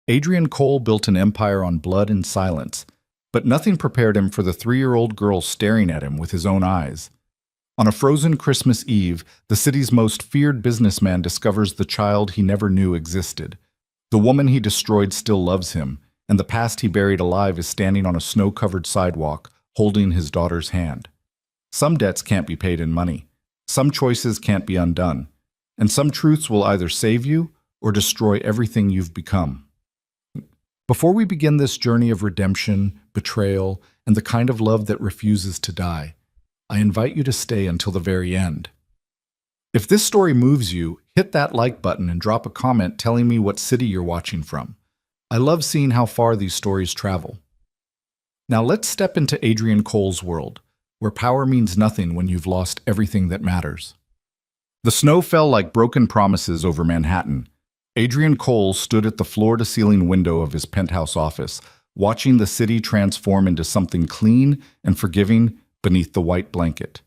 Adrian Cole built an empire on blood and silence, but nothing prepared him for the 3-year-old girl staring at him with his own eyes. On a frozen Christmas Eve, the city's most feared businessman discovers the child he never knew existed. The woman he destroyed still loves him, and the past he buried alive is standing on a snow-covered sidewalk, holding his daughter's hand. Some debts can't be paid in money. Some choices can't be undone. And some truths will either save you or destroy everything you've become. Before we begin this journey of redemption, betrayal, and the kind of love that refuses to die, I invite you to stay until the very end. If this story moves you, hit that like button and drop a comment telling me what city you're watching from. I love seeing how far these stories travel. Now let's step into Adrian Cole's world, where power means nothing when you've lost everything that matters. The snow fell like broken promises over Manhattan. Adrian Cole stood at the floor-to-ceiling window of his penthouse office, watching the city transform into something clean and forgiving beneath the white blanket.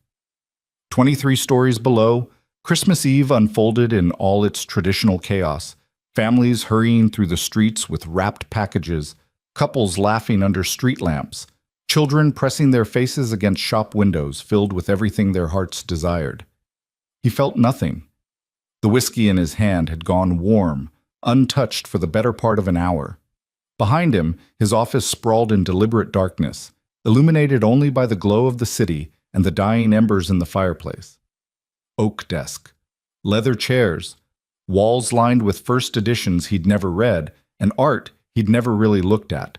23 stories below, Christmas Eve unfolded in all its traditional chaos. Families hurrying through the streets with wrapped packages, couples laughing under street lamps, children pressing their faces against shop windows filled with everything their hearts desired. He felt nothing. The whiskey in his hand had gone warm, untouched for the better part of an hour. Behind him, his office sprawled in deliberate darkness, illuminated only by the glow of the city and the dying embers in the fireplace. Oak desk, leather chairs, walls lined with first editions he'd never read, and art he'd never really looked at.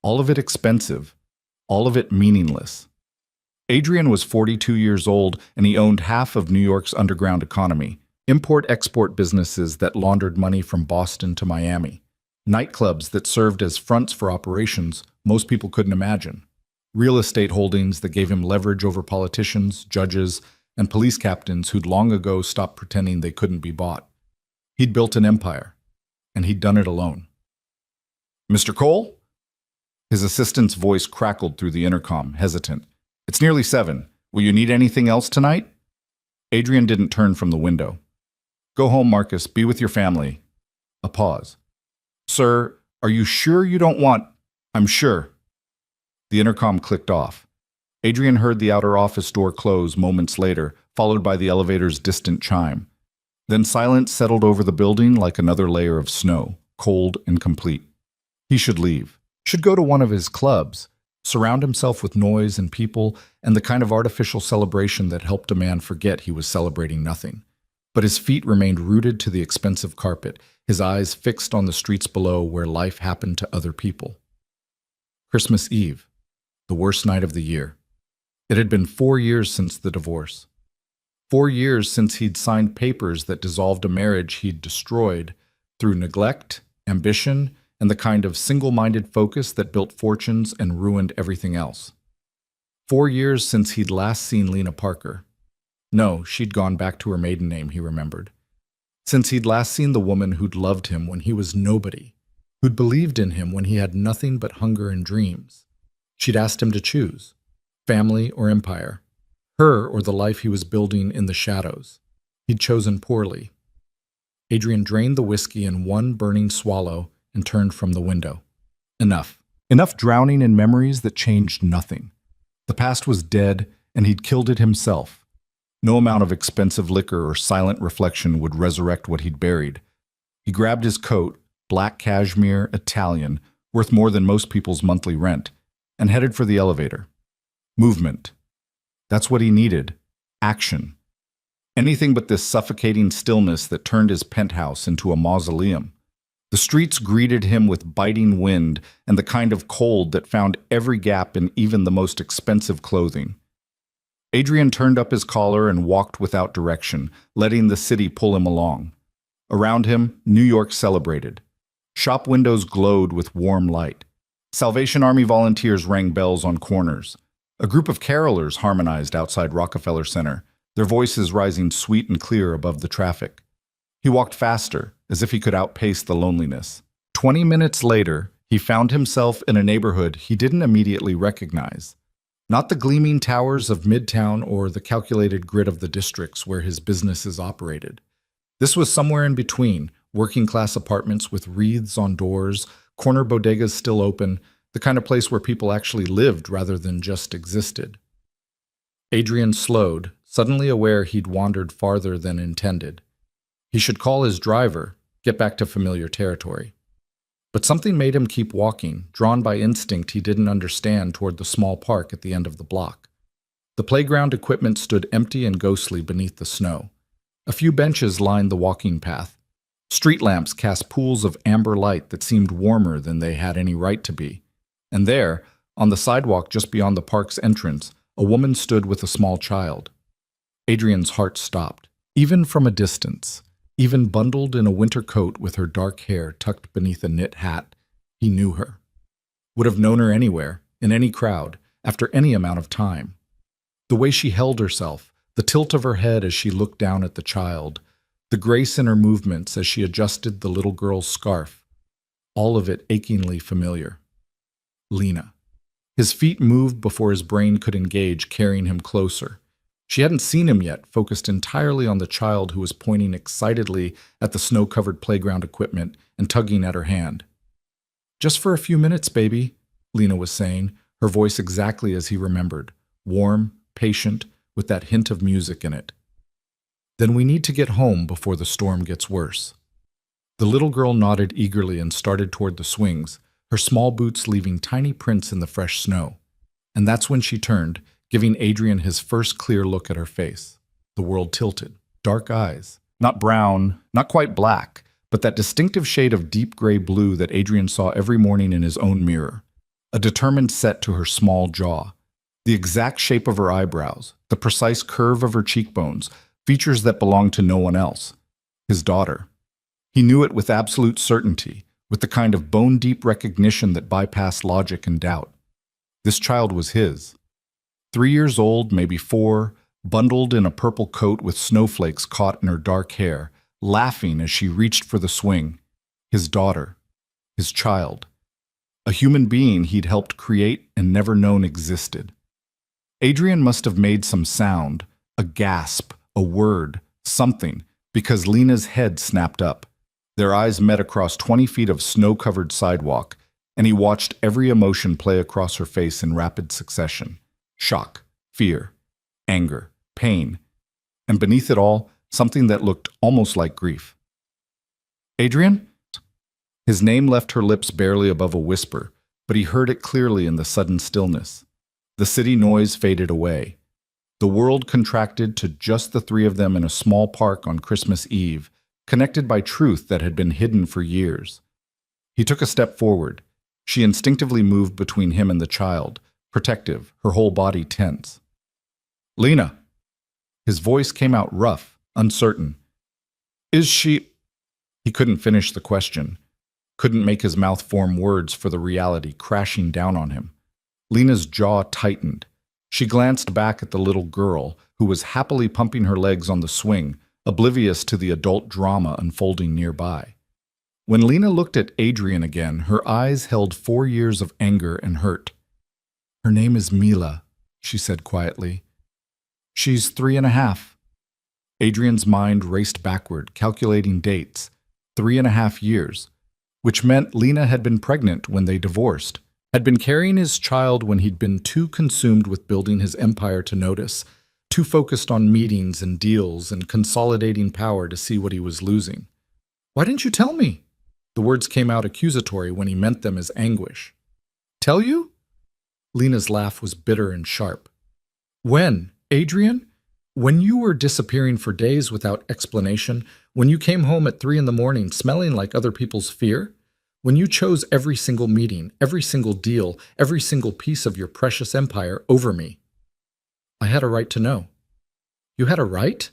All of it expensive, all of it meaningless. Adrian was 42 years old, and he owned half of New York's underground economy, import-export businesses that laundered money from Boston to Miami, nightclubs that served as fronts for operations most people couldn't imagine, real estate holdings that gave him leverage over politicians, judges, and police captains who'd long ago stopped pretending they couldn't be bought. He'd built an empire, and he'd done it alone. "Mr. Cole?" His assistant's voice crackled through the intercom, hesitant. "It's nearly 7. Will you need anything else tonight?" Adrian didn't turn from the window. "Go home, Marcus. Be with your family." A pause. "Sir, are you sure you don't want—" "I'm sure." The intercom clicked off. Adrian heard the outer office door close moments later, followed by the elevator's distant chime. Then silence settled over the building like another layer of snow, cold and complete. He should leave. Should go to one of his clubs, surround himself with noise and people and the kind of artificial celebration that helped a man forget he was celebrating nothing. But his feet remained rooted to the expensive carpet, his eyes fixed on the streets below where life happened to other people. Christmas Eve, the worst night of the year. It had been 4 years since the divorce. 4 years since he'd signed papers that dissolved a marriage he'd destroyed through neglect, ambition, and the kind of single-minded focus that built fortunes and ruined everything else. 4 years since he'd last seen Lena Parker. No, she'd gone back to her maiden name, he remembered. Since he'd last seen the woman who'd loved him when he was nobody, who'd believed in him when he had nothing but hunger and dreams. She'd asked him to choose, family or empire, her or the life he was building in the shadows. He'd chosen poorly. Adrian drained the whiskey in one burning swallow and turned from the window. Enough. Enough drowning in memories that changed nothing. The past was dead, and he'd killed it himself. No amount of expensive liquor or silent reflection would resurrect what he'd buried. He grabbed his coat, black cashmere, Italian, worth more than most people's monthly rent, and headed for the elevator. Movement. That's what he needed. Action. Anything but this suffocating stillness that turned his penthouse into a mausoleum. The streets greeted him with biting wind and the kind of cold that found every gap in even the most expensive clothing. Adrian turned up his collar and walked without direction, letting the city pull him along. Around him, New York celebrated. Shop windows glowed with warm light. Salvation Army volunteers rang bells on corners. A group of carolers harmonized outside Rockefeller Center, their voices rising sweet and clear above the traffic. He walked faster, as if he could outpace the loneliness. 20 minutes later, he found himself in a neighborhood he didn't immediately recognize. Not the gleaming towers of Midtown or the calculated grid of the districts where his businesses operated. This was somewhere in between, working-class apartments with wreaths on doors, corner bodegas still open, the kind of place where people actually lived rather than just existed. Adrian slowed, suddenly aware he'd wandered farther than intended. He should call his driver, get back to familiar territory. But something made him keep walking, drawn by instinct he didn't understand toward the small park at the end of the block. The playground equipment stood empty and ghostly beneath the snow. A few benches lined the walking path. Street lamps cast pools of amber light that seemed warmer than they had any right to be. And there, on the sidewalk just beyond the park's entrance, a woman stood with a small child. Adrian's heart stopped. Even from a distance, even bundled in a winter coat with her dark hair tucked beneath a knit hat, he knew her. Would have known her anywhere, in any crowd, after any amount of time. The way she held herself, the tilt of her head as she looked down at the child, the grace in her movements as she adjusted the little girl's scarf, all of it achingly familiar. Lena. His feet moved before his brain could engage, carrying him closer. She hadn't seen him yet, focused entirely on the child who was pointing excitedly at the snow-covered playground equipment and tugging at her hand. "Just for a few minutes, baby," Lena was saying, her voice exactly as he remembered, warm, patient, with that hint of music in it. "Then we need to get home before the storm gets worse." The little girl nodded eagerly and started toward the swings, her small boots leaving tiny prints in the fresh snow. And that's when she turned, giving Adrian his first clear look at her face. The world tilted. Dark eyes. Not brown, not quite black, but that distinctive shade of deep gray blue that Adrian saw every morning in his own mirror. A determined set to her small jaw. The exact shape of her eyebrows, the precise curve of her cheekbones, features that belonged to no one else. His daughter. He knew it with absolute certainty, with the kind of bone-deep recognition that bypassed logic and doubt. This child was his. 3 years old, maybe 4, bundled in a purple coat with snowflakes caught in her dark hair, laughing as she reached for the swing. His daughter. His child. A human being he'd helped create and never known existed. Adrian must have made some sound, a gasp, a word, something, because Lena's head snapped up. Their eyes met across 20 feet of snow-covered sidewalk, and he watched every emotion play across her face in rapid succession. Shock, fear, anger, pain, and beneath it all, something that looked almost like grief. "Adrian?" His name left her lips barely above a whisper, but he heard it clearly in the sudden stillness. The city noise faded away. The world contracted to just the three of them in a small park on Christmas Eve, connected by truth that had been hidden for years. He took a step forward. She instinctively moved between him and the child, protective, her whole body tense. "Lena." His voice came out rough, uncertain. "Is she—" He couldn't finish the question, couldn't make his mouth form words for the reality crashing down on him. Lena's jaw tightened. She glanced back at the little girl, who was happily pumping her legs on the swing, oblivious to the adult drama unfolding nearby. When Lena looked at Adrian again, her eyes held 4 years of anger and hurt. "Her name is Mila," she said quietly. "She's 3.5. Adrian's mind raced backward, calculating dates. 3.5 years, which meant Lena had been pregnant when they divorced, had been carrying his child when he'd been too consumed with building his empire to notice, too focused on meetings and deals and consolidating power to see what he was losing. "Why didn't you tell me?" The words came out accusatory when he meant them as anguish. "Tell you?" Lena's laugh was bitter and sharp. "When, Adrian? When you were disappearing for days without explanation, when you came home at 3 in the morning smelling like other people's fear? When you chose every single meeting, every single deal, every single piece of your precious empire over me? I had a right to know." "You had a right?"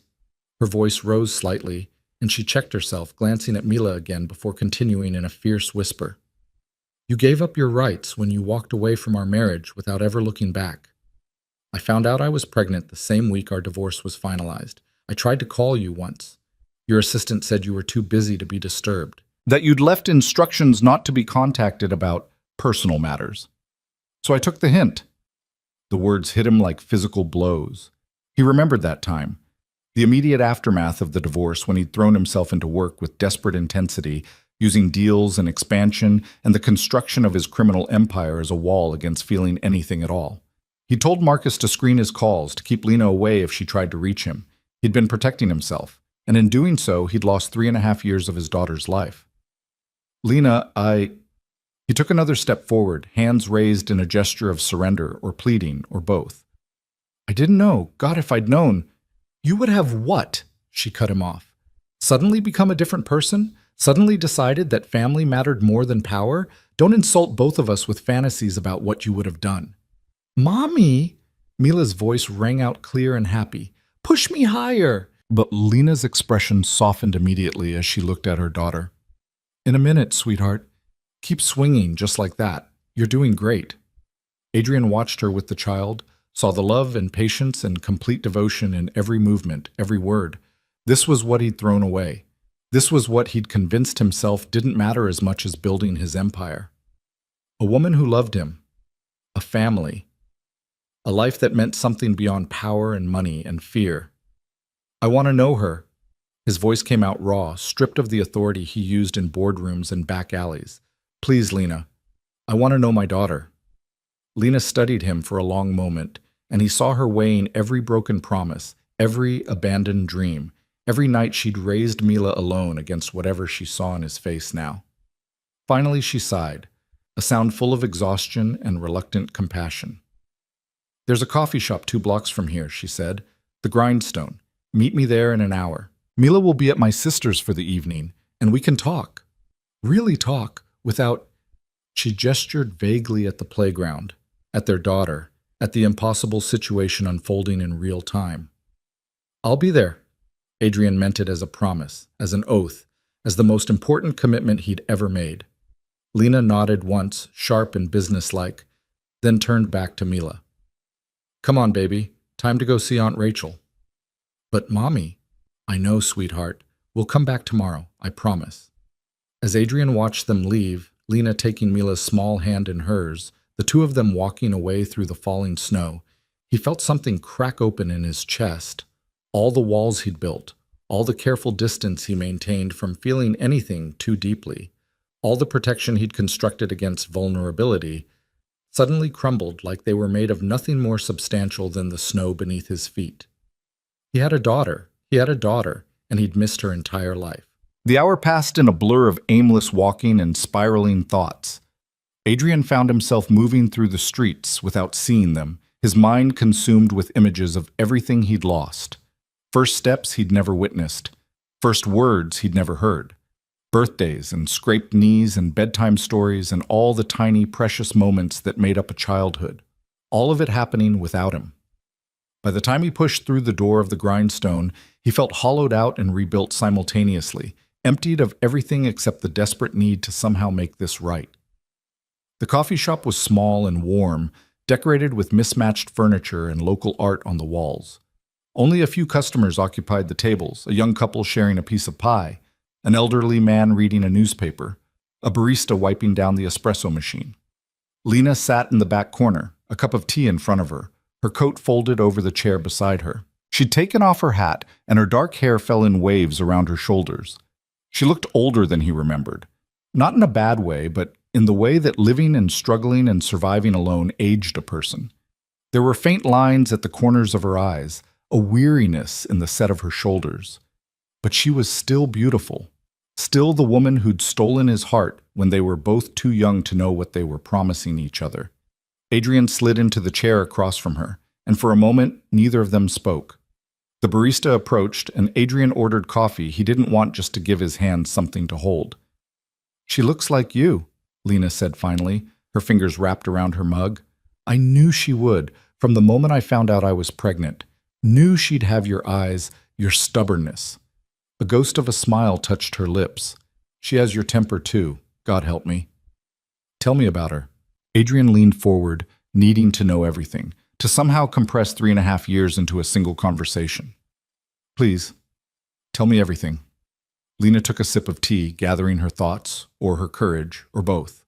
Her voice rose slightly, and she checked herself, glancing at Mila again before continuing in a fierce whisper. "You gave up your rights when you walked away from our marriage without ever looking back. I found out I was pregnant the same week our divorce was finalized. I tried to call you once. Your assistant said you were too busy to be disturbed. That you'd left instructions not to be contacted about personal matters. So I took the hint." The words hit him like physical blows. He remembered that time. The immediate aftermath of the divorce, when he'd thrown himself into work with desperate intensity, using deals and expansion and the construction of his criminal empire as a wall against feeling anything at all. He told Marcus to screen his calls, to keep Lena away if she tried to reach him. He'd been protecting himself, and in doing so, he'd lost 3.5 years of his daughter's life. Lena, He took another step forward, hands raised in a gesture of surrender or pleading or both. I didn't know. God, if I'd known. You would have what? She cut him off. Suddenly become a different person? Suddenly decided that family mattered more than power? Don't insult both of us with fantasies about what you would have done. Mommy! Mila's voice rang out clear and happy. Push me higher! But Lena's expression softened immediately as she looked at her daughter. In a minute, sweetheart. Keep swinging just like that. You're doing great. Adrian watched her with the child, saw the love and patience and complete devotion in every movement, every word. This was what he'd thrown away. This was what he'd convinced himself didn't matter as much as building his empire. A woman who loved him. A family. A life that meant something beyond power and money and fear. I want to know her. His voice came out raw, stripped of the authority he used in boardrooms and back alleys. Please, Lena. I want to know my daughter. Lena studied him for a long moment, and he saw her weighing every broken promise, every abandoned dream, every night she'd raised Mila alone against whatever she saw in his face now. Finally, she sighed, a sound full of exhaustion and reluctant compassion. There's a coffee shop 2 blocks from here, she said. The Grindstone. Meet me there in an hour. Mila will be at my sister's for the evening, and we can talk. Really talk. Without, she gestured vaguely at the playground, at their daughter, at the impossible situation unfolding in real time. I'll be there. Adrian meant it as a promise, as an oath, as the most important commitment he'd ever made. Lena nodded once, sharp and businesslike, then turned back to Mila. Come on, baby. Time to go see Aunt Rachel. But, Mommy, I know, sweetheart. We'll come back tomorrow, I promise. As Adrian watched them leave, Lena taking Mila's small hand in hers, the two of them walking away through the falling snow, he felt something crack open in his chest. All the walls he'd built, all the careful distance he maintained from feeling anything too deeply, all the protection he'd constructed against vulnerability, suddenly crumbled like they were made of nothing more substantial than the snow beneath his feet. He had a daughter, and he'd missed her entire life. The hour passed in a blur of aimless walking and spiraling thoughts. Adrian found himself moving through the streets without seeing them, his mind consumed with images of everything he'd lost. First steps he'd never witnessed, first words he'd never heard, birthdays and scraped knees and bedtime stories and all the tiny, precious moments that made up a childhood, all of it happening without him. By the time he pushed through the door of the Grindstone, he felt hollowed out and rebuilt simultaneously, emptied of everything except the desperate need to somehow make this right. The coffee shop was small and warm, decorated with mismatched furniture and local art on the walls. Only a few customers occupied the tables, a young couple sharing a piece of pie, an elderly man reading a newspaper, a barista wiping down the espresso machine. Lena sat in the back corner, a cup of tea in front of her, her coat folded over the chair beside her. She'd taken off her hat, and her dark hair fell in waves around her shoulders. She looked older than he remembered. Not in a bad way, but in the way that living and struggling and surviving alone aged a person. There were faint lines at the corners of her eyes, a weariness in the set of her shoulders. But she was still beautiful, still the woman who'd stolen his heart when they were both too young to know what they were promising each other. Adrian slid into the chair across from her, and for a moment, neither of them spoke. The barista approached, and Adrian ordered coffee he didn't want just to give his hand something to hold. She looks like you, Lena said finally, her fingers wrapped around her mug. I knew she would, from the moment I found out I was pregnant. Knew she'd have your eyes, your stubbornness. A ghost of a smile touched her lips. She has your temper too, God help me. Tell me about her. Adrian leaned forward, needing to know everything, to somehow compress 3.5 years into a single conversation. Please, tell me everything. Lena took a sip of tea, gathering her thoughts, or her courage, or both.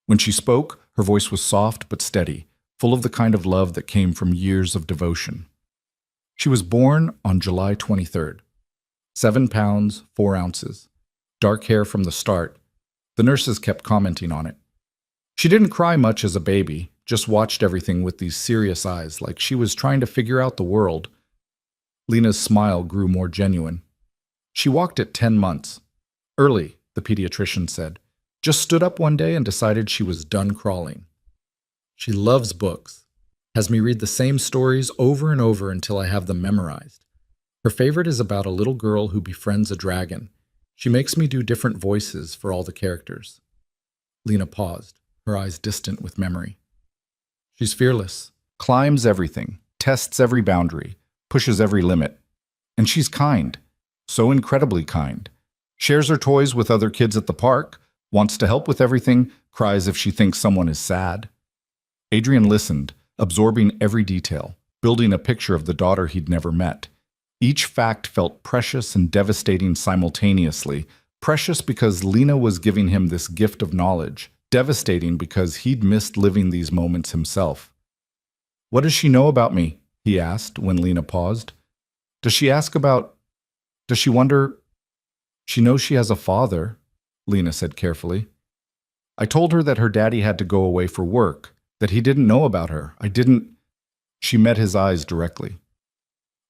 When she spoke, her voice was soft but steady, full of the kind of love that came from years of devotion. She was born on July 23rd. 7 pounds, 4 ounces. Dark hair from the start. The nurses kept commenting on it. She didn't cry much as a baby, just watched everything with these serious eyes, like she was trying to figure out the world. Lena's smile grew more genuine. She walked at 10 months. Early, the pediatrician said. Just stood up one day and decided she was done crawling. She loves books. Has me read the same stories over and over until I have them memorized. Her favorite is about a little girl who befriends a dragon. She makes me do different voices for all the characters. Lena paused, her eyes distant with memory. She's fearless, climbs everything, tests every boundary, pushes every limit. And she's kind, so incredibly kind. Shares her toys with other kids at the park, wants to help with everything, cries if she thinks someone is sad. Adrian listened, absorbing every detail, building a picture of the daughter he'd never met. Each fact felt precious and devastating simultaneously. Precious because Lena was giving him this gift of knowledge. Devastating because he'd missed living these moments himself. What does she know about me? He asked when Lena paused. Does she wonder? She knows she has a father, Lena said carefully. I told her that her daddy had to go away for work, that he didn't know about her. She met his eyes directly.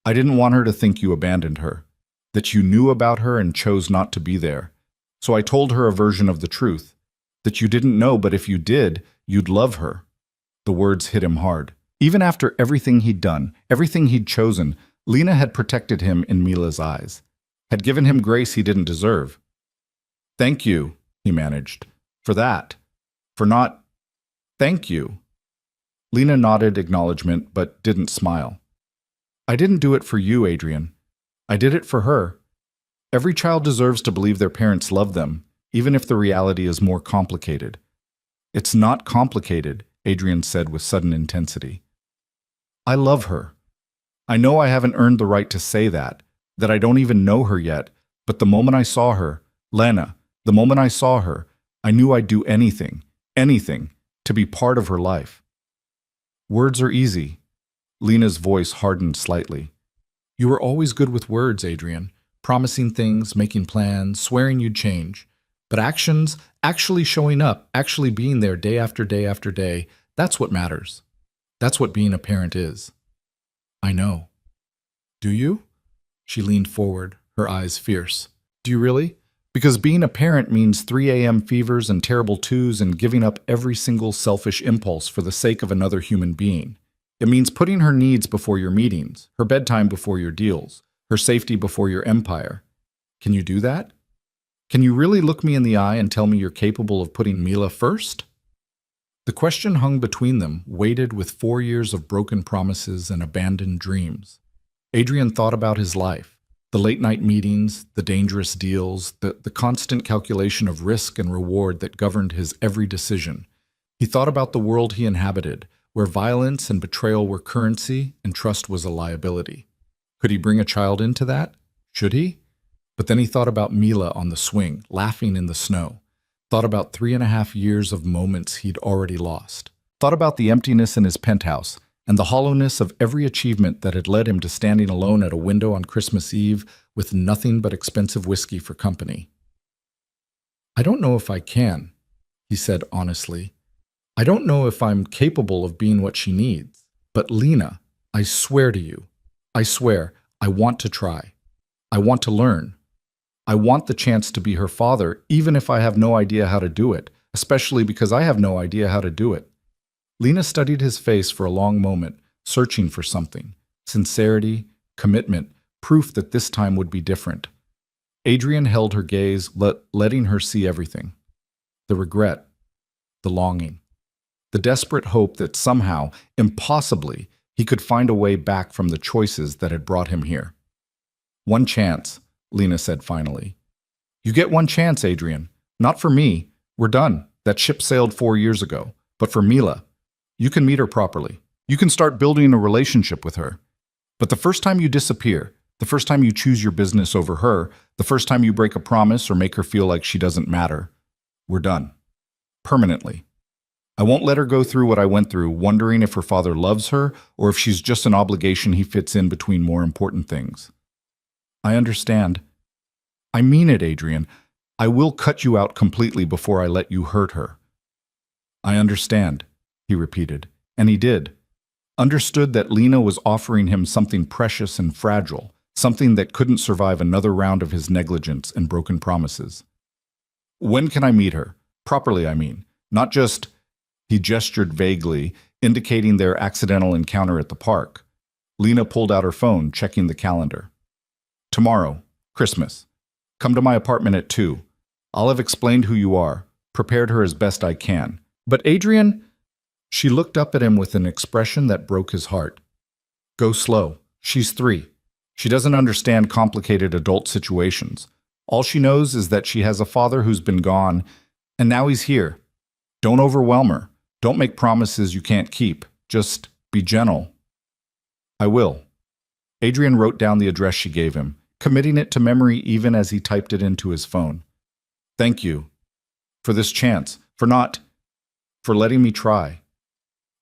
I didn't want her to think you abandoned her, that you knew about her and chose not to be there. So I told her a version of the truth, that you didn't know, but if you did, you'd love her. The words hit him hard. Even after everything he'd done, everything he'd chosen, Lena had protected him in Mila's eyes, had given him grace he didn't deserve. Thank you, he managed, for that, for not... Thank you. Lena nodded acknowledgement, but didn't smile. I didn't do it for you, Adrian. I did it for her. Every child deserves to believe their parents love them, even if the reality is more complicated. It's not complicated, Adrian said with sudden intensity. I love her. I know I haven't earned the right to say that I don't even know her yet, but the moment I saw her, Lena, the moment I saw her, I knew I'd do anything, to be part of her life. Words are easy. Lena's voice hardened slightly. You were always good with words, Adrian, promising things, making plans, swearing you'd change. But actions, actually showing up, actually being there day after day after day, that's what matters. That's what being a parent is. I know. Do you? She leaned forward, her eyes fierce. Do you really? Because being a parent means 3 a.m. fevers and terrible twos and giving up every single selfish impulse for the sake of another human being. It means putting her needs before your meetings, her bedtime before your deals, her safety before your empire. Can you do that? Can you really look me in the eye and tell me you're capable of putting Mila first? The question hung between them, weighted with 4 years of broken promises and abandoned dreams. Adrian thought about his life, the late-night meetings, the dangerous deals, the constant calculation of risk and reward that governed his every decision. He thought about the world he inhabited, where violence and betrayal were currency and trust was a liability. Could he bring a child into that? Should he? But then he thought about Mila on the swing, laughing in the snow. Thought about 3.5 years of moments he'd already lost. Thought about the emptiness in his penthouse and the hollowness of every achievement that had led him to standing alone at a window on Christmas Eve with nothing but expensive whiskey for company. I don't know if I can, he said honestly. I don't know if I'm capable of being what she needs. But Lena, I swear to you, I swear, I want to try. I want to learn. I want the chance to be her father, even if I have no idea how to do it, especially because I have no idea how to do it. Lena studied his face for a long moment, searching for something. Sincerity, commitment, proof that this time would be different. Adrian held her gaze, letting her see everything. The regret, the longing, the desperate hope that somehow, impossibly, he could find a way back from the choices that had brought him here. One chance, Lena said finally. You get one chance, Adrian. Not for me. We're done. That ship sailed 4 years ago. But for Mila, you can meet her properly. You can start building a relationship with her. But the first time you disappear, the first time you choose your business over her, the first time you break a promise or make her feel like she doesn't matter, we're done. Permanently. I won't let her go through what I went through, wondering if her father loves her or if she's just an obligation he fits in between more important things. I understand. I mean it, Adrian. I will cut you out completely before I let you hurt her. I understand, he repeated, and he did. Understood that Lena was offering him something precious and fragile, something that couldn't survive another round of his negligence and broken promises. When can I meet her? Properly, I mean. Not just, he gestured vaguely, indicating their accidental encounter at the park. Lena pulled out her phone, checking the calendar. Tomorrow, Christmas. Come to my apartment at 2. I'll have explained who you are, prepared her as best I can. But Adrian, she looked up at him with an expression that broke his heart. Go slow. She's 3. She doesn't understand complicated adult situations. All she knows is that she has a father who's been gone, and now he's here. Don't overwhelm her. Don't make promises you can't keep. Just be gentle. I will. Adrian wrote down the address she gave him, committing it to memory even as he typed it into his phone. Thank you. For this chance. For letting me try.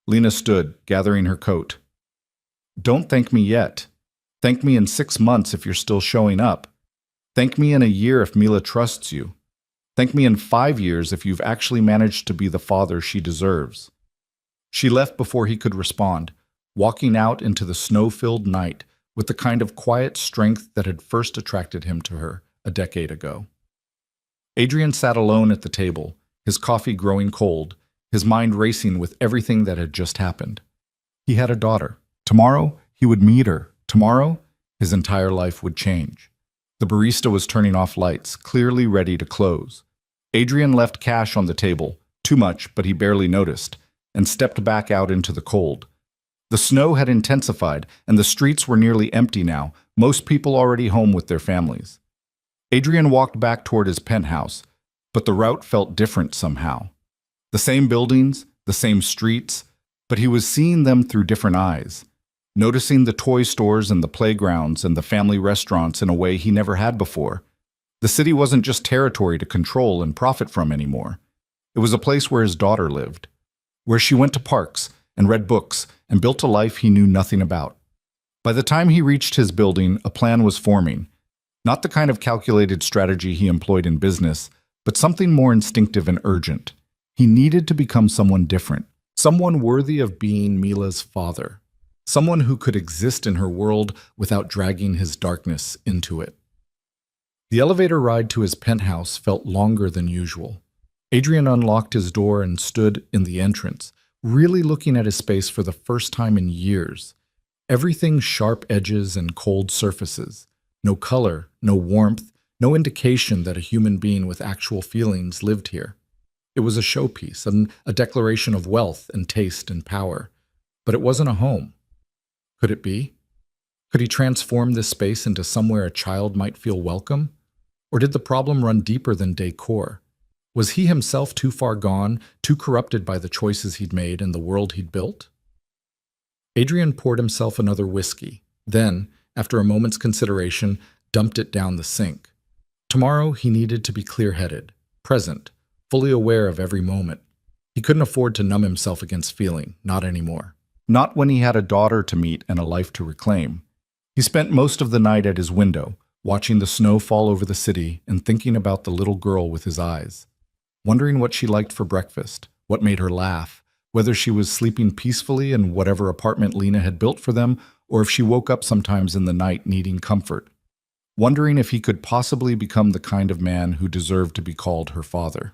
Lena stood, gathering her coat. Don't thank me yet. Thank me in 6 months if you're still showing up. Thank me in a year if Mila trusts you. Thank me in 5 years if you've actually managed to be the father she deserves. She left before he could respond, walking out into the snow-filled night with the kind of quiet strength that had first attracted him to her a decade ago. Adrian sat alone at the table, his coffee growing cold, his mind racing with everything that had just happened. He had a daughter. Tomorrow, he would meet her. Tomorrow, his entire life would change. The barista was turning off lights, clearly ready to close. Adrian left cash on the table, too much, but he barely noticed, and stepped back out into the cold. The snow had intensified, and the streets were nearly empty now, most people already home with their families. Adrian walked back toward his penthouse, but the route felt different somehow. The same buildings, the same streets, but he was seeing them through different eyes, noticing the toy stores and the playgrounds and the family restaurants in a way he never had before. The city wasn't just territory to control and profit from anymore. It was a place where his daughter lived, where she went to parks and read books and built a life he knew nothing about. By the time he reached his building, a plan was forming, not the kind of calculated strategy he employed in business, but something more instinctive and urgent. He needed to become someone different, someone worthy of being Mila's father, someone who could exist in her world without dragging his darkness into it. The elevator ride to his penthouse felt longer than usual. Adrian unlocked his door and stood in the entrance, really looking at his space for the first time in years. Everything sharp edges and cold surfaces. No color, no warmth, no indication that a human being with actual feelings lived here. It was a showpiece, a declaration of wealth and taste and power. But it wasn't a home. Could it be? Could he transform this space into somewhere a child might feel welcome? Or did the problem run deeper than decor? Was he himself too far gone, too corrupted by the choices he'd made and the world he'd built? Adrian poured himself another whiskey, then, after a moment's consideration, dumped it down the sink. Tomorrow he needed to be clear-headed, present, fully aware of every moment. He couldn't afford to numb himself against feeling, not anymore. Not when he had a daughter to meet and a life to reclaim. He spent most of the night at his window, watching the snow fall over the city and thinking about the little girl with his eyes. Wondering what she liked for breakfast, what made her laugh, whether she was sleeping peacefully in whatever apartment Lena had built for them, or if she woke up sometimes in the night needing comfort. Wondering if he could possibly become the kind of man who deserved to be called her father.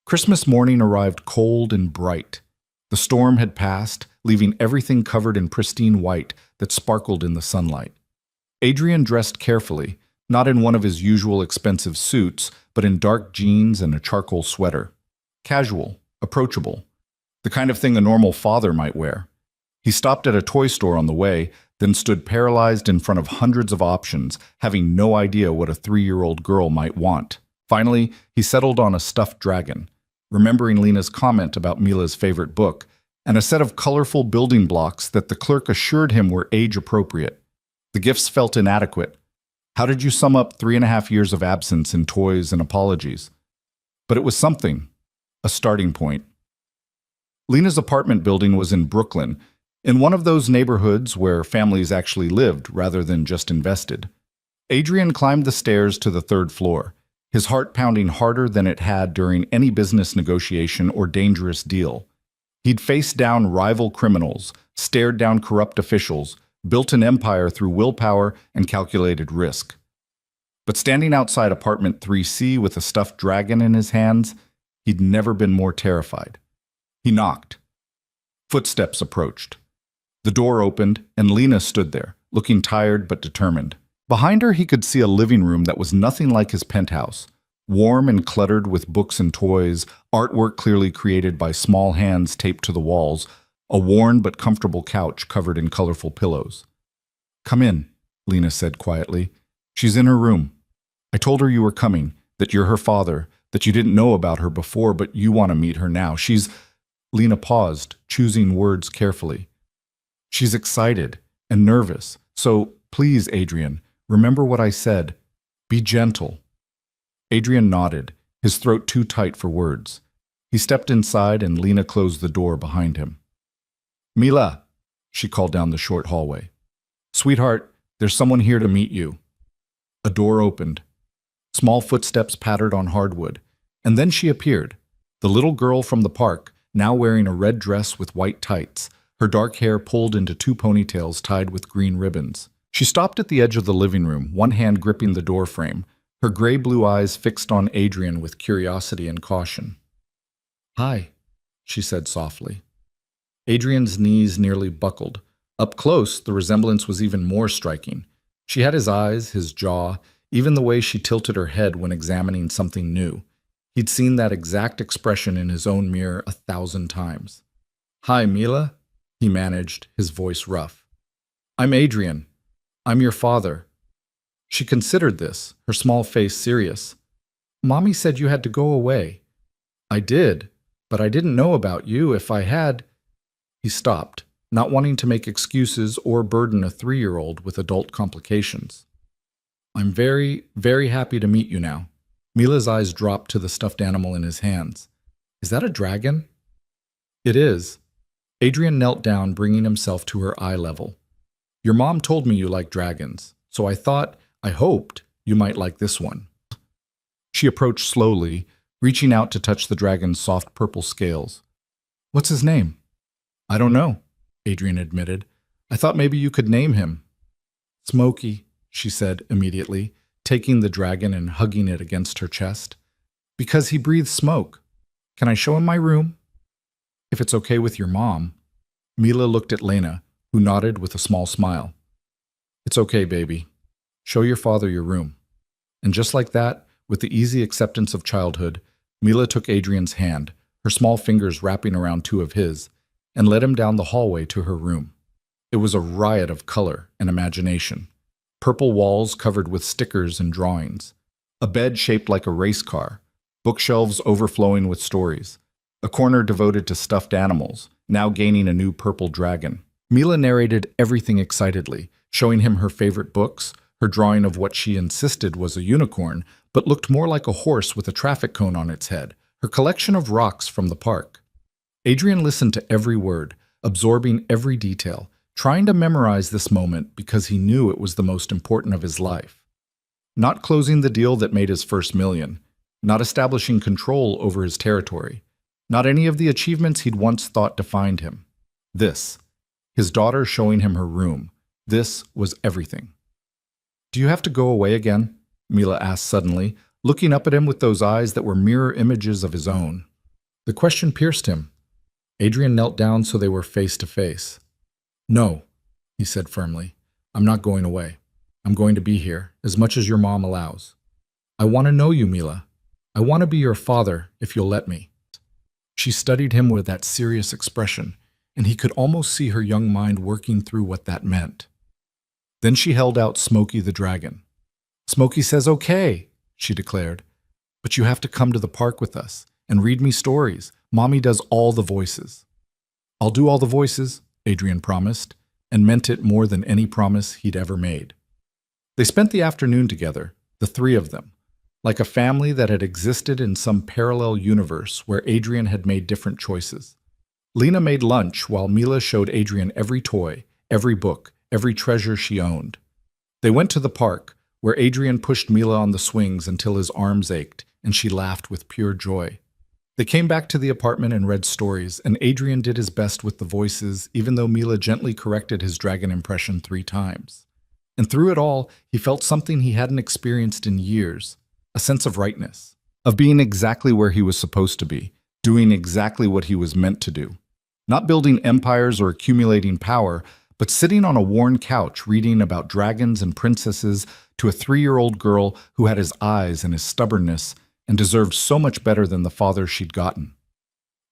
Christmas morning arrived cold and bright. The storm had passed, leaving everything covered in pristine white that sparkled in the sunlight. Adrian dressed carefully, not in one of his usual expensive suits, but in dark jeans and a charcoal sweater. Casual, approachable, the kind of thing a normal father might wear. He stopped at a toy store on the way, then stood paralyzed in front of hundreds of options, having no idea what a 3-year-old girl might want. Finally, he settled on a stuffed dragon, remembering Lena's comment about Mila's favorite book, and a set of colorful building blocks that the clerk assured him were age-appropriate. The gifts felt inadequate. How did you sum up 3.5 years of absence in toys and apologies? But it was something, a starting point. Lena's apartment building was in Brooklyn, in one of those neighborhoods where families actually lived rather than just invested. Adrian climbed the stairs to the third floor, his heart pounding harder than it had during any business negotiation or dangerous deal. He'd faced down rival criminals, stared down corrupt officials, built an empire through willpower and calculated risk. But standing outside apartment 3C with a stuffed dragon in his hands, he'd never been more terrified. He knocked. Footsteps approached. The door opened, and Lena stood there, looking tired but determined. Behind her, he could see a living room that was nothing like his penthouse, warm and cluttered with books and toys, artwork clearly created by small hands taped to the walls, a worn but comfortable couch covered in colorful pillows. "Come in," Lena said quietly. "She's in her room. I told her you were coming, that you're her father, that you didn't know about her before, but you want to meet her now. She's—" Lena paused, choosing words carefully. "She's excited and nervous, so please, Adrian, remember what I said. Be gentle." Adrian nodded, his throat too tight for words. He stepped inside and Lena closed the door behind him. "Mila," she called down the short hallway. "Sweetheart, there's someone here to meet you." A door opened. Small footsteps pattered on hardwood, and then she appeared, the little girl from the park, now wearing a red dress with white tights, her dark hair pulled into two ponytails tied with green ribbons. She stopped at the edge of the living room, one hand gripping the door frame, her gray-blue eyes fixed on Adrian with curiosity and caution. "Hi," she said softly. Adrian's knees nearly buckled. Up close, the resemblance was even more striking. She had his eyes, his jaw, even the way she tilted her head when examining something new. He'd seen that exact expression in his own mirror 1,000 times. "Hi, Mila," he managed, his voice rough. "I'm Adrian. I'm your father." She considered this, her small face serious. "Mommy said you had to go away." "I did, but I didn't know about you. If I had—" He stopped, not wanting to make excuses or burden a 3-year-old with adult complications. "I'm very, very happy to meet you now." Mila's eyes dropped to the stuffed animal in his hands. "Is that a dragon?" "It is." Adrian knelt down, bringing himself to her eye level. "Your mom told me you like dragons, so I hoped you might like this one." She approached slowly, reaching out to touch the dragon's soft purple scales. "What's his name?" "I don't know," Adrian admitted. "I thought maybe you could name him." "Smokey," she said immediately, taking the dragon and hugging it against her chest. "Because he breathes smoke. Can I show him my room?" "If it's okay with your mom." Mila looked at Lena, who nodded with a small smile. "It's okay, baby. Show your father your room." And just like that, with the easy acceptance of childhood, Mila took Adrian's hand, her small fingers wrapping around two of his, and led him down the hallway to her room. It was a riot of color and imagination. Purple walls covered with stickers and drawings, a bed shaped like a race car, bookshelves overflowing with stories, a corner devoted to stuffed animals, now gaining a new purple dragon. Mila narrated everything excitedly, showing him her favorite books, her drawing of what she insisted was a unicorn, but looked more like a horse with a traffic cone on its head, her collection of rocks from the park. Adrian listened to every word, absorbing every detail, trying to memorize this moment because he knew it was the most important of his life. Not closing the deal that made his first million, not establishing control over his territory, not any of the achievements he'd once thought defined him. This, his daughter showing him her room, this was everything. "Do you have to go away again?" Mila asked suddenly, looking up at him with those eyes that were mirror images of his own. The question pierced him. Adrian knelt down so they were face to face. "No," he said firmly. "I'm not going away. I'm going to be here, as much as your mom allows. I want to know you, Mila. I want to be your father, if you'll let me." She studied him with that serious expression, and he could almost see her young mind working through what that meant. Then she held out Smokey the dragon. "Smokey says okay," she declared. "But you have to come to the park with us and read me stories. Mommy does all the voices." "I'll do all the voices," Adrian promised, and meant it more than any promise he'd ever made. They spent the afternoon together, the three of them, like a family that had existed in some parallel universe where Adrian had made different choices. Lena made lunch while Mila showed Adrian every toy, every book, every treasure she owned. They went to the park, where Adrian pushed Mila on the swings until his arms ached, and she laughed with pure joy. They came back to the apartment and read stories, and Adrian did his best with the voices, even though Mila gently corrected his dragon impression 3 times. And through it all, he felt something he hadn't experienced in years, a sense of rightness, of being exactly where he was supposed to be, doing exactly what he was meant to do. Not building empires or accumulating power, but sitting on a worn couch reading about dragons and princesses to a 3-year-old girl who had his eyes and his stubbornness and deserved so much better than the father she'd gotten.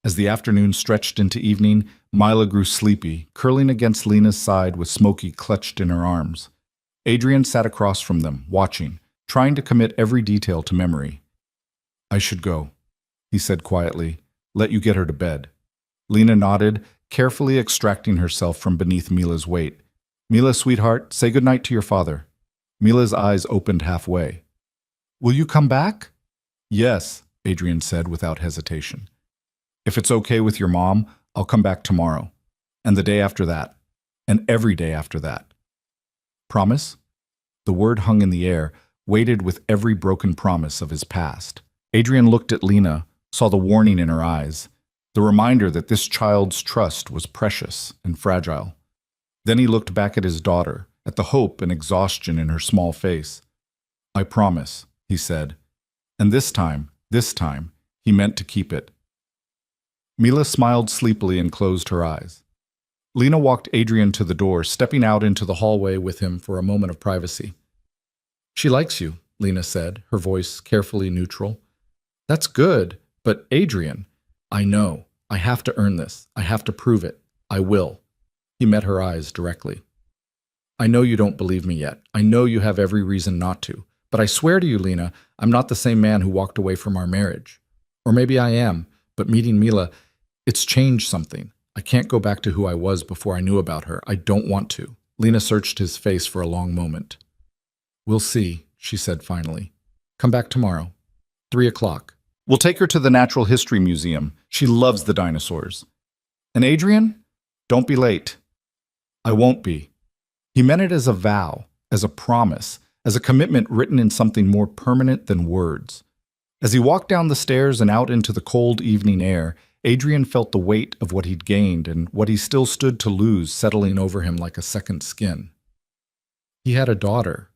As the afternoon stretched into evening, Mila grew sleepy, curling against Lena's side with Smokey clutched in her arms. Adrian sat across from them, watching, trying to commit every detail to memory. "I should go," he said quietly. "Let you get her to bed." Lena nodded, carefully extracting herself from beneath Mila's weight. "Mila, sweetheart, say goodnight to your father." Mila's eyes opened halfway. "Will you come back?" "Yes," Adrian said without hesitation. "If it's okay with your mom, I'll come back tomorrow, and the day after that, and every day after that." "Promise?" The word hung in the air, weighted with every broken promise of his past. Adrian looked at Lena, saw the warning in her eyes, the reminder that this child's trust was precious and fragile. Then he looked back at his daughter, at the hope and exhaustion in her small face. "I promise," he said. And this time, he meant to keep it. Mila smiled sleepily and closed her eyes. Lena walked Adrian to the door, stepping out into the hallway with him for a moment of privacy. "She likes you," Lena said, her voice carefully neutral. "That's good, but Adrian, I know. I have to earn this. I have to prove it. I will." He met her eyes directly. "I know you don't believe me yet. I know you have every reason not to. But I swear to you, Lena, I'm not the same man who walked away from our marriage. Or maybe I am, but meeting Mila, it's changed something. I can't go back to who I was before I knew about her. I don't want to." Lena searched his face for a long moment. "We'll see," she said finally. "Come back tomorrow. 3 o'clock. We'll take her to the Natural History Museum. She loves the dinosaurs. And Adrian, don't be late." "I won't be." He meant it as a vow, as a promise, as a commitment written in something more permanent than words. As he walked down the stairs and out into the cold evening air, Adrian felt the weight of what he'd gained and what he still stood to lose settling over him like a second skin. He had a daughter.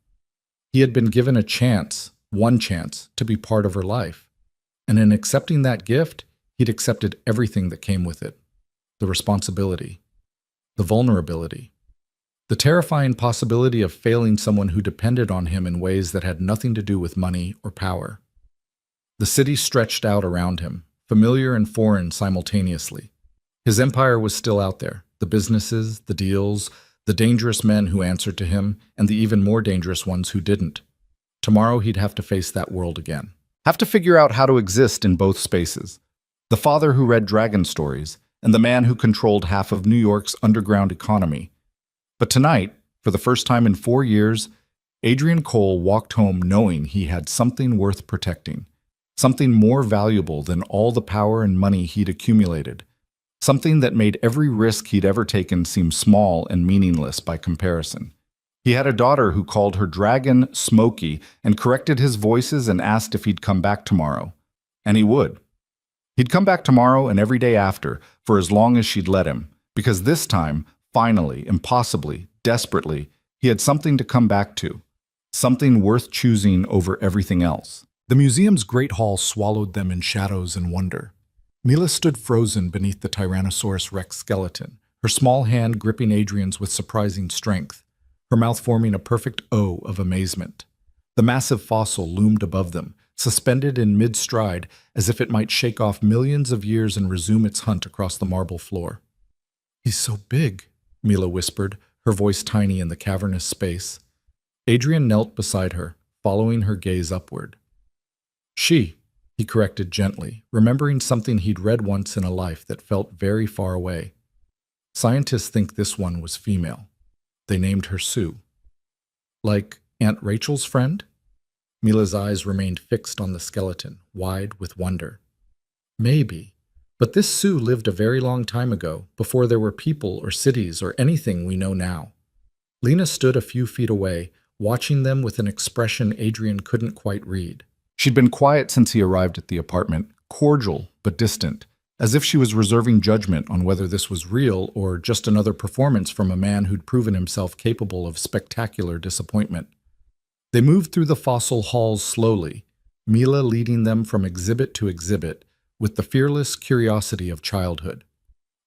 He had been given a chance, one chance, to be part of her life. And in accepting that gift, he'd accepted everything that came with it. The responsibility, the vulnerability, the terrifying possibility of failing someone who depended on him in ways that had nothing to do with money or power. The city stretched out around him, familiar and foreign simultaneously. His empire was still out there, the businesses, the deals, the dangerous men who answered to him, and the even more dangerous ones who didn't. Tomorrow he'd have to face that world again. Have to figure out how to exist in both spaces. The father who read dragon stories, and the man who controlled half of New York's underground economy. But tonight, for the first time in 4 years, Adrian Cole walked home knowing he had something worth protecting, something more valuable than all the power and money he'd accumulated, something that made every risk he'd ever taken seem small and meaningless by comparison. He had a daughter who called her dragon Smokey and corrected his voices and asked if he'd come back tomorrow. And he would. He'd come back tomorrow and every day after, for as long as she'd let him, because this time, finally, impossibly, desperately, he had something to come back to, something worth choosing over everything else. The museum's great hall swallowed them in shadows and wonder. Mila stood frozen beneath the Tyrannosaurus Rex skeleton, her small hand gripping Adrian's with surprising strength, her mouth forming a perfect O of amazement. The massive fossil loomed above them, suspended in mid-stride as if it might shake off millions of years and resume its hunt across the marble floor. "He's so big," Mila whispered, her voice tiny in the cavernous space. Adrian knelt beside her, following her gaze upward. "She," he corrected gently, remembering something he'd read once in a life that felt very far away. "Scientists think this one was female. They named her Sue." "Like Aunt Rachel's friend?" Mila's eyes remained fixed on the skeleton, wide with wonder. "Maybe. But this Sioux lived a very long time ago, before there were people or cities or anything we know now. Lena stood a few feet away, watching them with an expression Adrian couldn't quite read. She'd been quiet since he arrived at the apartment, cordial but distant, as if she was reserving judgment on whether this was real or just another performance from a man who'd proven himself capable of spectacular disappointment. They moved through the fossil halls slowly, Mila leading them from exhibit to exhibit with the fearless curiosity of childhood.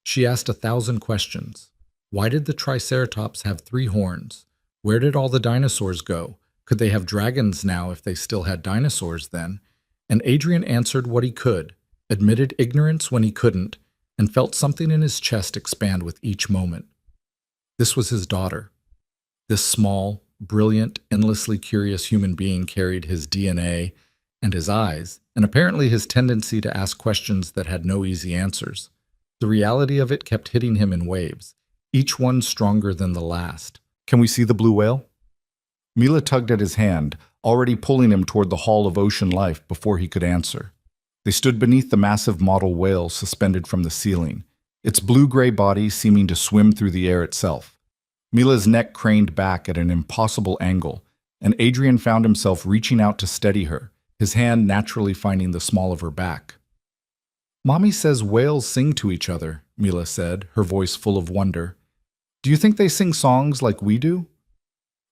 She asked 1,000 questions. Why did the Triceratops have 3 horns? Where did all the dinosaurs go? Could they have dragons now if they still had dinosaurs then? And Adrian answered what he could, admitted ignorance when he couldn't, and felt something in his chest expand with each moment. This was his daughter. This small, brilliant, endlessly curious human being carried his DNA and his eyes, and apparently his tendency to ask questions that had no easy answers. The reality of it kept hitting him in waves, each one stronger than the last. Can we see the blue whale? Mila tugged at his hand, already pulling him toward the Hall of Ocean Life before he could answer. They stood beneath the massive model whale suspended from the ceiling, its blue-gray body seeming to swim through the air itself. Mila's neck craned back at an impossible angle, and Adrian found himself reaching out to steady her, his hand naturally finding the small of her back. "Mommy says whales sing to each other," Mila said, her voice full of wonder. "Do you think they sing songs like we do?"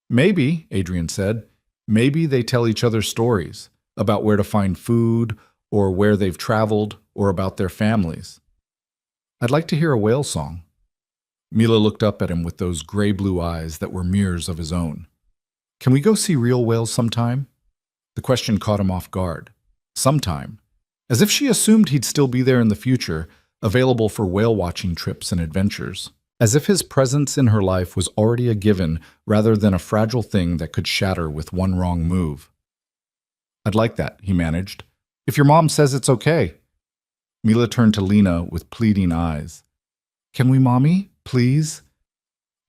"Maybe," Adrian said. "Maybe they tell each other stories about where to find food, or where they've traveled, or about their families. I'd like to hear a whale song." Mila looked up at him with those gray-blue eyes that were mirrors of his own. "Can we go see real whales sometime?" The question caught him off guard. Sometime. As if she assumed he'd still be there in the future, available for whale-watching trips and adventures. As if his presence in her life was already a given rather than a fragile thing that could shatter with one wrong move. "I'd like that," he managed. "If your mom says it's okay." Mila turned to Lena with pleading eyes. "Can we, Mommy? Please?"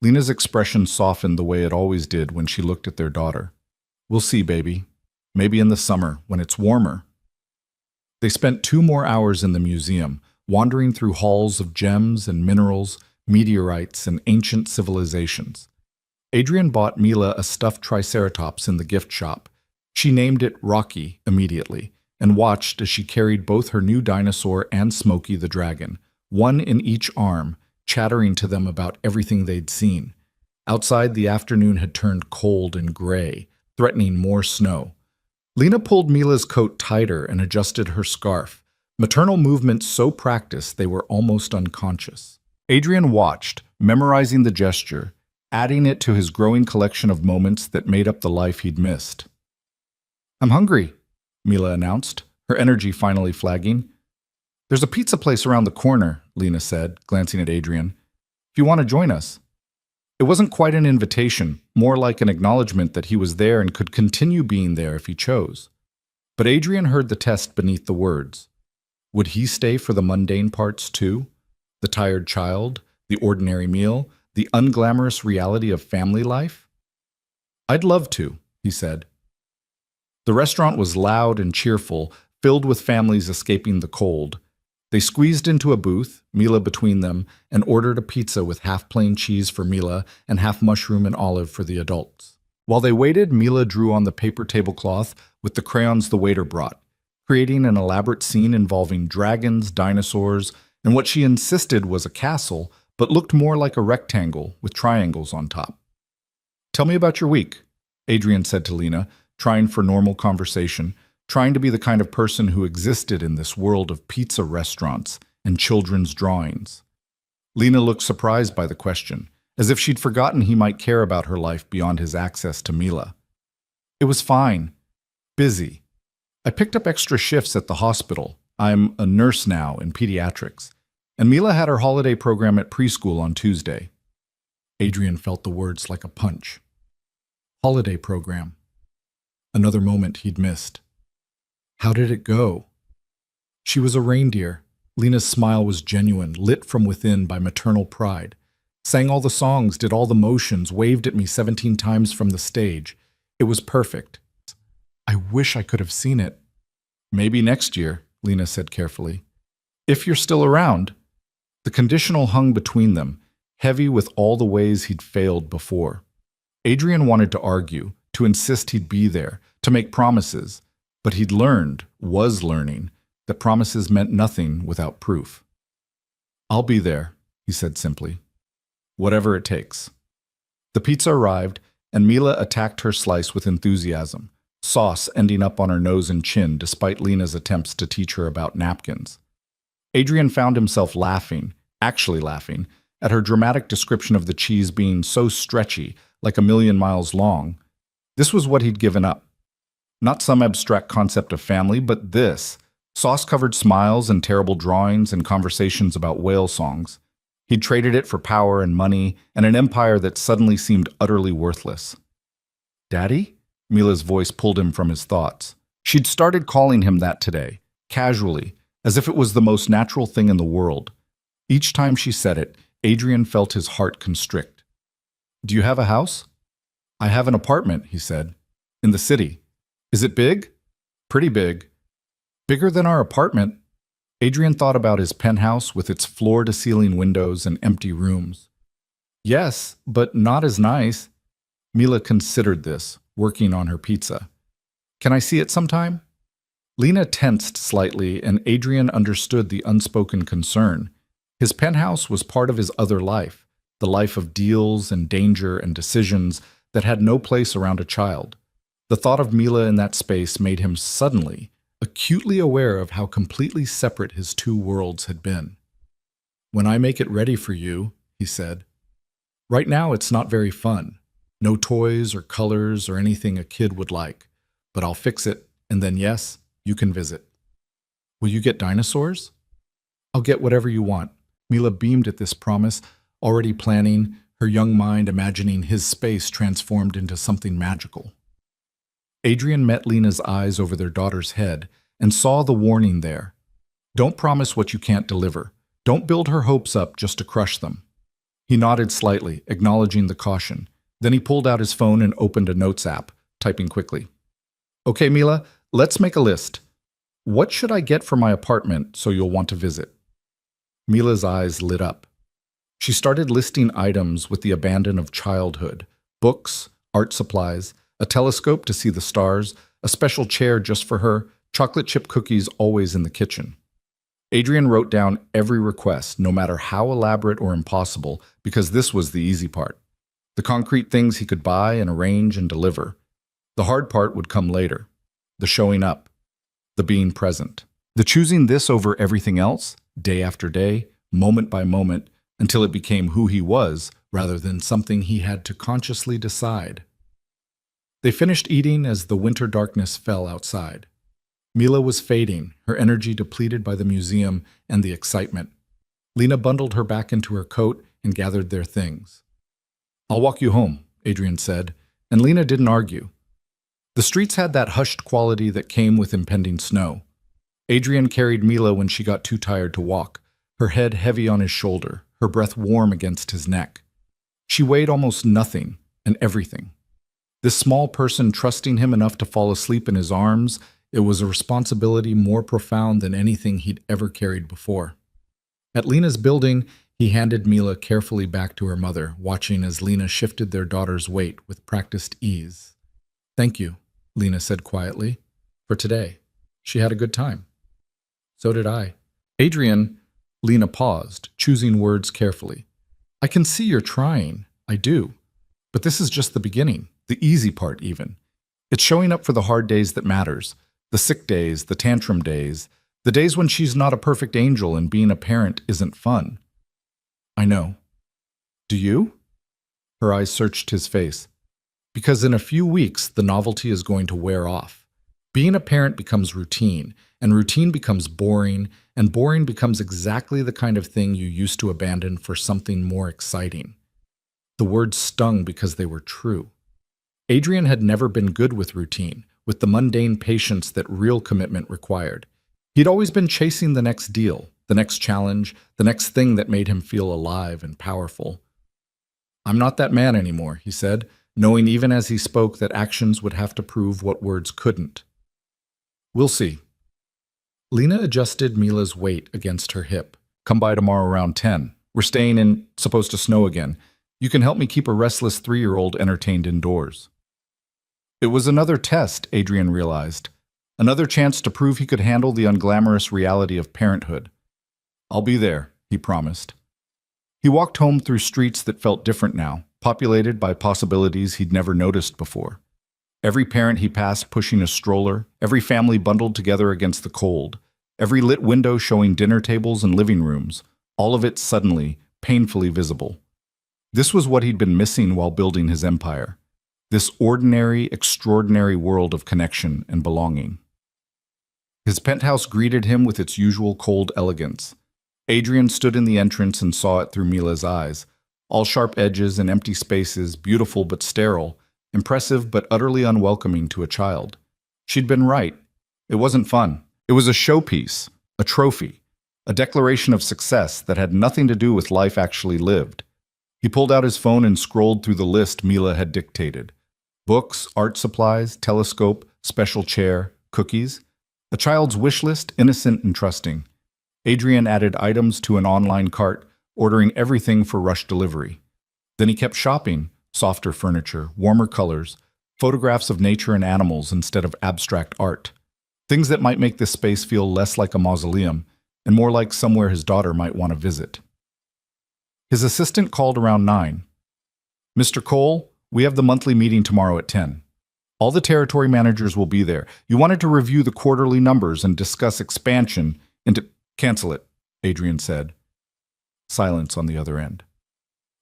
Lena's expression softened the way it always did when she looked at their daughter. "We'll see, baby. Maybe in the summer, when it's warmer." They spent 2 more hours in the museum, wandering through halls of gems and minerals, meteorites, and ancient civilizations. Adrian bought Mila a stuffed triceratops in the gift shop. She named it Rocky immediately, and watched as she carried both her new dinosaur and Smokey the dragon, one in each arm, chattering to them about everything they'd seen. Outside, the afternoon had turned cold and gray, threatening more snow. Lena pulled Mila's coat tighter and adjusted her scarf, maternal movements so practiced they were almost unconscious. Adrian watched, memorizing the gesture, adding it to his growing collection of moments that made up the life he'd missed. "I'm hungry," Mila announced, her energy finally flagging. "There's a pizza place around the corner," Lena said, glancing at Adrian. "If you want to join us." It wasn't quite an invitation, more like an acknowledgement that he was there and could continue being there if he chose. But Adrian heard the test beneath the words. Would he stay for the mundane parts too? The tired child, the ordinary meal, the unglamorous reality of family life? "I'd love to," he said. The restaurant was loud and cheerful, filled with families escaping the cold. They squeezed into a booth, Mila between them, and ordered a pizza with half plain cheese for Mila and half mushroom and olive for the adults. While they waited, Mila drew on the paper tablecloth with the crayons the waiter brought, creating an elaborate scene involving dragons, dinosaurs, and what she insisted was a castle, but looked more like a rectangle with triangles on top. "Tell me about your week," Adrian said to Lena, trying for normal conversation, trying to be the kind of person who existed in this world of pizza restaurants and children's drawings. Lena looked surprised by the question, as if she'd forgotten he might care about her life beyond his access to Mila. "It was fine. Busy. I picked up extra shifts at the hospital. I'm a nurse now in pediatrics. And Mila had her holiday program at preschool on Tuesday." Adrian felt the words like a punch. Holiday program. Another moment he'd missed. How did it go? She was a reindeer. Lena's smile was genuine, lit from within by maternal pride. Sang all the songs, did all the motions, waved at me 17 times from the stage. It was perfect. "I wish I could have seen it." "Maybe next year," Lena said carefully. If you're still around. The conditional hung between them, heavy with all the ways he'd failed before. Adrian wanted to argue, to insist he'd be there, to make promises, but he'd learned, was learning, that promises meant nothing without proof. I'll be there, he said simply. Whatever it takes. The pizza arrived, and Mila attacked her slice with enthusiasm, sauce ending up on her nose and chin despite Lena's attempts to teach her about napkins. Adrian found himself laughing, actually laughing, at her dramatic description of the cheese being so stretchy, like 1,000,000 miles long. This was what he'd given up. Not some abstract concept of family, but this. Sauce-covered smiles and terrible drawings and conversations about whale songs. He'd traded it for power and money and an empire that suddenly seemed utterly worthless. Daddy? Mila's voice pulled him from his thoughts. She'd started calling him that today, casually, as if it was the most natural thing in the world. Each time she said it, Adrian felt his heart constrict. Do you have a house? I have an apartment, he said. In the city. Is it big? Pretty big. Bigger than our apartment. Adrian thought about his penthouse with its floor-to-ceiling windows and empty rooms. Yes, but not as nice. Mila considered this, working on her pizza. Can I see it sometime? Lena tensed slightly, and Adrian understood the unspoken concern. His penthouse was part of his other life, the life of deals and danger and decisions that had no place around a child. The thought of Mila in that space made him suddenly, acutely aware of how completely separate his two worlds had been. When I make it ready for you, he said. Right now it's not very fun. No toys or colors or anything a kid would like. But I'll fix it, and then yes, you can visit. Will you get dinosaurs? I'll get whatever you want. Mila beamed at this promise, already planning, her young mind imagining his space transformed into something magical. Adrian met Lena's eyes over their daughter's head and saw the warning there. Don't promise what you can't deliver. Don't build her hopes up just to crush them. He nodded slightly, acknowledging the caution. Then he pulled out his phone and opened a notes app, typing quickly. Okay, Mila, let's make a list. What should I get for my apartment so you'll want to visit? Mila's eyes lit up. She started listing items with the abandon of childhood. Books, art supplies, a telescope to see the stars, a special chair just for her, chocolate chip cookies always in the kitchen. Adrian wrote down every request, no matter how elaborate or impossible, because this was the easy part. The concrete things he could buy and arrange and deliver. The hard part would come later. The showing up. The being present. The choosing this over everything else, day after day, moment by moment, until it became who he was, rather than something he had to consciously decide. They finished eating as the winter darkness fell outside. Mila was fading, her energy depleted by the museum and the excitement. Lena bundled her back into her coat and gathered their things. I'll walk you home, Adrian said, and Lena didn't argue. The streets had that hushed quality that came with impending snow. Adrian carried Mila when she got too tired to walk, her head heavy on his shoulder, her breath warm against his neck. She weighed almost nothing and everything. This small person trusting him enough to fall asleep in his arms, it was a responsibility more profound than anything he'd ever carried before. At Lena's building, he handed Mila carefully back to her mother, watching as Lena shifted their daughter's weight with practiced ease. Thank you, Lena said quietly, for today. She had a good time. So did I. Adrian, Lena paused, choosing words carefully. I can see you're trying. I do. But this is just the beginning, the easy part even. It's showing up for the hard days that matters, the sick days, the tantrum days, the days when she's not a perfect angel and being a parent isn't fun. I know. Do you? Her eyes searched his face. Because in a few weeks, the novelty is going to wear off. Being a parent becomes routine, and routine becomes boring, and boring becomes exactly the kind of thing you used to abandon for something more exciting. The words stung because they were true. Adrian had never been good with routine, with the mundane patience that real commitment required. He'd always been chasing the next deal, the next challenge, the next thing that made him feel alive and powerful. I'm not that man anymore, he said, knowing even as he spoke that actions would have to prove what words couldn't. We'll see. Lena adjusted Mila's weight against her hip. Come by tomorrow around 10. We're staying in, supposed to snow again. You can help me keep a restless 3-year-old entertained indoors. It was another test, Adrian realized. Another chance to prove he could handle the unglamorous reality of parenthood. I'll be there, he promised. He walked home through streets that felt different now, populated by possibilities he'd never noticed before. Every parent he passed pushing a stroller, every family bundled together against the cold, every lit window showing dinner tables and living rooms, all of it suddenly, painfully visible. This was what he'd been missing while building his empire. This ordinary, extraordinary world of connection and belonging. His penthouse greeted him with its usual cold elegance. Adrian stood in the entrance and saw it through Mila's eyes. All sharp edges and empty spaces, beautiful but sterile, impressive but utterly unwelcoming to a child. She'd been right. It wasn't fun. It was a showpiece, a trophy, a declaration of success that had nothing to do with life actually lived. He pulled out his phone and scrolled through the list Mila had dictated. Books, art supplies, telescope, special chair, cookies. A child's wish list, innocent and trusting. Adrian added items to an online cart, ordering everything for rush delivery. Then he kept shopping, softer furniture, warmer colors, photographs of nature and animals instead of abstract art. Things that might make this space feel less like a mausoleum and more like somewhere his daughter might want to visit. His assistant called around 9. Mr. Cole, we have the monthly meeting tomorrow at 10. All the territory managers will be there. You wanted to review the quarterly numbers and discuss expansion into... Cancel it, Adrian said. Silence on the other end.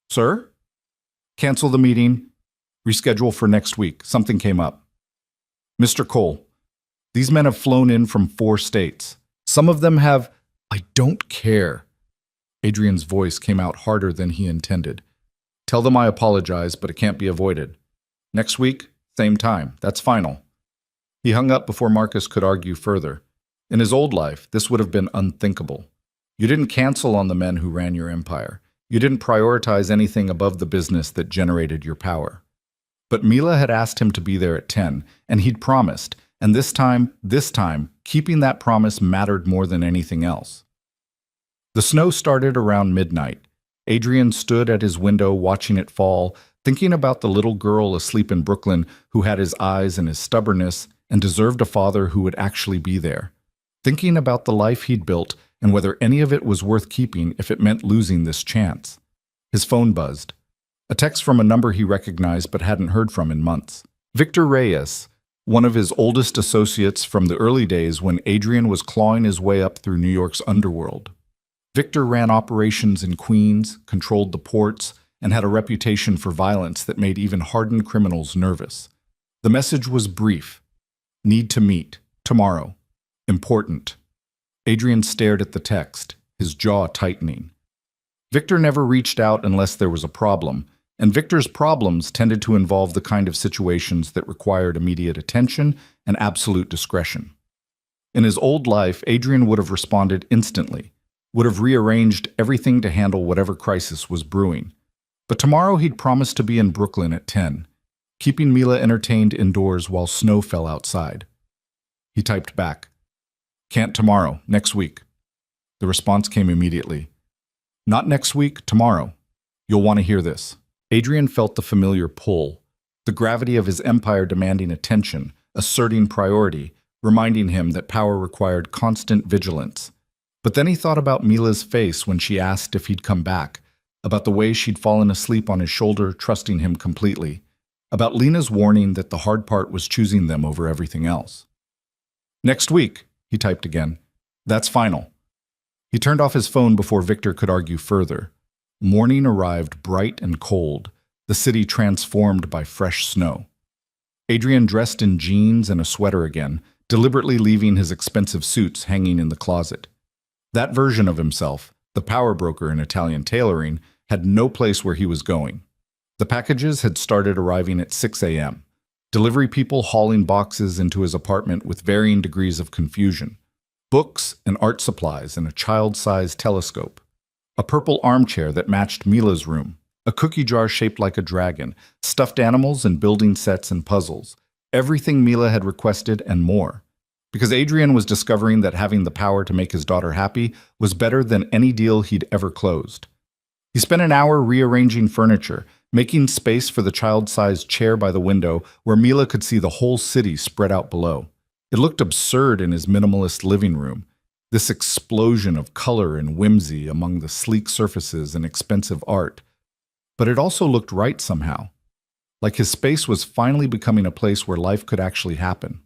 Sir? Cancel the meeting. Reschedule for next week. Something came up. Mr. Cole, these men have flown in from 4 states. Some of them have... I don't care. Adrian's voice came out harder than he intended. Tell them I apologize, but it can't be avoided. Next week, same time. That's final. He hung up before Marcus could argue further. In his old life, this would have been unthinkable. You didn't cancel on the men who ran your empire. You didn't prioritize anything above the business that generated your power. But Mila had asked him to be there at 10, and he'd promised, and this time, keeping that promise mattered more than anything else. The snow started around midnight. Adrian stood at his window watching it fall, thinking about the little girl asleep in Brooklyn who had his eyes and his stubbornness and deserved a father who would actually be there. Thinking about the life he'd built and whether any of it was worth keeping if it meant losing this chance. His phone buzzed. A text from a number he recognized but hadn't heard from in months. Victor Reyes, one of his oldest associates from the early days when Adrian was clawing his way up through New York's underworld. Victor ran operations in Queens, controlled the ports, and had a reputation for violence that made even hardened criminals nervous. The message was brief. Need to meet. Tomorrow. Important. Adrian stared at the text, his jaw tightening. Victor never reached out unless there was a problem, and Victor's problems tended to involve the kind of situations that required immediate attention and absolute discretion. In his old life, Adrian would have responded instantly, would have rearranged everything to handle whatever crisis was brewing. But tomorrow he'd promised to be in Brooklyn at 10, keeping Mila entertained indoors while snow fell outside. He typed back, "Can't tomorrow, next week." The response came immediately. "Not next week, tomorrow. You'll want to hear this." Adrian felt the familiar pull, the gravity of his empire demanding attention, asserting priority, reminding him that power required constant vigilance. But then he thought about Mila's face when she asked if he'd come back, about the way she'd fallen asleep on his shoulder, trusting him completely, about Lena's warning that the hard part was choosing them over everything else. "Next week," he typed again. "That's final." He turned off his phone before Victor could argue further. Morning arrived bright and cold, the city transformed by fresh snow. Adrian dressed in jeans and a sweater again, deliberately leaving his expensive suits hanging in the closet. That version of himself, the power broker in Italian tailoring, had no place where he was going. The packages had started arriving at 6 a.m., delivery people hauling boxes into his apartment with varying degrees of confusion. Books and art supplies and a child-sized telescope. A purple armchair that matched Mila's room. A cookie jar shaped like a dragon. Stuffed animals and building sets and puzzles. Everything Mila had requested and more. Because Adrian was discovering that having the power to make his daughter happy was better than any deal he'd ever closed. He spent an hour rearranging furniture, making space for the child-sized chair by the window where Mila could see the whole city spread out below. It looked absurd in his minimalist living room, this explosion of color and whimsy among the sleek surfaces and expensive art. But it also looked right somehow, like his space was finally becoming a place where life could actually happen.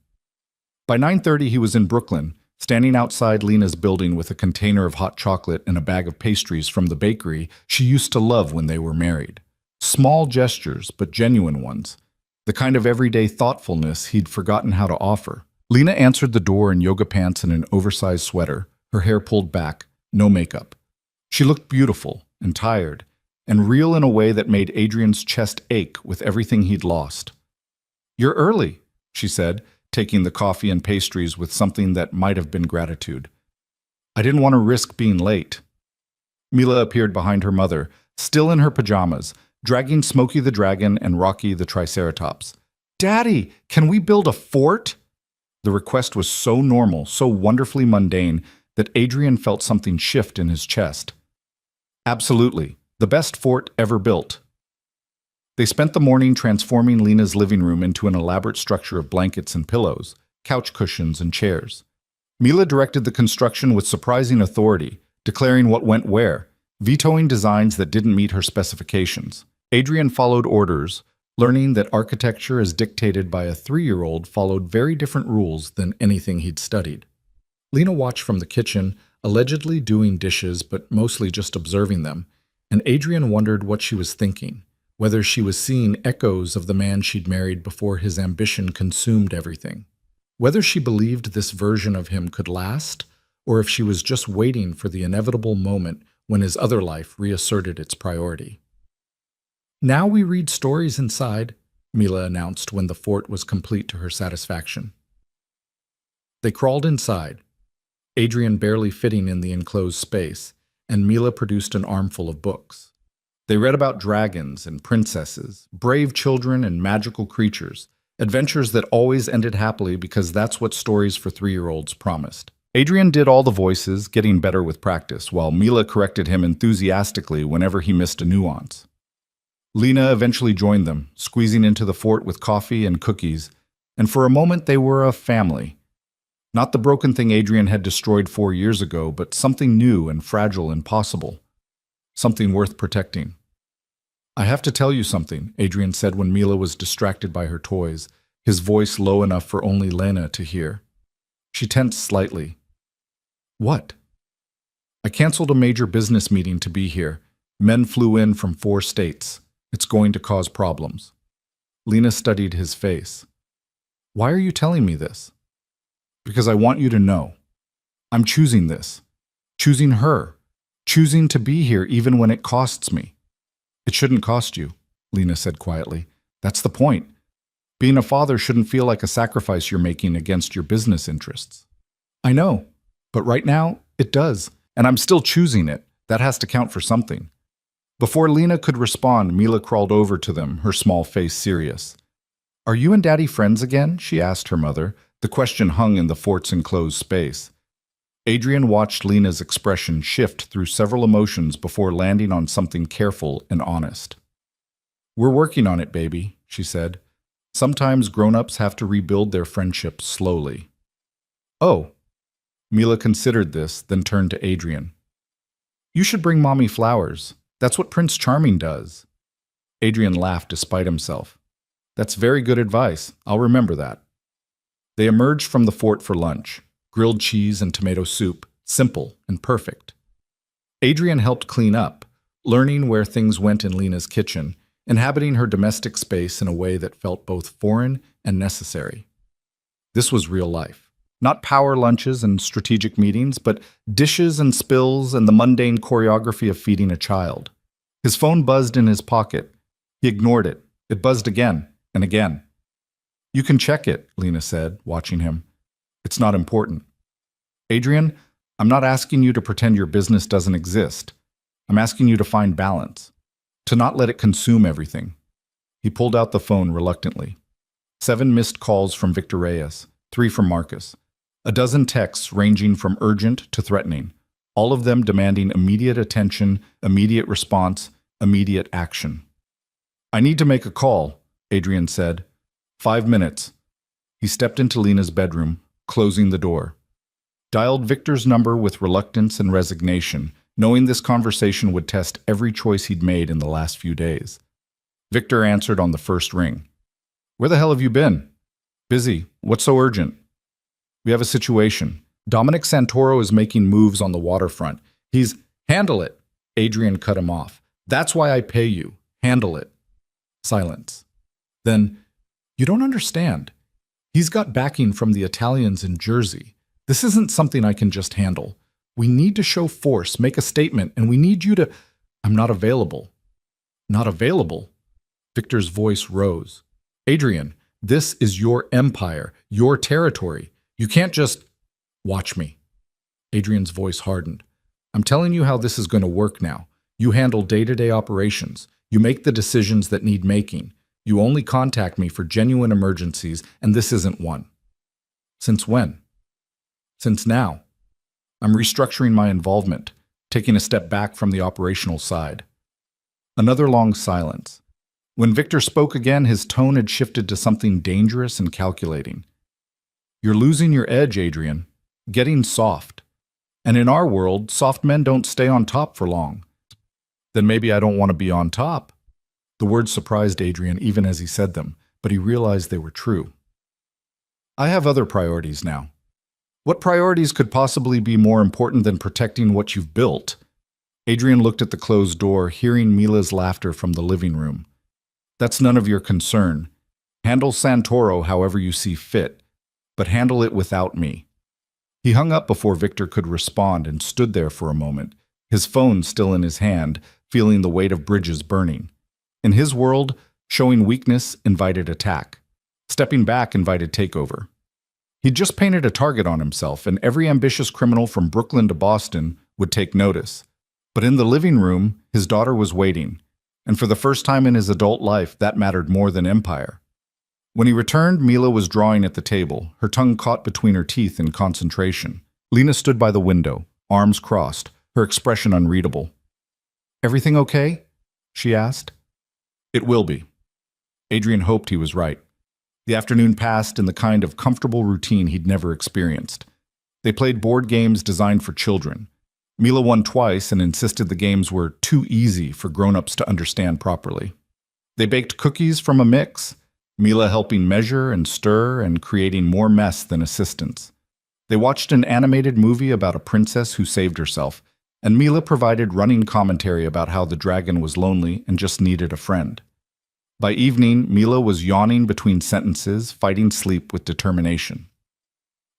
By 9:30, he was in Brooklyn, standing outside Lena's building with a container of hot chocolate and a bag of pastries from the bakery she used to love when they were married. Small gestures, but genuine ones. The kind of everyday thoughtfulness he'd forgotten how to offer. Lena answered the door in yoga pants and an oversized sweater, her hair pulled back, no makeup. She looked beautiful and tired, and real in a way that made Adrian's chest ache with everything he'd lost. "You're early," she said, taking the coffee and pastries with something that might have been gratitude. "I didn't want to risk being late." Mila appeared behind her mother, still in her pajamas, dragging Smokey the Dragon and Rocky the Triceratops. "Daddy, can we build a fort?" The request was so normal, so wonderfully mundane, that Adrian felt something shift in his chest. "Absolutely, the best fort ever built." They spent the morning transforming Lena's living room into an elaborate structure of blankets and pillows, couch cushions and chairs. Mila directed the construction with surprising authority, declaring what went where, vetoing designs that didn't meet her specifications. Adrian followed orders, learning that architecture as dictated by a 3-year-old followed very different rules than anything he'd studied. Lena watched from the kitchen, allegedly doing dishes but mostly just observing them, and Adrian wondered what she was thinking, whether she was seeing echoes of the man she'd married before his ambition consumed everything. Whether she believed this version of him could last, or if she was just waiting for the inevitable moment when his other life reasserted its priority. "Now we read stories inside," Mila announced when the fort was complete to her satisfaction. They crawled inside, Adrian barely fitting in the enclosed space, and Mila produced an armful of books. They read about dragons and princesses, brave children and magical creatures, adventures that always ended happily because that's what stories for 3-year-olds promised. Adrian did all the voices, getting better with practice, while Mila corrected him enthusiastically whenever he missed a nuance. Lena eventually joined them, squeezing into the fort with coffee and cookies, and for a moment they were a family. Not the broken thing Adrian had destroyed 4 years ago, but something new and fragile and possible. Something worth protecting. "I have to tell you something," Adrian said when Mila was distracted by her toys, his voice low enough for only Lena to hear. She tensed slightly. "What?" "I canceled a major business meeting to be here. Men flew in from 4 states. It's going to cause problems." Lena studied his face. "Why are you telling me this?" "Because I want you to know. I'm choosing this. Choosing her. Choosing to be here even when it costs me." "It shouldn't cost you," Lena said quietly. "That's the point. Being a father shouldn't feel like a sacrifice you're making against your business interests." "I know, but right now, it does. And I'm still choosing it. That has to count for something." Before Lena could respond, Mila crawled over to them, her small face serious. "Are you and Daddy friends again?" she asked her mother. The question hung in the fort's enclosed space. Adrian watched Lena's expression shift through several emotions before landing on something careful and honest. "We're working on it, baby," she said. "Sometimes grown-ups have to rebuild their friendships slowly." "Oh." Mila considered this, then turned to Adrian. "You should bring Mommy flowers. That's what Prince Charming does." Adrian laughed despite himself. "That's very good advice. I'll remember that." They emerged from the fort for lunch. Grilled cheese and tomato soup, simple and perfect. Adrian helped clean up, learning where things went in Lena's kitchen, inhabiting her domestic space in a way that felt both foreign and necessary. This was real life. Not power lunches and strategic meetings, but dishes and spills and the mundane choreography of feeding a child. His phone buzzed in his pocket. He ignored it. It buzzed again and again. "You can check it," Lena said, watching him. "It's not important." "Adrian, I'm not asking you to pretend your business doesn't exist. I'm asking you to find balance, to not let it consume everything." He pulled out the phone reluctantly. 7 missed calls from Victor Reyes, 3 from Marcus. A dozen texts ranging from urgent to threatening, all of them demanding immediate attention, immediate response, immediate action. "I need to make a call," Adrian said. "5 minutes." He stepped into Lena's bedroom, closing the door. Dialed Victor's number with reluctance and resignation, knowing this conversation would test every choice he'd made in the last few days. Victor answered on the first ring. "Where the hell have you been?" "Busy. What's so urgent?" "We have a situation. Dominic Santoro is making moves on the waterfront. He's—" "Handle it!" Adrian cut him off. "That's why I pay you. Handle it." Silence. Then, "You don't understand. He's got backing from the Italians in Jersey. This isn't something I can just handle. We need to show force, make a statement, and we need you to—" "I'm not available." "Not available?" Victor's voice rose. "Adrian, this is your empire, your territory. You can't just—" "Watch me." Adrian's voice hardened. "I'm telling you how this is going to work now. You handle day-to-day operations. You make the decisions that need making. You only contact me for genuine emergencies, and this isn't one." "Since when?" "Since now. I'm restructuring my involvement, taking a step back from the operational side." Another long silence. When Victor spoke again, his tone had shifted to something dangerous and calculating. "You're losing your edge, Adrian. Getting soft. And in our world, soft men don't stay on top for long." "Then maybe I don't want to be on top." The words surprised Adrian even as he said them, but he realized they were true. "I have other priorities now." "What priorities could possibly be more important than protecting what you've built?" Adrian looked at the closed door, hearing Mila's laughter from the living room. "That's none of your concern. Handle Santoro however you see fit, but handle it without me." He hung up before Victor could respond and stood there for a moment, his phone still in his hand, feeling the weight of bridges burning. In his world, showing weakness invited attack. Stepping back invited takeover. He'd just painted a target on himself, and every ambitious criminal from Brooklyn to Boston would take notice. But in the living room, his daughter was waiting, and for the first time in his adult life, that mattered more than empire. When he returned, Mila was drawing at the table, her tongue caught between her teeth in concentration. Lena stood by the window, arms crossed, her expression unreadable. "Everything okay?" she asked. "It will be." Adrian hoped he was right. The afternoon passed in the kind of comfortable routine he'd never experienced. They played board games designed for children. Mila won twice and insisted the games were too easy for grown-ups to understand properly. They baked cookies from a mix, Mila helping measure and stir and creating more mess than assistance. They watched an animated movie about a princess who saved herself, and Mila provided running commentary about how the dragon was lonely and just needed a friend. By evening, Mila was yawning between sentences, fighting sleep with determination.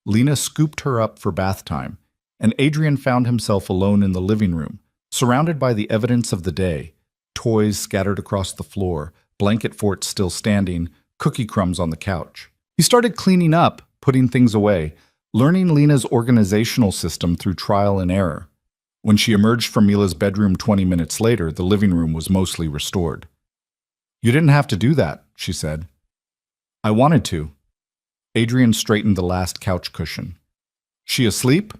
Lena scooped her up for bath time, and Adrian found himself alone in the living room, surrounded by the evidence of the day, toys scattered across the floor, blanket forts still standing, cookie crumbs on the couch. He started cleaning up, putting things away, learning Lena's organizational system through trial and error. When she emerged from Mila's bedroom 20 minutes later, the living room was mostly restored. "You didn't have to do that," she said. "I wanted to." Adrian straightened the last couch cushion. "She asleep?"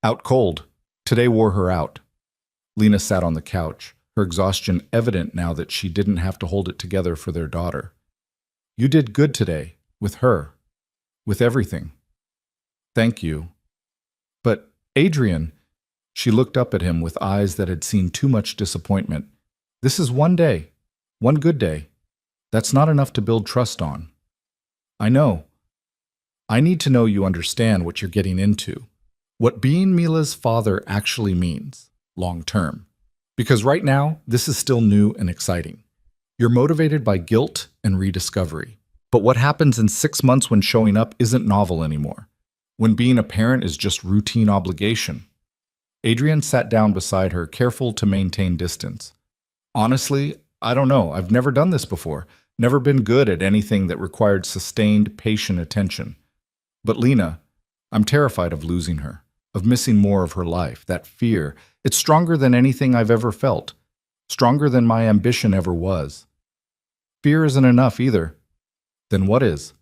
"Out cold. Today wore her out." Lena sat on the couch, her exhaustion evident now that she didn't have to hold it together for their daughter. "You did good today, with her, with everything." "Thank you." "But, Adrian," she looked up at him with eyes that had seen too much disappointment. "This is one day. One good day. That's not enough to build trust on." "I know. I need to know you understand what you're getting into. What being Mila's father actually means, long term. Because right now, this is still new and exciting. You're motivated by guilt and rediscovery. But what happens in 6 months when showing up isn't novel anymore. When being a parent is just routine obligation." Adrian sat down beside her, careful to maintain distance. "Honestly, I don't know. I've never done this before. Never been good at anything that required sustained, patient attention. But Lena, I'm terrified of losing her, of missing more of her life. That fear, it's stronger than anything I've ever felt. Stronger than my ambition ever was." "Fear isn't enough either." "Then what is?"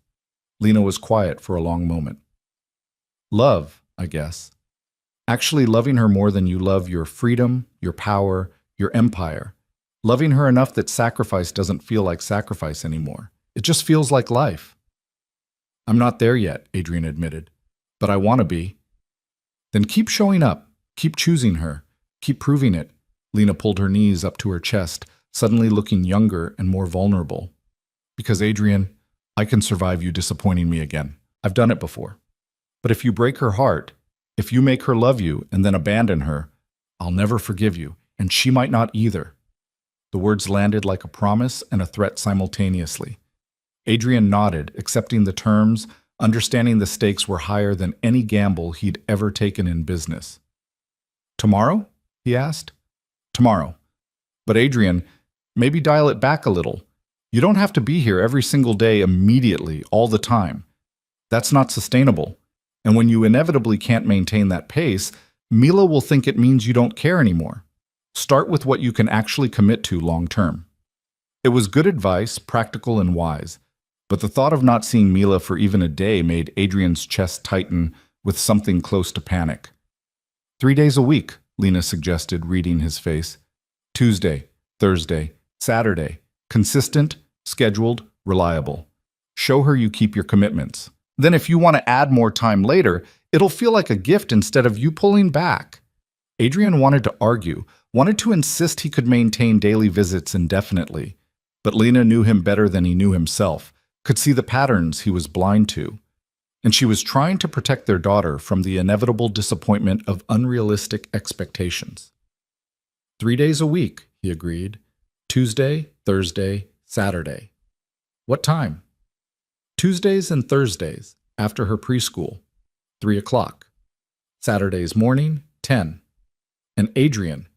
Lena was quiet for a long moment. Love, I guess. Actually loving her more than you love your freedom, your power, your empire. Loving her enough that sacrifice doesn't feel like sacrifice anymore. It just feels like life. I'm not there yet, Adrian admitted, but I want to be. Then keep showing up, keep choosing her, keep proving it. Lena pulled her knees up to her chest, suddenly looking younger and more vulnerable. Because Adrian, I can survive you disappointing me again. I've done it before. But if you break her heart, if you make her love you and then abandon her, I'll never forgive you, and she might not either. The words landed like a promise and a threat simultaneously. Adrian nodded, accepting the terms, understanding the stakes were higher than any gamble he'd ever taken in business. Tomorrow? He asked. Tomorrow. But Adrian, maybe dial it back a little. You don't have to be here every single day immediately, all the time. That's not sustainable. And when you inevitably can't maintain that pace, Mila will think it means you don't care anymore. Start with what you can actually commit to long term. It was good advice, practical and wise, but the thought of not seeing Mila for even a day made Adrian's chest tighten with something close to panic. 3 days a week, Lena suggested, reading his face. Tuesday, Thursday, Saturday. Consistent, scheduled, reliable. Show her you keep your commitments. Then if you want to add more time later, it'll feel like a gift instead of you pulling back. Adrian wanted to argue, wanted to insist he could maintain daily visits indefinitely. But Lena knew him better than he knew himself, could see the patterns he was blind to. And she was trying to protect their daughter from the inevitable disappointment of unrealistic expectations. 3 days a week, he agreed. Tuesday, Thursday, Saturday. What time? Tuesdays and Thursdays, after her preschool, 3 o'clock. Saturdays morning, 10. And Adrian,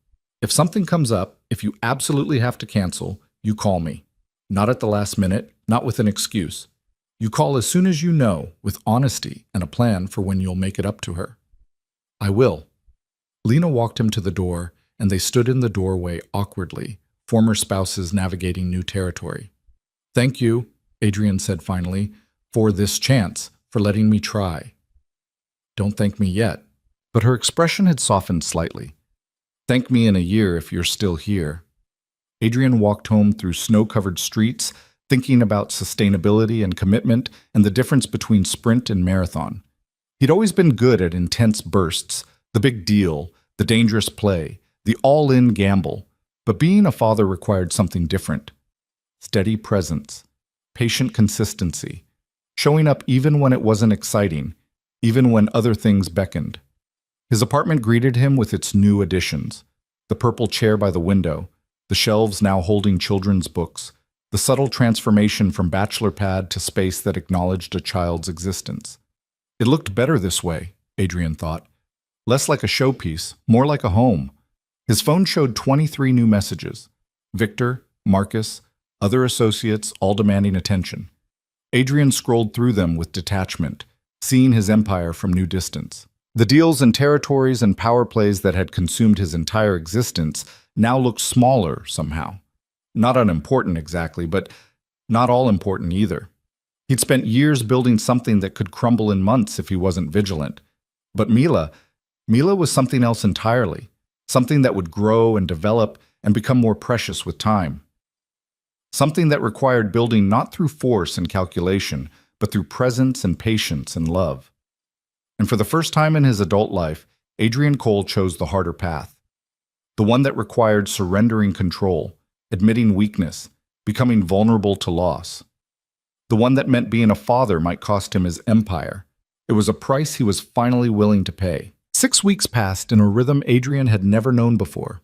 if something comes up, if you absolutely have to cancel, you call me. Not at the last minute, not with an excuse. You call as soon as you know, with honesty and a plan for when you'll make it up to her. I will. Lena walked him to the door, and they stood in the doorway awkwardly, former spouses navigating new territory. Thank you, Adrian said finally, for this chance, for letting me try. Don't thank me yet. But her expression had softened slightly. Thank me in a year if you're still here. Adrian walked home through snow-covered streets, thinking about sustainability and commitment and the difference between sprint and marathon. He'd always been good at intense bursts, the big deal, the dangerous play, the all-in gamble. But being a father required something different. Steady presence, patient consistency, showing up even when it wasn't exciting, even when other things beckoned. His apartment greeted him with its new additions, the purple chair by the window, the shelves now holding children's books, the subtle transformation from bachelor pad to space that acknowledged a child's existence. It looked better this way, Adrian thought. Less like a showpiece, more like a home. His phone showed 23 new messages. Victor, Marcus, other associates, all demanding attention. Adrian scrolled through them with detachment, seeing his empire from new distance. The deals and territories and power plays that had consumed his entire existence now looked smaller somehow. Not unimportant exactly, but not all important either. He'd spent years building something that could crumble in months if he wasn't vigilant. But Mila was something else entirely, something that would grow and develop and become more precious with time. Something that required building not through force and calculation, but through presence and patience and love. And for the first time in his adult life, Adrian Cole chose the harder path. The one that required surrendering control, admitting weakness, becoming vulnerable to loss. The one that meant being a father might cost him his empire. It was a price he was finally willing to pay. 6 weeks passed in a rhythm Adrian had never known before.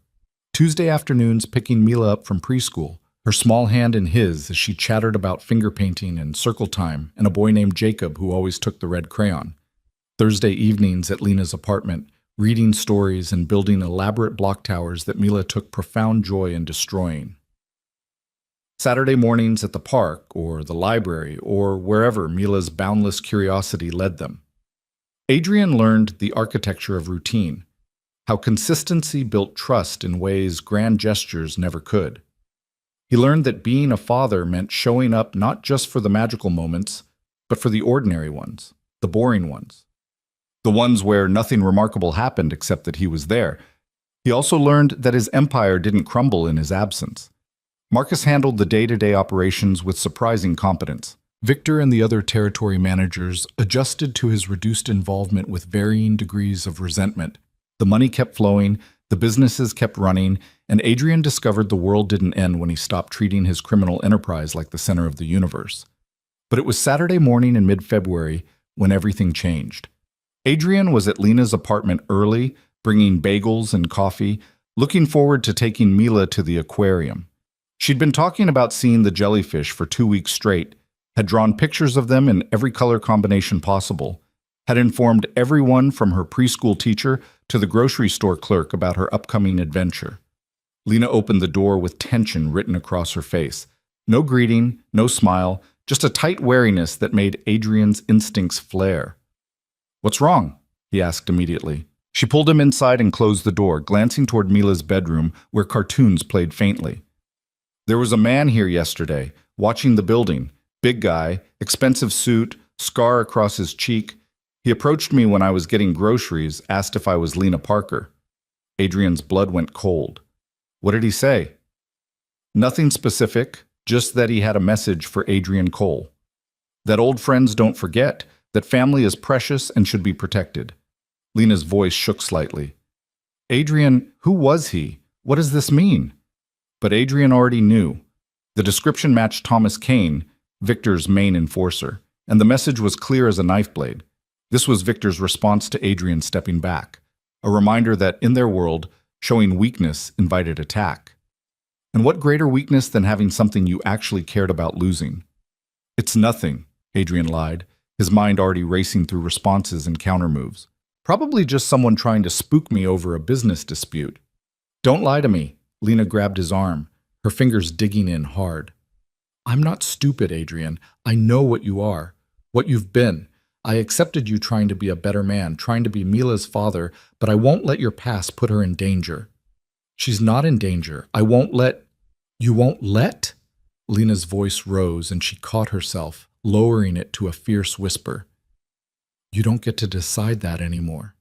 Tuesday afternoons picking Mila up from preschool, her small hand in his as she chattered about finger painting and circle time and a boy named Jacob who always took the red crayon. Thursday evenings at Lena's apartment, reading stories and building elaborate block towers that Mila took profound joy in destroying. Saturday mornings at the park or the library or wherever Mila's boundless curiosity led them. Adrian learned the architecture of routine, how consistency built trust in ways grand gestures never could. He learned that being a father meant showing up not just for the magical moments, but for the ordinary ones, the boring ones. The ones where nothing remarkable happened except that he was there. He also learned that his empire didn't crumble in his absence. Marcus handled the day-to-day operations with surprising competence. Victor and the other territory managers adjusted to his reduced involvement with varying degrees of resentment. The money kept flowing, the businesses kept running, and Adrian discovered the world didn't end when he stopped treating his criminal enterprise like the center of the universe. But it was Saturday morning in mid-February when everything changed. Adrian was at Lena's apartment early, bringing bagels and coffee, looking forward to taking Mila to the aquarium. She'd been talking about seeing the jellyfish for 2 weeks straight, had drawn pictures of them in every color combination possible, had informed everyone from her preschool teacher to the grocery store clerk about her upcoming adventure. Lena opened the door with tension written across her face. No greeting, no smile, just a tight wariness that made Adrian's instincts flare. "What's wrong?" he asked immediately. She pulled him inside and closed the door, glancing toward Mila's bedroom where cartoons played faintly. "There was a man here yesterday, watching the building. Big guy, expensive suit, scar across his cheek. He approached me when I was getting groceries, asked if I was Lena Parker." Adrian's blood went cold. "What did he say?" "Nothing specific, just that he had a message for Adrian Cole. That old friends don't forget, that family is precious and should be protected." Lena's voice shook slightly. "Adrian, who was he? What does this mean?" But Adrian already knew. The description matched Thomas Kane, Victor's main enforcer, and the message was clear as a knife blade. This was Victor's response to Adrian stepping back, a reminder that in their world, showing weakness invited attack. And what greater weakness than having something you actually cared about losing? "It's nothing," Adrian lied, his mind already racing through responses and countermoves. "Probably just someone trying to spook me over a business dispute." "Don't lie to me." Lena grabbed his arm, her fingers digging in hard. "I'm not stupid, Adrian. I know what you are, what you've been. I accepted you trying to be a better man, trying to be Mila's father, but I won't let your past put her in danger." "She's not in danger. I won't let—" "You won't let?" Lena's voice rose and she caught herself, lowering it to a fierce whisper. "You don't get to decide that anymore.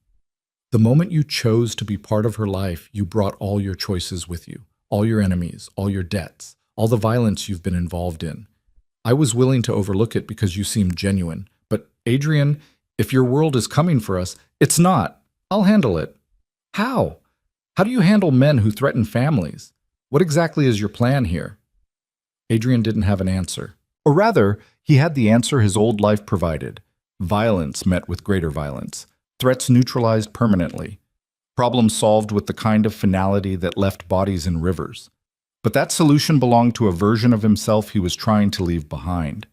The moment you chose to be part of her life, you brought all your choices with you, all your enemies, all your debts, all the violence you've been involved in. I was willing to overlook it because you seemed genuine. But, Adrian, if your world is coming for us, it's not. I'll handle it." "How? How do you handle men who threaten families? What exactly is your plan here?" Adrian didn't have an answer. Or rather, he had the answer his old life provided. Violence met with greater violence. Threats neutralized permanently. Problems solved with the kind of finality that left bodies in rivers. But that solution belonged to a version of himself he was trying to leave behind.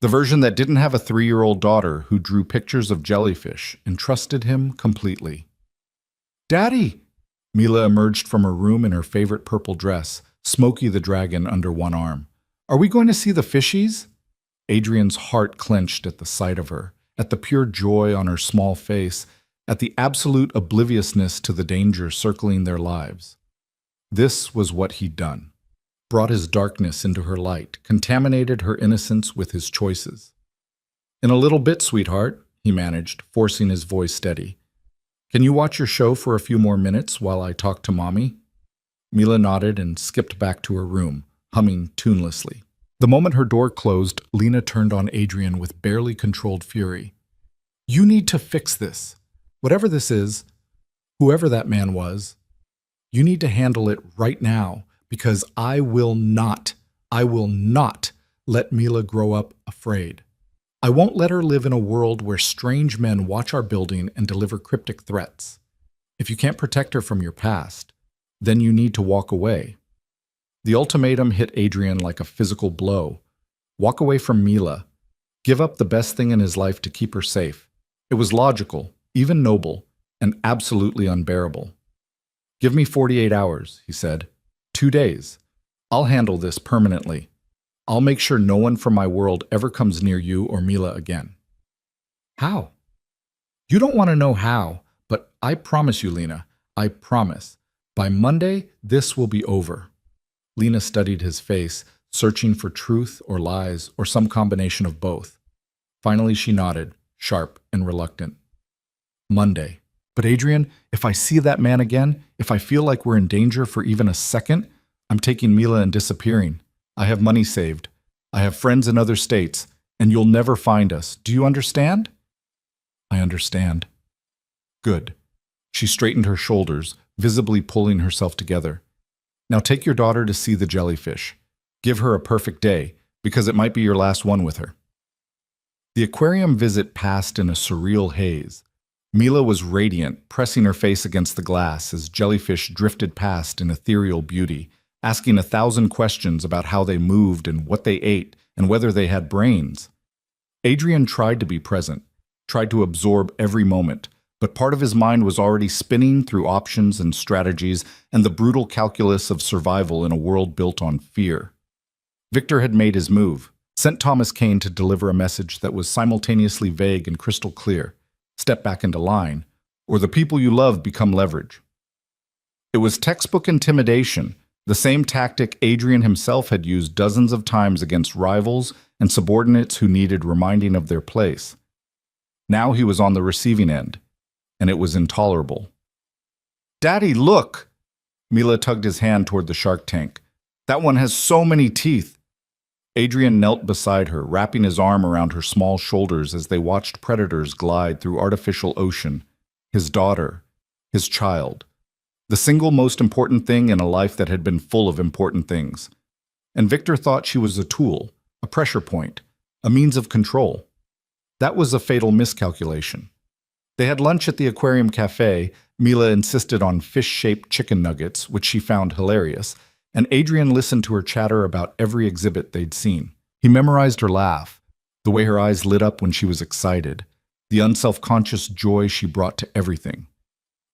The version that didn't have a 3-year-old daughter who drew pictures of jellyfish and trusted him completely. "Daddy!" Mila emerged from her room in her favorite purple dress, Smokey the dragon under one arm. "Are we going to see the fishies?" Adrian's heart clenched at the sight of her, at the pure joy on her small face, at the absolute obliviousness to the danger circling their lives. This was what he'd done. Brought his darkness into her light, contaminated her innocence with his choices. "In a little bit, sweetheart," he managed, forcing his voice steady. "Can you watch your show for a few more minutes while I talk to Mommy?" Mila nodded and skipped back to her room, humming tunelessly. The moment her door closed, Lena turned on Adrian with barely controlled fury. "You need to fix this. Whatever this is, whoever that man was, you need to handle it right now, because I will not let Mila grow up afraid. I won't let her live in a world where strange men watch our building and deliver cryptic threats. If you can't protect her from your past, then you need to walk away." The ultimatum hit Adrian like a physical blow. Walk away from Mila. Give up the best thing in his life to keep her safe. It was logical, even noble, and absolutely unbearable. "Give me 48 hours, he said. 2 days. I'll handle this permanently. I'll make sure no one from my world ever comes near you or Mila again." "How?" "You don't want to know how, but I promise you, Lena, I promise. By Monday, this will be over." Lena studied his face, searching for truth or lies or some combination of both. Finally, she nodded, sharp and reluctant. Monday. But Adrian, if I see that man again, if I feel like we're in danger for even a second, I'm taking Mila and disappearing. I have money saved. I have friends in other states, and you'll never find us. Do you understand? I understand. Good. She straightened her shoulders, visibly pulling herself together. Now take your daughter to see the jellyfish. Give her a perfect day, because it might be your last one with her. The aquarium visit passed in a surreal haze. Mila was radiant, pressing her face against the glass as jellyfish drifted past in ethereal beauty, asking 1,000 questions about how they moved and what they ate and whether they had brains. Adrian tried to be present, tried to absorb every moment, but part of his mind was already spinning through options and strategies and the brutal calculus of survival in a world built on fear. Victor had made his move, sent Thomas Kane to deliver a message that was simultaneously vague and crystal clear. Step back into line, or the people you love become leverage. It was textbook intimidation, the same tactic Adrian himself had used dozens of times against rivals and subordinates who needed reminding of their place. Now he was on the receiving end, and it was intolerable. "Daddy, look!" Mila tugged his hand toward the shark tank. "That one has so many teeth." Adrian knelt beside her, wrapping his arm around her small shoulders as they watched predators glide through artificial ocean. His daughter, his child, the single most important thing in a life that had been full of important things. And Victor thought she was a tool, a pressure point, a means of control. That was a fatal miscalculation. They had lunch at the aquarium cafe. Mila insisted on fish-shaped chicken nuggets, which she found hilarious, and Adrian listened to her chatter about every exhibit they'd seen. He memorized her laugh, the way her eyes lit up when she was excited, the unself-conscious joy she brought to everything.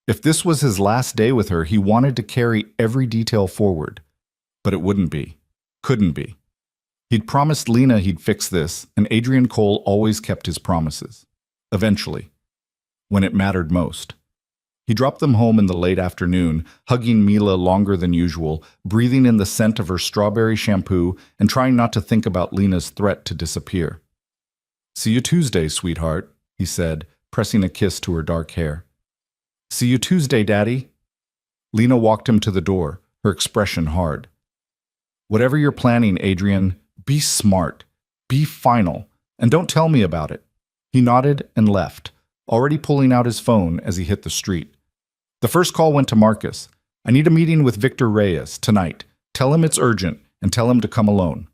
If this was his last day with her, he wanted to carry every detail forward. But it wouldn't be. Couldn't be. He'd promised Lena he'd fix this, and Adrian Cole always kept his promises. Eventually. When it mattered most. He dropped them home in the late afternoon, hugging Mila longer than usual, breathing in the scent of her strawberry shampoo and trying not to think about Lena's threat to disappear. "See you Tuesday, sweetheart," he said, pressing a kiss to her dark hair. "See you Tuesday, Daddy." Lena walked him to the door, her expression hard. "Whatever you're planning, Adrian, be smart, be final, and don't tell me about it." He nodded and left, already pulling out his phone as he hit the street. The first call went to Marcus. "I need a meeting with Victor Reyes tonight. Tell him it's urgent, and tell him to come alone."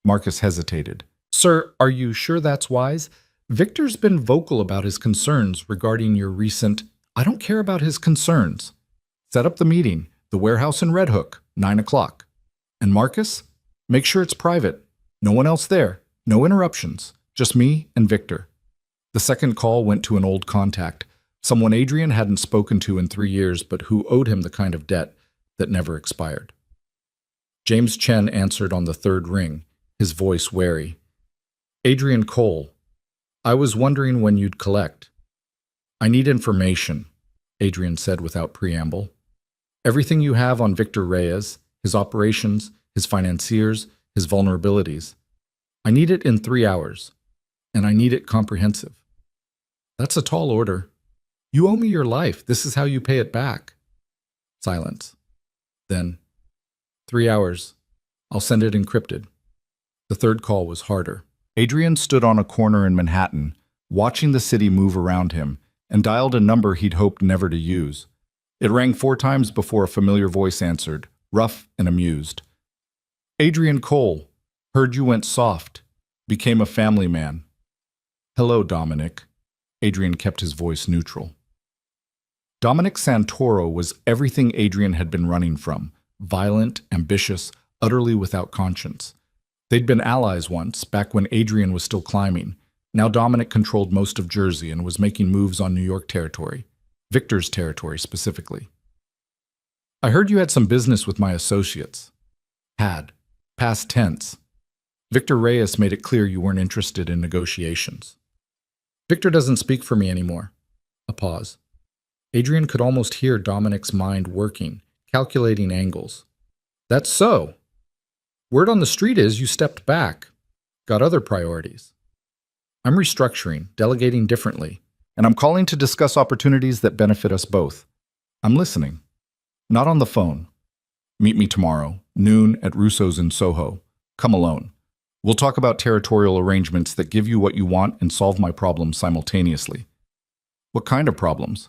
Marcus hesitated. "Sir, are you sure that's wise? Victor's been vocal about his concerns regarding your recent—" "I don't care about his concerns. Set up the meeting, the warehouse in Red Hook, 9 o'clock. And Marcus, make sure it's private. No one else there, no interruptions, just me and Victor." The second call went to an old contact, someone Adrian hadn't spoken to in 3 years, but who owed him the kind of debt that never expired. James Chen answered on the third ring, his voice wary. "Adrian Cole, I was wondering when you'd collect." "I need information," Adrian said without preamble. "Everything you have on Victor Reyes, his operations, his financiers, his vulnerabilities. I need it in 3 hours, and I need it comprehensive." "That's a tall order." "You owe me your life. This is how you pay it back." Silence. Then, 3 hours. I'll send it encrypted." The third call was harder. Adrian stood on a corner in Manhattan, watching the city move around him, and dialed a number he'd hoped never to use. It rang 4 times before a familiar voice answered, rough and amused. "Adrian Cole, heard you went soft. Became a family man." "Hello, Dominic." Adrian kept his voice neutral. Dominic Santoro was everything Adrian had been running from, violent, ambitious, utterly without conscience. They'd been allies once, back when Adrian was still climbing. Now Dominic controlled most of Jersey and was making moves on New York territory, Victor's territory specifically. "I heard you had some business with my associates." "Had. Past tense. Victor Reyes made it clear you weren't interested in negotiations." "Victor doesn't speak for me anymore." A pause. Adrian could almost hear Dominic's mind working, calculating angles. "That's so. Word on the street is you stepped back. Got other priorities." "I'm restructuring, delegating differently, and I'm calling to discuss opportunities that benefit us both. I'm listening. Not on the phone. Meet me tomorrow, noon at Russo's in Soho. Come alone. We'll talk about territorial arrangements that give you what you want and solve my problems simultaneously. What kind of problems?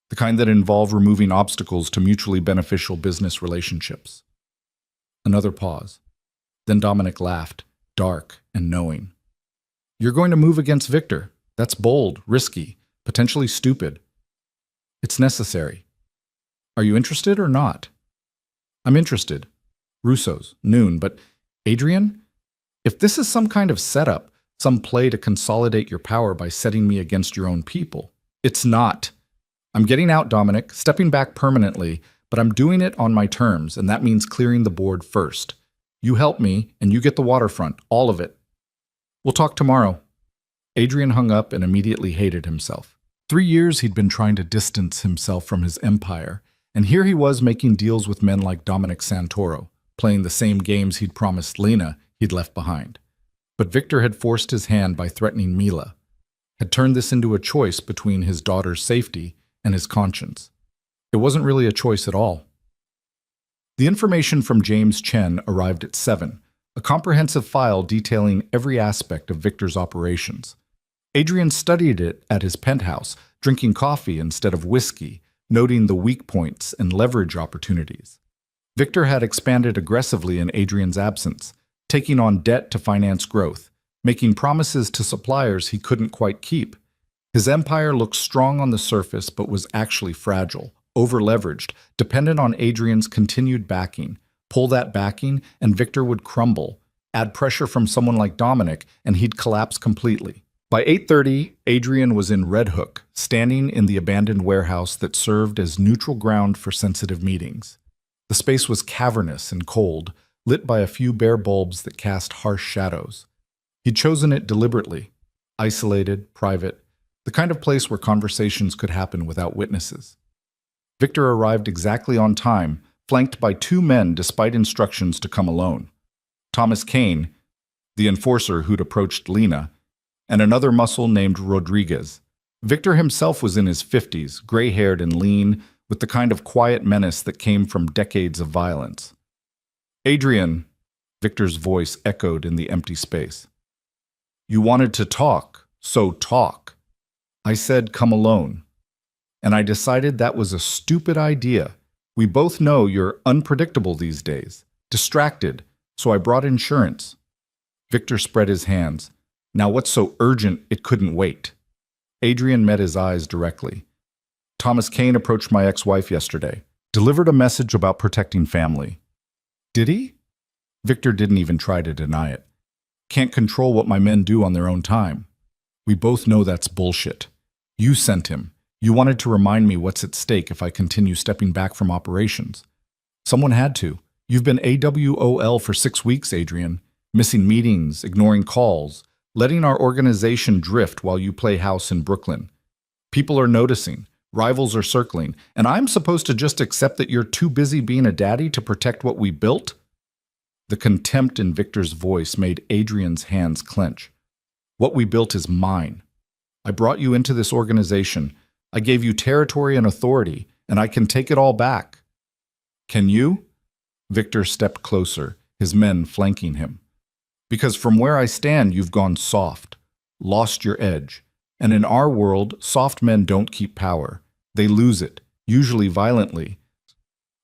The kind that involve removing obstacles to mutually beneficial business relationships. Another pause. Then Dominic laughed, dark and knowing. You're going to move against Victor. That's bold, risky, potentially stupid. It's necessary. Are you interested or not? I'm interested. Russo's, noon, but Adrian? If this is some kind of setup, some play to consolidate your power by setting me against your own people, it's not. I'm getting out, Dominic, stepping back permanently, but I'm doing it on my terms, and that means clearing the board first. You help me, and you get the waterfront, all of it. We'll talk tomorrow. Adrian hung up and immediately hated himself. 3 years he'd been trying to distance himself from his empire, and here he was making deals with men like Dominic Santoro, playing the same games he'd promised Lena he'd left behind. But Victor had forced his hand by threatening Mila, had turned this into a choice between his daughter's safety and his conscience. It wasn't really a choice at all. The information from James Chen arrived at 7, a comprehensive file detailing every aspect of Victor's operations. Adrian studied it at his penthouse, drinking coffee instead of whiskey, noting the weak points and leverage opportunities. Victor had expanded aggressively in Adrian's absence, taking on debt to finance growth, making promises to suppliers he couldn't quite keep. His empire looked strong on the surface but was actually fragile, over-leveraged, dependent on Adrian's continued backing. Pull that backing and Victor would crumble. Add pressure from someone like Dominic and he'd collapse completely. By 8:30, Adrian was in Red Hook, standing in the abandoned warehouse that served as neutral ground for sensitive meetings. The space was cavernous and cold, lit by a few bare bulbs that cast harsh shadows. He'd chosen it deliberately, isolated, private, the kind of place where conversations could happen without witnesses. Victor arrived exactly on time, flanked by 2 men despite instructions to come alone. Thomas Kane, the enforcer who'd approached Lena, and another muscle named Rodriguez. Victor himself was in his 50s, gray-haired and lean, with the kind of quiet menace that came from decades of violence. Adrian, Victor's voice echoed in the empty space. You wanted to talk, so talk. I said come alone. And I decided that was a stupid idea. We both know you're unpredictable these days, distracted, so I brought insurance. Victor spread his hands. Now what's so urgent it couldn't wait? Adrian met his eyes directly. Thomas Kane approached my ex-wife yesterday, delivered a message about protecting family. Did he? Victor didn't even try to deny it. Can't control what my men do on their own time. We both know that's bullshit. You sent him. You wanted to remind me what's at stake if I continue stepping back from operations. Someone had to. You've been AWOL for 6 weeks, Adrian. Missing meetings, ignoring calls, letting our organization drift while you play house in Brooklyn. People are noticing. Rivals are circling. And I'm supposed to just accept that you're too busy being a daddy to protect what we built? The contempt in Victor's voice made Adrian's hands clench. What we built is mine. I brought you into this organization. I gave you territory and authority, and I can take it all back. Can you? Victor stepped closer, his men flanking him. Because from where I stand, you've gone soft, lost your edge. And in our world, soft men don't keep power. They lose it, usually violently.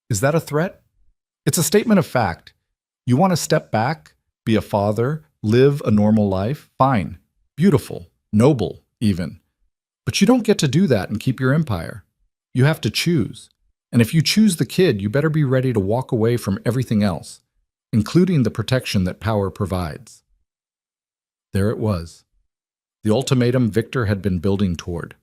Is that a threat? It's a statement of fact. You want to step back, be a father, live a normal life? Fine. Beautiful. Noble, even. But you don't get to do that and keep your empire. You have to choose. And if you choose the kid, you better be ready to walk away from everything else, including the protection that power provides. There it was. The ultimatum Victor had been building toward.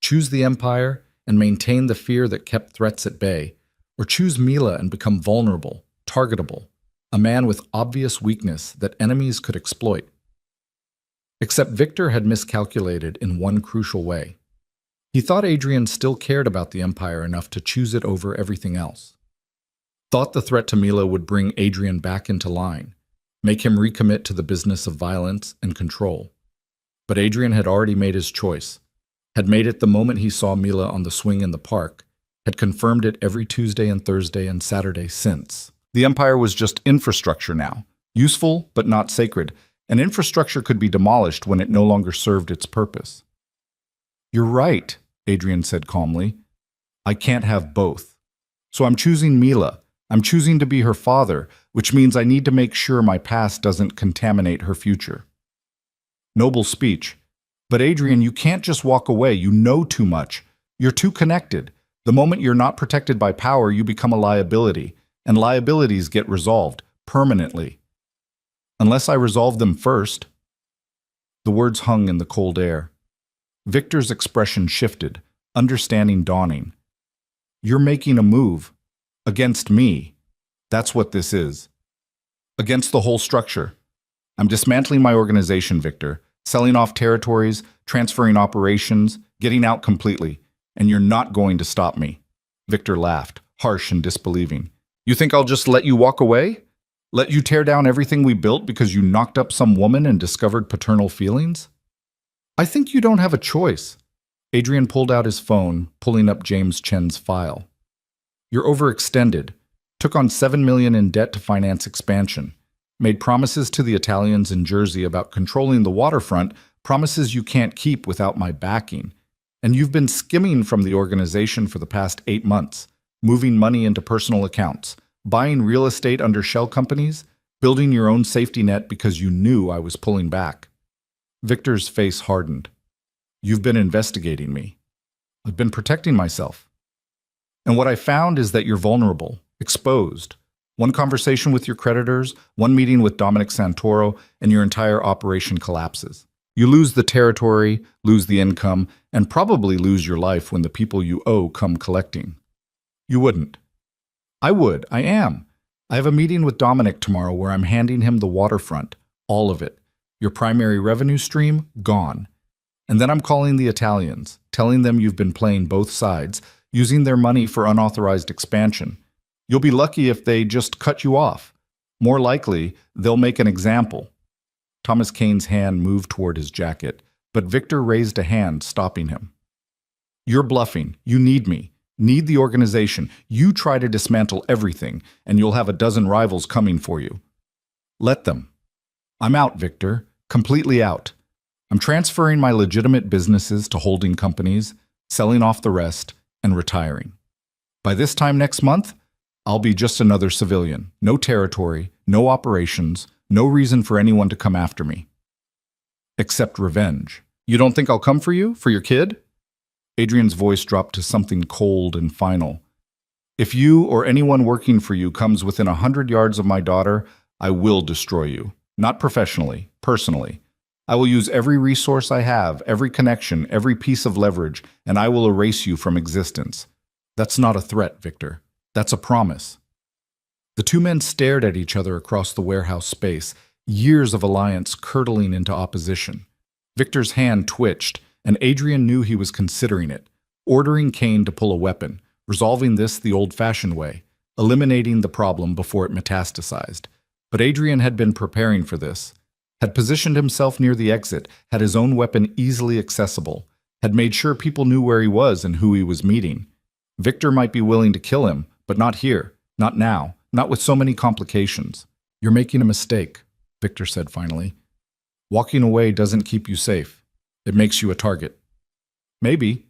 Choose the empire and maintain the fear that kept threats at bay, or choose Mila and become vulnerable, targetable, a man with obvious weakness that enemies could exploit. Except Victor had miscalculated in one crucial way. He thought Adrian still cared about the empire enough to choose it over everything else. Thought the threat to Mila would bring Adrian back into line, make him recommit to the business of violence and control. But Adrian had already made his choice. had made it the moment he saw Mila on the swing in the park, had confirmed it every Tuesday and Thursday and Saturday since. The empire was just infrastructure now, useful but not sacred, and infrastructure could be demolished when it no longer served its purpose. "You're right," Adrian said calmly. "I can't have both. So I'm choosing Mila. I'm choosing to be her father, which means I need to make sure my past doesn't contaminate her future." Noble speech. But Adrian, you can't just walk away. You know too much. You're too connected. The moment you're not protected by power, you become a liability, and liabilities get resolved permanently. Unless I resolve them first. The words hung in the cold air. Victor's expression shifted, understanding dawning. "You're making a move. Against me. That's what this is. Against the whole structure. I'm dismantling my organization, Victor, selling off territories, transferring operations, getting out completely, and you're not going to stop me." Victor laughed, harsh and disbelieving. "You think I'll just let you walk away? Let you tear down everything we built because you knocked up some woman and discovered paternal feelings? I think you don't have a choice." Adrian pulled out his phone, pulling up James Chen's file. "You're overextended, took on $7 million in debt to finance expansion, made promises to the Italians in Jersey about controlling the waterfront, promises you can't keep without my backing. And you've been skimming from the organization for the past 8 months, moving money into personal accounts, buying real estate under shell companies, building your own safety net because you knew I was pulling back." Victor's face hardened. "You've been investigating me. I've been protecting myself. And what I found is that you're vulnerable, exposed. One conversation with your creditors, one meeting with Dominic Santoro, and your entire operation collapses. You lose the territory, lose the income, and probably lose your life when the people you owe come collecting. You wouldn't. I would. I am. I have a meeting with Dominic tomorrow where I'm handing him the waterfront, all of it. Your primary revenue stream, gone. And then I'm calling the Italians, telling them you've been playing both sides, using their money for unauthorized expansion. You'll be lucky if they just cut you off. More likely, they'll make an example." Thomas Kane's hand moved toward his jacket, but Victor raised a hand, stopping him. "You're bluffing. You need me. Need the organization. You try to dismantle everything, and you'll have a dozen rivals coming for you. Let them. I'm out, Victor. Completely out. I'm transferring my legitimate businesses to holding companies, selling off the rest, and retiring. By this time next month, I'll be just another civilian. No territory, no operations, no reason for anyone to come after me. Except revenge. You don't think I'll come for you? For your kid?" Adrian's voice dropped to something cold and final. "If you or anyone working for you comes within 100 yards of my daughter, I will destroy you. Not professionally, personally. I will use every resource I have, every connection, every piece of leverage, and I will erase you from existence. That's not a threat, Victor. That's a promise." The two men stared at each other across the warehouse space, years of alliance curdling into opposition. Victor's hand twitched, and Adrian knew he was considering it, ordering Kane to pull a weapon, resolving this the old-fashioned way, eliminating the problem before it metastasized. But Adrian had been preparing for this, had positioned himself near the exit, had his own weapon easily accessible, had made sure people knew where he was and who he was meeting. Victor might be willing to kill him, but not here, not now, not with so many complications. "You're making a mistake," Victor said finally. "Walking away doesn't keep you safe. It makes you a target." "Maybe,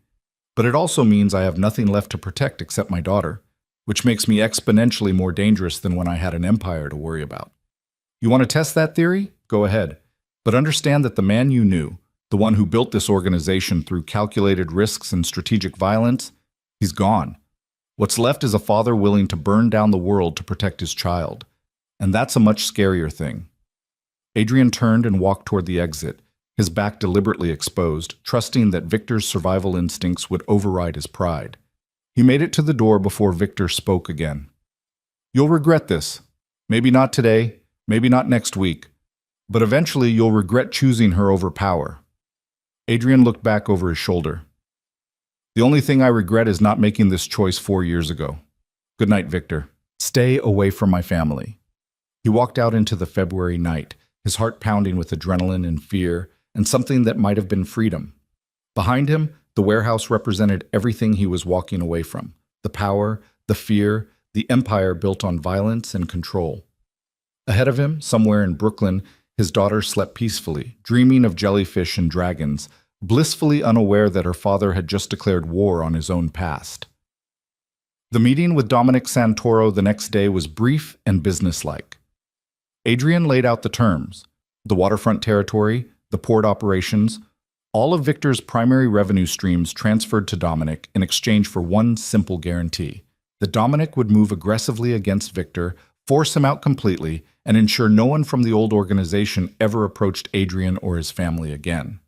but it also means I have nothing left to protect except my daughter, which makes me exponentially more dangerous than when I had an empire to worry about. You want to test that theory? Go ahead. But understand that the man you knew, the one who built this organization through calculated risks and strategic violence, he's gone. What's left is a father willing to burn down the world to protect his child. And that's a much scarier thing." Adrian turned and walked toward the exit, his back deliberately exposed, trusting that Victor's survival instincts would override his pride. He made it to the door before Victor spoke again. "You'll regret this. Maybe not today, maybe not next week, but eventually you'll regret choosing her over power." Adrian looked back over his shoulder. "The only thing I regret is not making this choice 4 years ago. Good night, Victor. Stay away from my family." He walked out into the February night, his heart pounding with adrenaline and fear, and something that might have been freedom. Behind him, The warehouse represented everything he was walking away from: the power, the fear, the empire built on violence and control. Ahead of him, somewhere in Brooklyn, his daughter slept peacefully, dreaming of jellyfish and dragons, blissfully unaware that her father had just declared war on his own past. The meeting with Dominic Santoro the next day was brief and businesslike. Adrian laid out the terms: the waterfront territory, the port operations, all of Victor's primary revenue streams transferred to Dominic in exchange for one simple guarantee: that Dominic would move aggressively against Victor, force him out completely, and ensure no one from the old organization ever approached Adrian or his family again.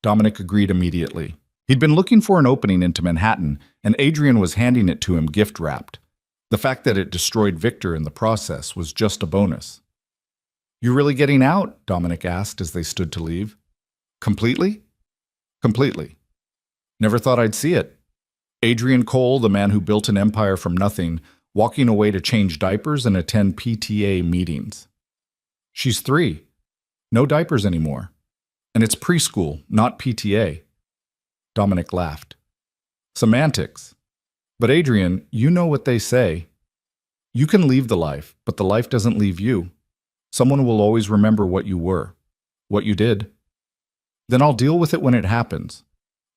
Dominic agreed immediately. He'd been looking for an opening into Manhattan, and Adrian was handing it to him gift-wrapped. The fact that it destroyed Victor in the process was just a bonus. "You really getting out?" Dominic asked as they stood to leave. "Completely?" "Completely. Never thought I'd see it." Adrian Cole, the man who built an empire from nothing, walking away to change diapers and attend PTA meetings. "She's 3. No diapers anymore. And it's preschool, not PTA." Dominic laughed. "Semantics. But Adrian, you know what they say. You can leave the life, but the life doesn't leave you. Someone will always remember what you were, what you did. Then I'll deal with it when it happens.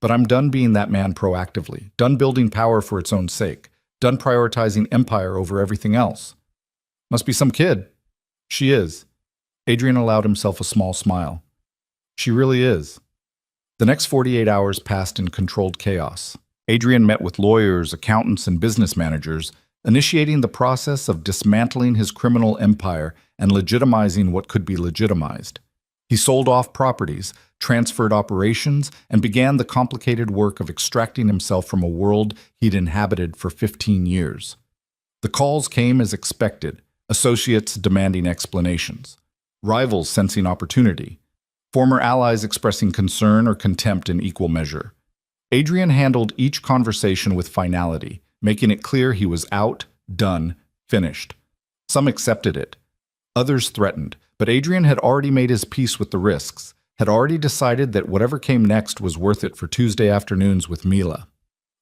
But I'm done being that man proactively, done building power for its own sake, done prioritizing empire over everything else." "Must be some kid." "She is." Adrian allowed himself a small smile. "She really is." The next 48 hours passed in controlled chaos. Adrian met with lawyers, accountants, and business managers, initiating the process of dismantling his criminal empire and legitimizing what could be legitimized. He sold off properties, transferred operations, and began the complicated work of extracting himself from a world he'd inhabited for 15 years. The calls came as expected, associates demanding explanations, rivals sensing opportunity, former allies expressing concern or contempt in equal measure. Adrian handled each conversation with finality, making it clear he was out, done, finished. Some accepted it. Others threatened, but Adrian had already made his peace with the risks, had already decided that whatever came next was worth it for Tuesday afternoons with Mila.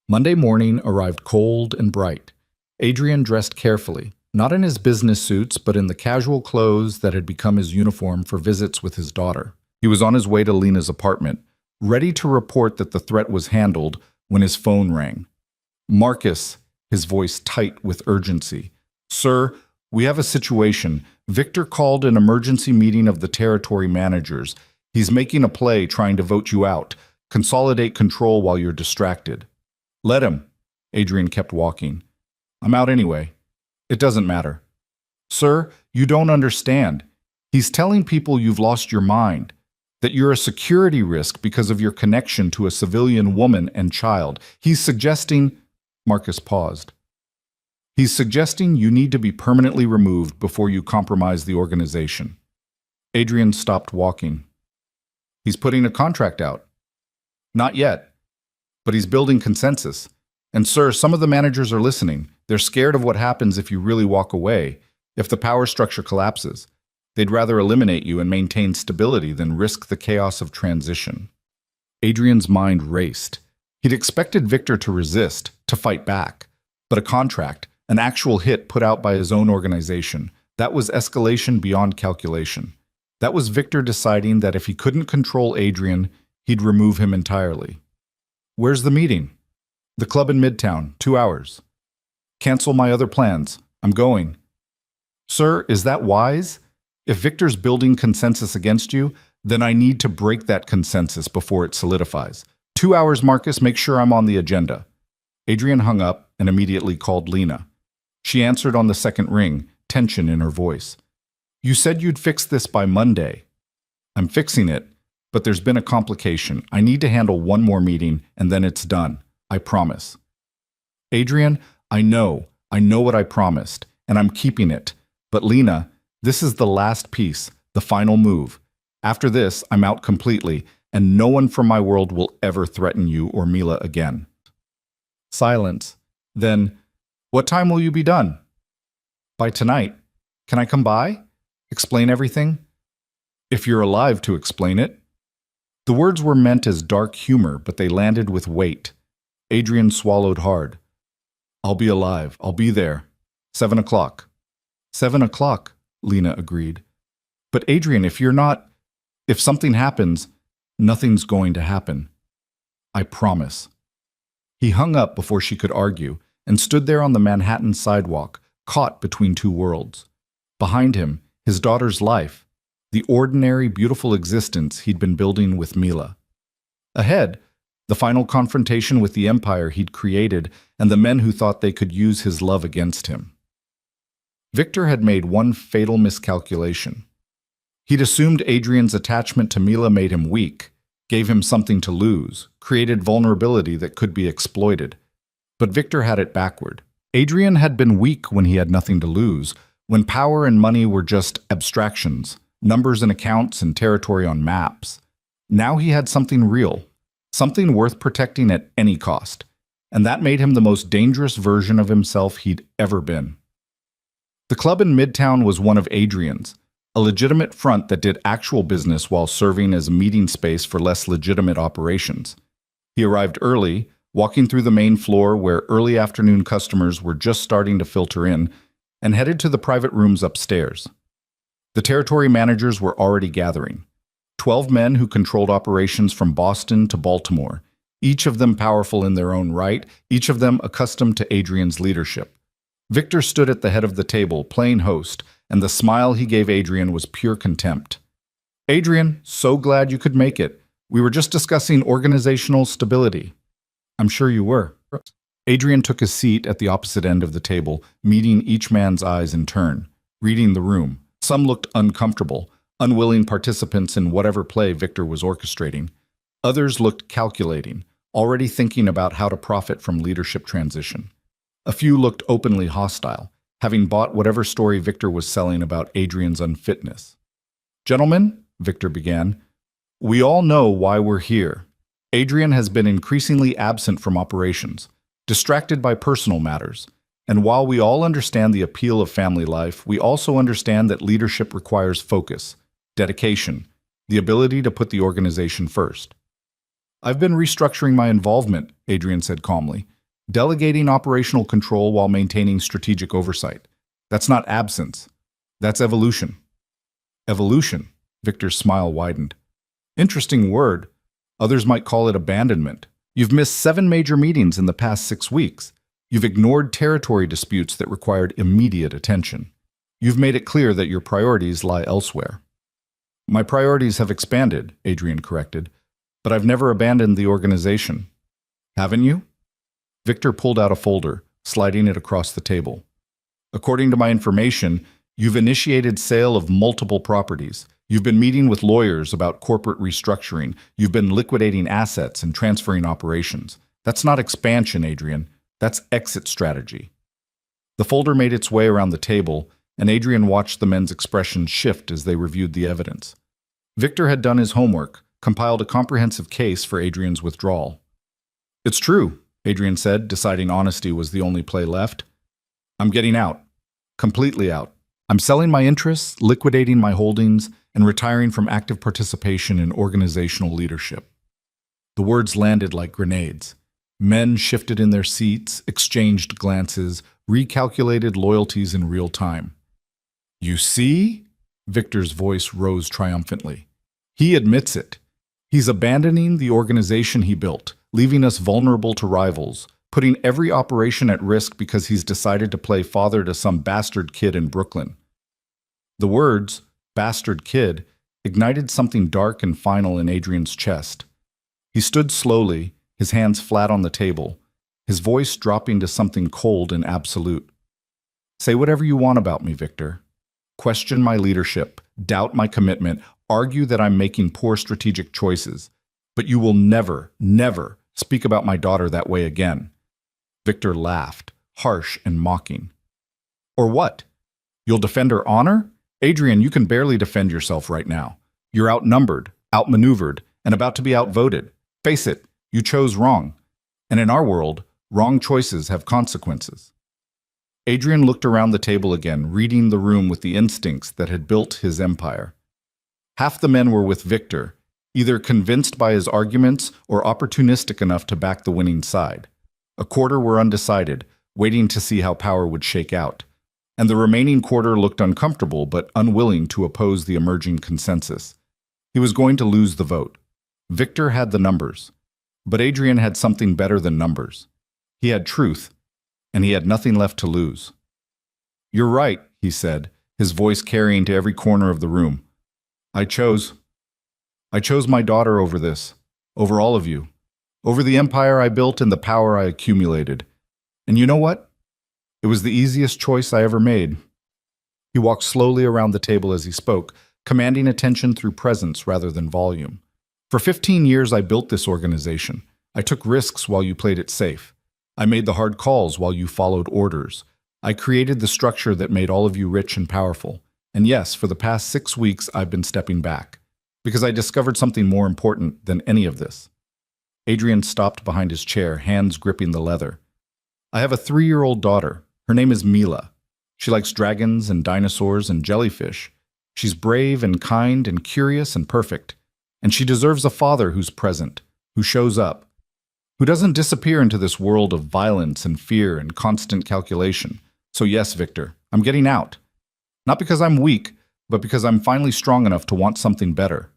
Monday morning arrived cold and bright. Adrian dressed carefully, not in his business suits, but in the casual clothes that had become his uniform for visits with his daughter. He was on his way to Lena's apartment, ready to report that the threat was handled, when his phone rang. "Marcus," his voice tight with urgency. "Sir, we have a situation. Victor called an emergency meeting of the territory managers. He's making a play trying to vote you out. Consolidate control while you're distracted." "Let him." Adrian kept walking. "I'm out anyway." "It doesn't matter." "Sir, you don't understand. He's telling people you've lost your mind, that you're a security risk because of your connection to a civilian woman and child. He's suggesting—" Marcus paused. "He's suggesting you need to be permanently removed before you compromise the organization." Adrian stopped walking. "He's putting a contract out." "Not yet. But he's building consensus. And sir, some of the managers are listening. They're scared of what happens if you really walk away, if the power structure collapses. They'd rather eliminate you and maintain stability than risk the chaos of transition." Adrian's mind raced. He'd expected Victor to resist, to fight back. But a contract, an actual hit put out by his own organization, that was escalation beyond calculation. That was Victor deciding that if he couldn't control Adrian, he'd remove him entirely. "Where's the meeting?" "The club in Midtown, 2 hours." "Cancel my other plans. I'm going." "Sir, is that wise? If Victor's building consensus against you, then I need to break that consensus before it solidifies. 2 hours, Marcus, make sure I'm on the agenda." Adrian hung up and immediately called Lena. She answered on the second ring, tension in her voice. "You said you'd fix this by Monday." "I'm fixing it, but there's been a complication. I need to handle one more meeting, and then it's done. I promise." "Adrian, I know what I promised, and I'm keeping it. But Lena, this is the last piece, the final move. After this, I'm out completely, and no one from my world will ever threaten you or Mila again." Silence. Then, "What time will you be done?" "By tonight. Can I come by? Explain everything?" "If you're alive to explain it." The words were meant as dark humor, but they landed with weight. Adrian swallowed hard. I'll be alive. I'll be there. 7 o'clock. 7 o'clock, Lena agreed. But Adrian, if something happens, nothing's going to happen. I promise. He hung up before she could argue and stood there on the Manhattan sidewalk, caught between two worlds. Behind him, his daughter's life, the ordinary, beautiful existence he'd been building with Mila. Ahead, the final confrontation with the empire he'd created and the men who thought they could use his love against him. Victor had made one fatal miscalculation. He'd assumed Adrian's attachment to Mila made him weak, gave him something to lose, created vulnerability that could be exploited. But Victor had it backward. Adrian had been weak when he had nothing to lose, when power and money were just abstractions, numbers in accounts and territory on maps. Now he had something real, something worth protecting at any cost, and that made him the most dangerous version of himself he'd ever been. The club in Midtown was one of Adrian's, a legitimate front that did actual business while serving as a meeting space for less legitimate operations. He arrived early, walking through the main floor where early afternoon customers were just starting to filter in, and headed to the private rooms upstairs. The territory managers were already gathering. 12 men who controlled operations from Boston to Baltimore, each of them powerful in their own right, each of them accustomed to Adrian's leadership. Victor stood at the head of the table, playing host, and the smile he gave Adrian was pure contempt. Adrian, so glad you could make it. We were just discussing organizational stability. I'm sure you were. Adrian took his seat at the opposite end of the table, meeting each man's eyes in turn, reading the room. Some looked uncomfortable, unwilling participants in whatever play Victor was orchestrating. Others looked calculating, already thinking about how to profit from leadership transition. A few looked openly hostile, having bought whatever story Victor was selling about Adrian's unfitness. Gentlemen, Victor began, we all know why we're here. Adrian has been increasingly absent from operations, distracted by personal matters. And while we all understand the appeal of family life, we also understand that leadership requires focus, dedication, the ability to put the organization first. I've been restructuring my involvement, Adrian said calmly, delegating operational control while maintaining strategic oversight. That's not absence. That's evolution. Evolution, Victor's smile widened. Interesting word. Others might call it abandonment. You've missed 7 major meetings in the past 6 weeks. You've ignored territory disputes that required immediate attention. You've made it clear that your priorities lie elsewhere. My priorities have expanded, Adrian corrected, but I've never abandoned the organization. Haven't you? Victor pulled out a folder, sliding it across the table. According to my information, you've initiated sale of multiple properties. You've been meeting with lawyers about corporate restructuring. You've been liquidating assets and transferring operations. That's not expansion, Adrian. That's exit strategy. The folder made its way around the table, and Adrian watched the men's expressions shift as they reviewed the evidence. Victor had done his homework, compiled a comprehensive case for Adrian's withdrawal. It's true, Adrian said, deciding honesty was the only play left. I'm getting out. Completely out. I'm selling my interests, liquidating my holdings, and retiring from active participation in organizational leadership. The words landed like grenades. Men shifted in their seats, exchanged glances, recalculated loyalties in real time. You see? Victor's voice rose triumphantly. He admits it. He's abandoning the organization he built, leaving us vulnerable to rivals, putting every operation at risk because he's decided to play father to some bastard kid in Brooklyn. The words, bastard kid, ignited something dark and final in Adrian's chest. He stood slowly, his hands flat on the table, his voice dropping to something cold and absolute. Say whatever you want about me, Victor. Question my leadership, doubt my commitment, argue that I'm making poor strategic choices, but you will never, never speak about my daughter that way again. Victor laughed, harsh and mocking. Or what? You'll defend her honor? Adrian, you can barely defend yourself right now. You're outnumbered, outmaneuvered, and about to be outvoted. Face it, you chose wrong. And in our world, wrong choices have consequences. Adrian looked around the table again, reading the room with the instincts that had built his empire. Half the men were with Victor, either convinced by his arguments or opportunistic enough to back the winning side. A quarter were undecided, waiting to see how power would shake out. And the remaining quarter looked uncomfortable but unwilling to oppose the emerging consensus. He was going to lose the vote. Victor had the numbers, but Adrian had something better than numbers. He had truth, and he had nothing left to lose. "You're right," he said, his voice carrying to every corner of the room. I chose my daughter over this, over all of you, over the empire I built and the power I accumulated. And you know what? It was the easiest choice I ever made." He walked slowly around the table as he spoke, commanding attention through presence rather than volume. "For 15 years I built this organization. I took risks while you played it safe. I made the hard calls while you followed orders. I created the structure that made all of you rich and powerful. And yes, for the past 6 weeks I've been stepping back, because I discovered something more important than any of this." Adrian stopped behind his chair, hands gripping the leather. "I have a 3-year-old daughter. Her name is Mila. She likes dragons and dinosaurs and jellyfish. She's brave and kind and curious and perfect. And she deserves a father who's present, who shows up, who doesn't disappear into this world of violence and fear and constant calculation. So yes, Victor, I'm getting out. Not because I'm weak, but because I'm finally strong enough to want something better."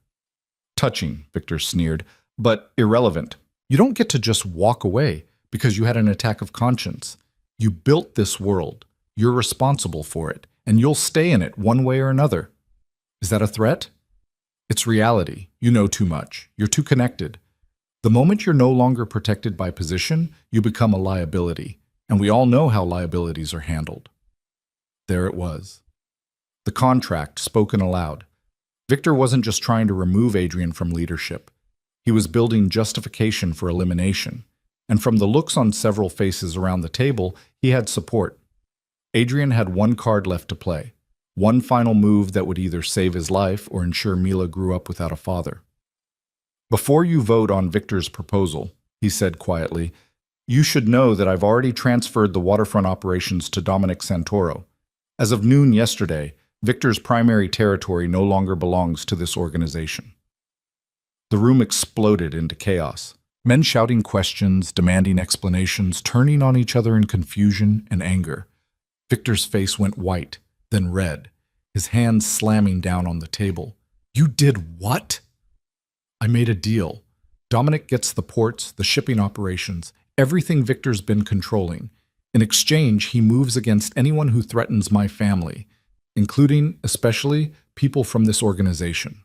"Touching," Victor sneered, "but irrelevant. You don't get to just walk away because you had an attack of conscience. You built this world. You're responsible for it, and you'll stay in it one way or another. Is that a threat? It's reality. You know too much. You're too connected. The moment you're no longer protected by position, you become a liability, and we all know how liabilities are handled." There it was. The contract spoken aloud. Victor wasn't just trying to remove Adrian from leadership. He was building justification for elimination. And from the looks on several faces around the table, he had support. Adrian had one card left to play, one final move that would either save his life or ensure Mila grew up without a father. "Before you vote on Victor's proposal," he said quietly, "you should know that I've already transferred the waterfront operations to Dominic Santoro. As of noon yesterday, Victor's primary territory no longer belongs to this organization." The room exploded into chaos. Men shouting questions, demanding explanations, turning on each other in confusion and anger. Victor's face went white, then red, his hands slamming down on the table. "You did what?" "I made a deal. Dominic gets the ports, the shipping operations, everything Victor's been controlling. In exchange, he moves against anyone who threatens my family, including, especially, people from this organization."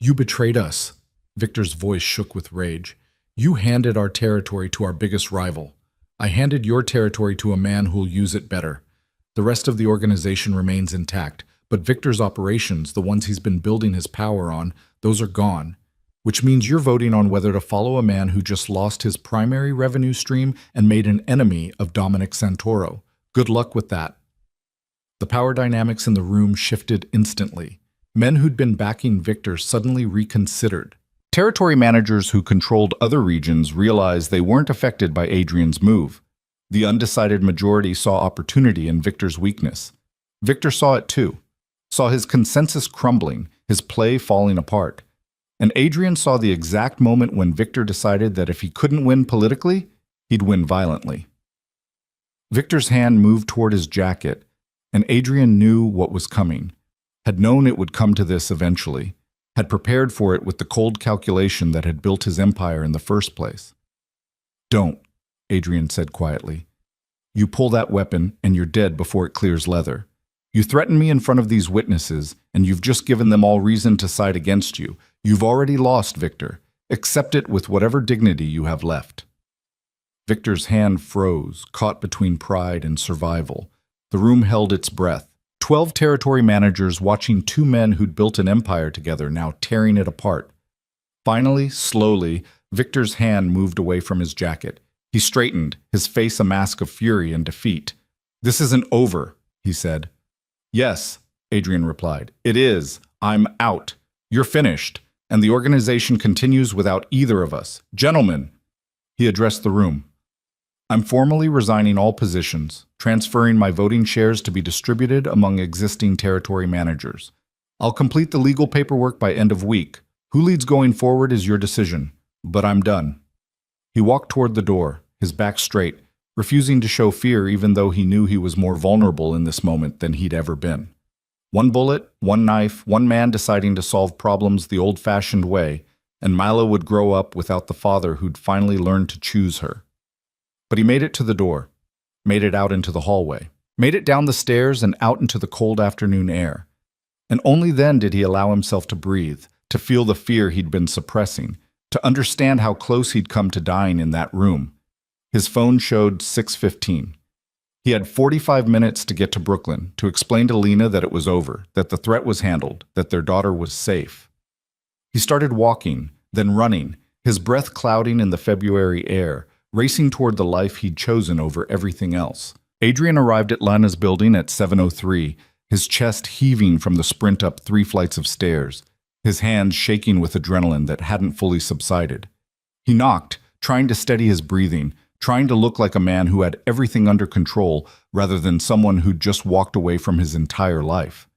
"You betrayed us." Victor's voice shook with rage. "You handed our territory to our biggest rival. I handed your territory to a man who'll use it better. The rest of the organization remains intact, but Victor's operations, the ones he's been building his power on, those are gone. Which means you're voting on whether to follow a man who just lost his primary revenue stream and made an enemy of Dominic Santoro. Good luck with that." The power dynamics in the room shifted instantly. Men who'd been backing Victor suddenly reconsidered. Territory managers who controlled other regions realized they weren't affected by Adrian's move. The undecided majority saw opportunity in Victor's weakness. Victor saw it too, saw his consensus crumbling, his play falling apart. And Adrian saw the exact moment when Victor decided that if he couldn't win politically, he'd win violently. Victor's hand moved toward his jacket, and Adrian knew what was coming, had known it would come to this eventually, had prepared for it with the cold calculation that had built his empire in the first place. "Don't," Adrian said quietly. "You pull that weapon and you're dead before it clears leather. You threaten me in front of these witnesses, and you've just given them all reason to side against you. You've already lost, Victor. Accept it with whatever dignity you have left." Victor's hand froze, caught between pride and survival. The room held its breath. 12 territory managers watching two men who'd built an empire together now tearing it apart. Finally, slowly, Victor's hand moved away from his jacket. He straightened, his face a mask of fury and defeat. "This isn't over," he said. "Yes," Adrian replied. "It is. I'm out. You're finished. And the organization continues without either of us. Gentlemen," he addressed the room, "I'm formally resigning all positions, transferring my voting shares to be distributed among existing territory managers. I'll complete the legal paperwork by end of week, Who leads going forward is your decision, but I'm done. He walked toward the door, his back straight, refusing to show fear even though he knew he was more vulnerable in this moment than he'd ever been. One bullet, one knife, one man deciding to solve problems the old-fashioned way, and Mila would grow up without the father who'd finally learned to choose her. But he made it to the door, made it out into the hallway, made it down the stairs and out into the cold afternoon air. And only then did he allow himself to breathe, to feel the fear he'd been suppressing, to understand how close he'd come to dying in that room. His phone showed 6:15. He had 45 minutes to get to Brooklyn, to explain to Lena that it was over, that the threat was handled, that their daughter was safe. He started walking, then running, his breath clouding in the February air, racing toward the life he'd chosen over everything else. Adrian arrived at Lena's building at 7:03, his chest heaving from the sprint up 3 flights of stairs, his hands shaking with adrenaline that hadn't fully subsided. He knocked, trying to steady his breathing, trying to look like a man who had everything under control rather than someone who'd just walked away from his entire life.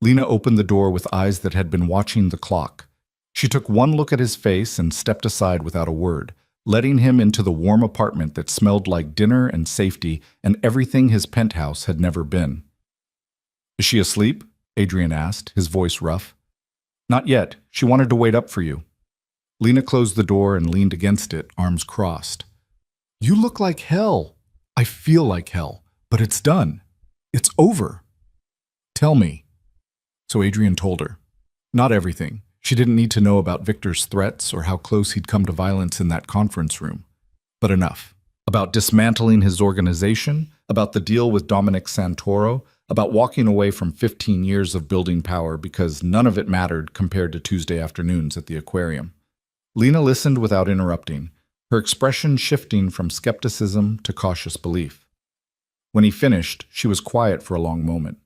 Lena opened the door with eyes that had been watching the clock. She took one look at his face and stepped aside without a word, letting him into the warm apartment that smelled like dinner and safety and everything his penthouse had never been. "Is she asleep?" Adrian asked, his voice rough. "Not yet. She wanted to wait up for you." Lena closed the door and leaned against it, arms crossed. "You look like hell." "I feel like hell, but it's done. It's over." "Tell me." So Adrian told her. Not everything. She didn't need to know about Victor's threats or how close he'd come to violence in that conference room. But enough. About dismantling his organization, about the deal with Dominic Santoro, about walking away from 15 years of building power because none of it mattered compared to Tuesday afternoons at the aquarium. Lena listened without interrupting, her expression shifting from skepticism to cautious belief. When he finished, she was quiet for a long moment.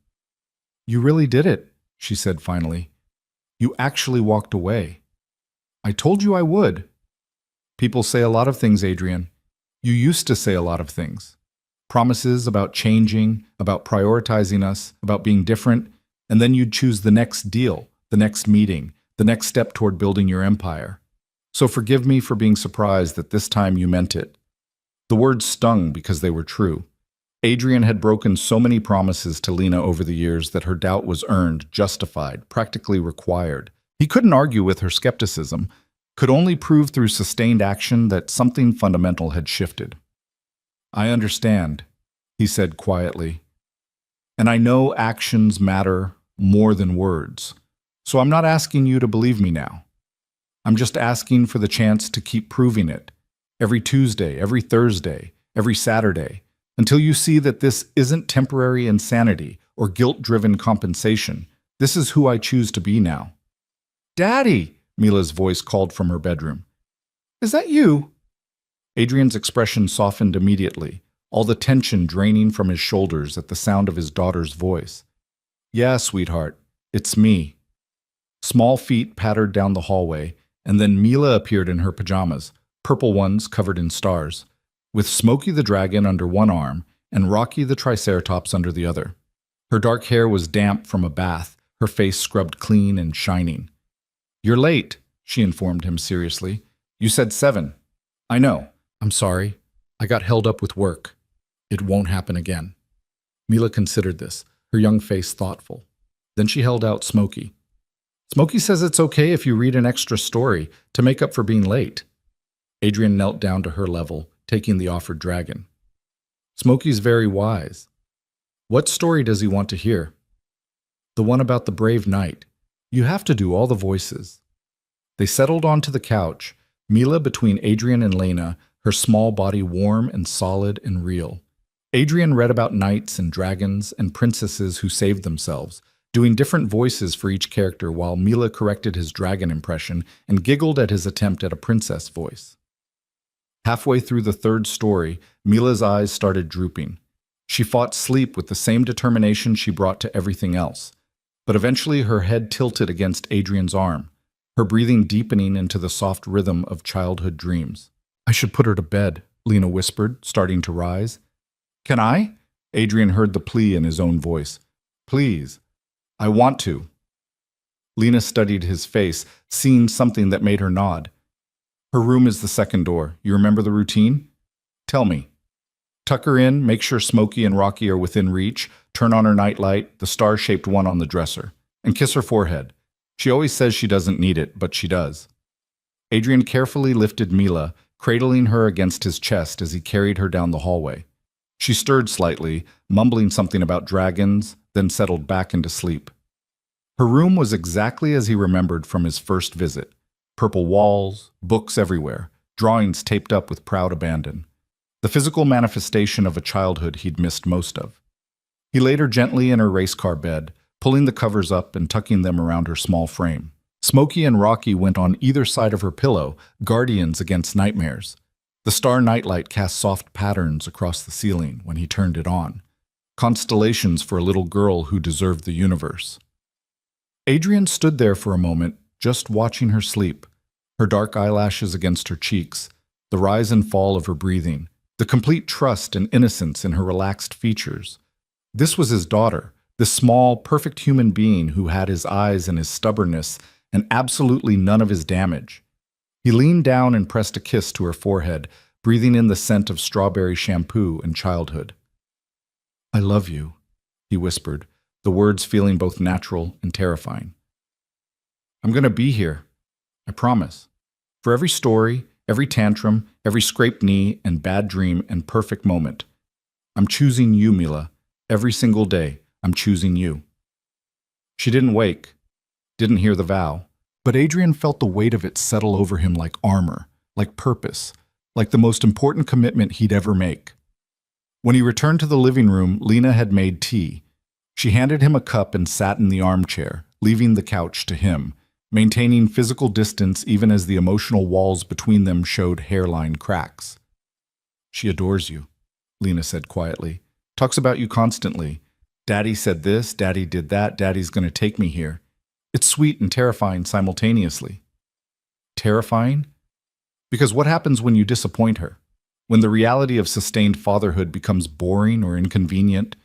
"You really did it," she said finally. "You actually walked away. I told you I would." "People say a lot of things, Adrian. You used to say a lot of things. Promises about changing, about prioritizing us, about being different, and then you'd choose the next deal, the next meeting, the next step toward building your empire. So forgive me for being surprised that this time you meant it." The words stung because they were true. Adrian had broken so many promises to Lena over the years that her doubt was earned, justified, practically required. He couldn't argue with her skepticism, could only prove through sustained action that something fundamental had shifted. "I understand," he said quietly. "And I know actions matter more than words. So I'm not asking you to believe me now. I'm just asking for the chance to keep proving it. Every Tuesday, every Thursday, every Saturday, until you see that this isn't temporary insanity or guilt-driven compensation. This is who I choose to be now." "Daddy!" Mila's voice called from her bedroom. "Is that you?" Adrian's expression softened immediately, all the tension draining from his shoulders at the sound of his daughter's voice. "Yeah, sweetheart, it's me." Small feet pattered down the hallway, and then Mila appeared in her pajamas, purple ones covered in stars, with Smokey the dragon under one arm and Rocky the triceratops under the other. Her dark hair was damp from a bath, her face scrubbed clean and shining. "You're late," she informed him seriously. "You said 7. "I know. I'm sorry. I got held up with work. It won't happen again." Mila considered this, her young face thoughtful. Then she held out Smokey. "Smokey says it's okay if you read an extra story to make up for being late." Adrian knelt down to her level, taking the offered dragon. "Smokey's very wise. What story does he want to hear?" "The one about the brave knight. You have to do all the voices." They settled onto the couch, Mila between Adrian and Lena, her small body warm and solid and real. Adrian read about knights and dragons and princesses who saved themselves, doing different voices for each character while Mila corrected his dragon impression and giggled at his attempt at a princess voice. Halfway through the 3rd story, Mila's eyes started drooping. She fought sleep with the same determination she brought to everything else. But eventually her head tilted against Adrian's arm, her breathing deepening into the soft rhythm of childhood dreams. "I should put her to bed," Lena whispered, starting to rise. "Can I?" Adrian heard the plea in his own voice. "Please. I want to." Lena studied his face, seeing something that made her nod. Her room is the second door. You remember the routine? Tell me. Tuck her in, make sure Smokey and Rocky are within reach, turn on her nightlight, the star-shaped one on the dresser, and kiss her forehead. She always says she doesn't need it, but she does. Adrian carefully lifted Mila, cradling her against his chest as he carried her down the hallway. She stirred slightly, mumbling something about dragons, then settled back into sleep. Her room was exactly as he remembered from his first visit. Purple walls, books everywhere, drawings taped up with proud abandon. The physical manifestation of a childhood he'd missed most of. He laid her gently in her race car bed, pulling the covers up and tucking them around her small frame. Smokey and Rocky went on either side of her pillow, guardians against nightmares. The star nightlight cast soft patterns across the ceiling when he turned it on. Constellations for a little girl who deserved the universe. Adrian stood there for a moment, just watching her sleep, her dark eyelashes against her cheeks, the rise and fall of her breathing, the complete trust and innocence in her relaxed features. This was his daughter, this small, perfect human being who had his eyes and his stubbornness and absolutely none of his damage. He leaned down and pressed a kiss to her forehead, breathing in the scent of strawberry shampoo and childhood. "I love you," he whispered, the words feeling both natural and terrifying. "I'm going to be here, I promise. For every story, every tantrum, every scraped knee and bad dream and perfect moment. I'm choosing you, Mila. Every single day, I'm choosing you." She didn't wake, didn't hear the vow, but Adrian felt the weight of it settle over him like armor, like purpose, like the most important commitment he'd ever make. When he returned to the living room, Lena had made tea. She handed him a cup and sat in the armchair, leaving the couch to him, maintaining physical distance even as the emotional walls between them showed hairline cracks. "She adores you," Lena said quietly. "Talks about you constantly. Daddy said this, Daddy did that, Daddy's going to take me here." It's sweet and terrifying simultaneously. Terrifying? Because what happens when you disappoint her? When the reality of sustained fatherhood becomes boring or inconvenient?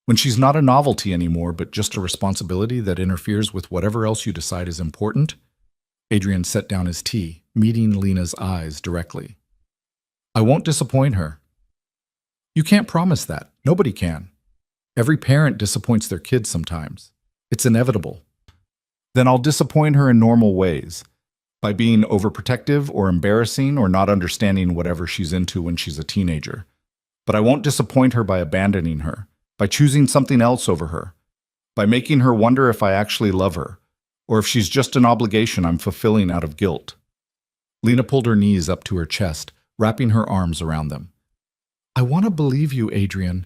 When she's not a novelty anymore, but just a responsibility that interferes with whatever else you decide is important? Adrian set down his tea, meeting Lena's eyes directly. "I won't disappoint her." "You can't promise that. Nobody can. Every parent disappoints their kids sometimes. It's inevitable." "Then I'll disappoint her in normal ways. By being overprotective or embarrassing or not understanding whatever she's into when she's a teenager. But I won't disappoint her by abandoning her, by choosing something else over her, by making her wonder if I actually love her, or if she's just an obligation I'm fulfilling out of guilt." Lena pulled her knees up to her chest, wrapping her arms around them. "I want to believe you, Adrian.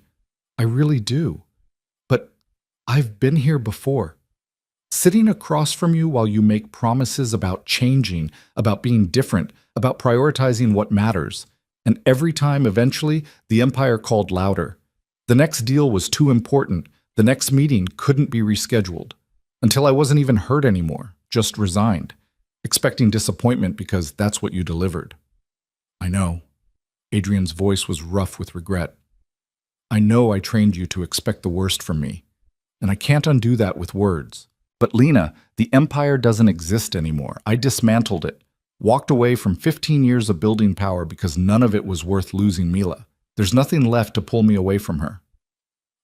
I really do. But I've been here before. Sitting across from you while you make promises about changing, about being different, about prioritizing what matters. And every time, eventually, the Empire called louder. The next deal was too important. The next meeting couldn't be rescheduled. Until I wasn't even heard anymore, just resigned, expecting disappointment because that's what you delivered." "I know." Adrian's voice was rough with regret. "I know I trained you to expect the worst from me. And I can't undo that with words. But Lena, the Empire doesn't exist anymore. I dismantled it. Walked away from 15 years of building power because none of it was worth losing Mila. There's nothing left to pull me away from her.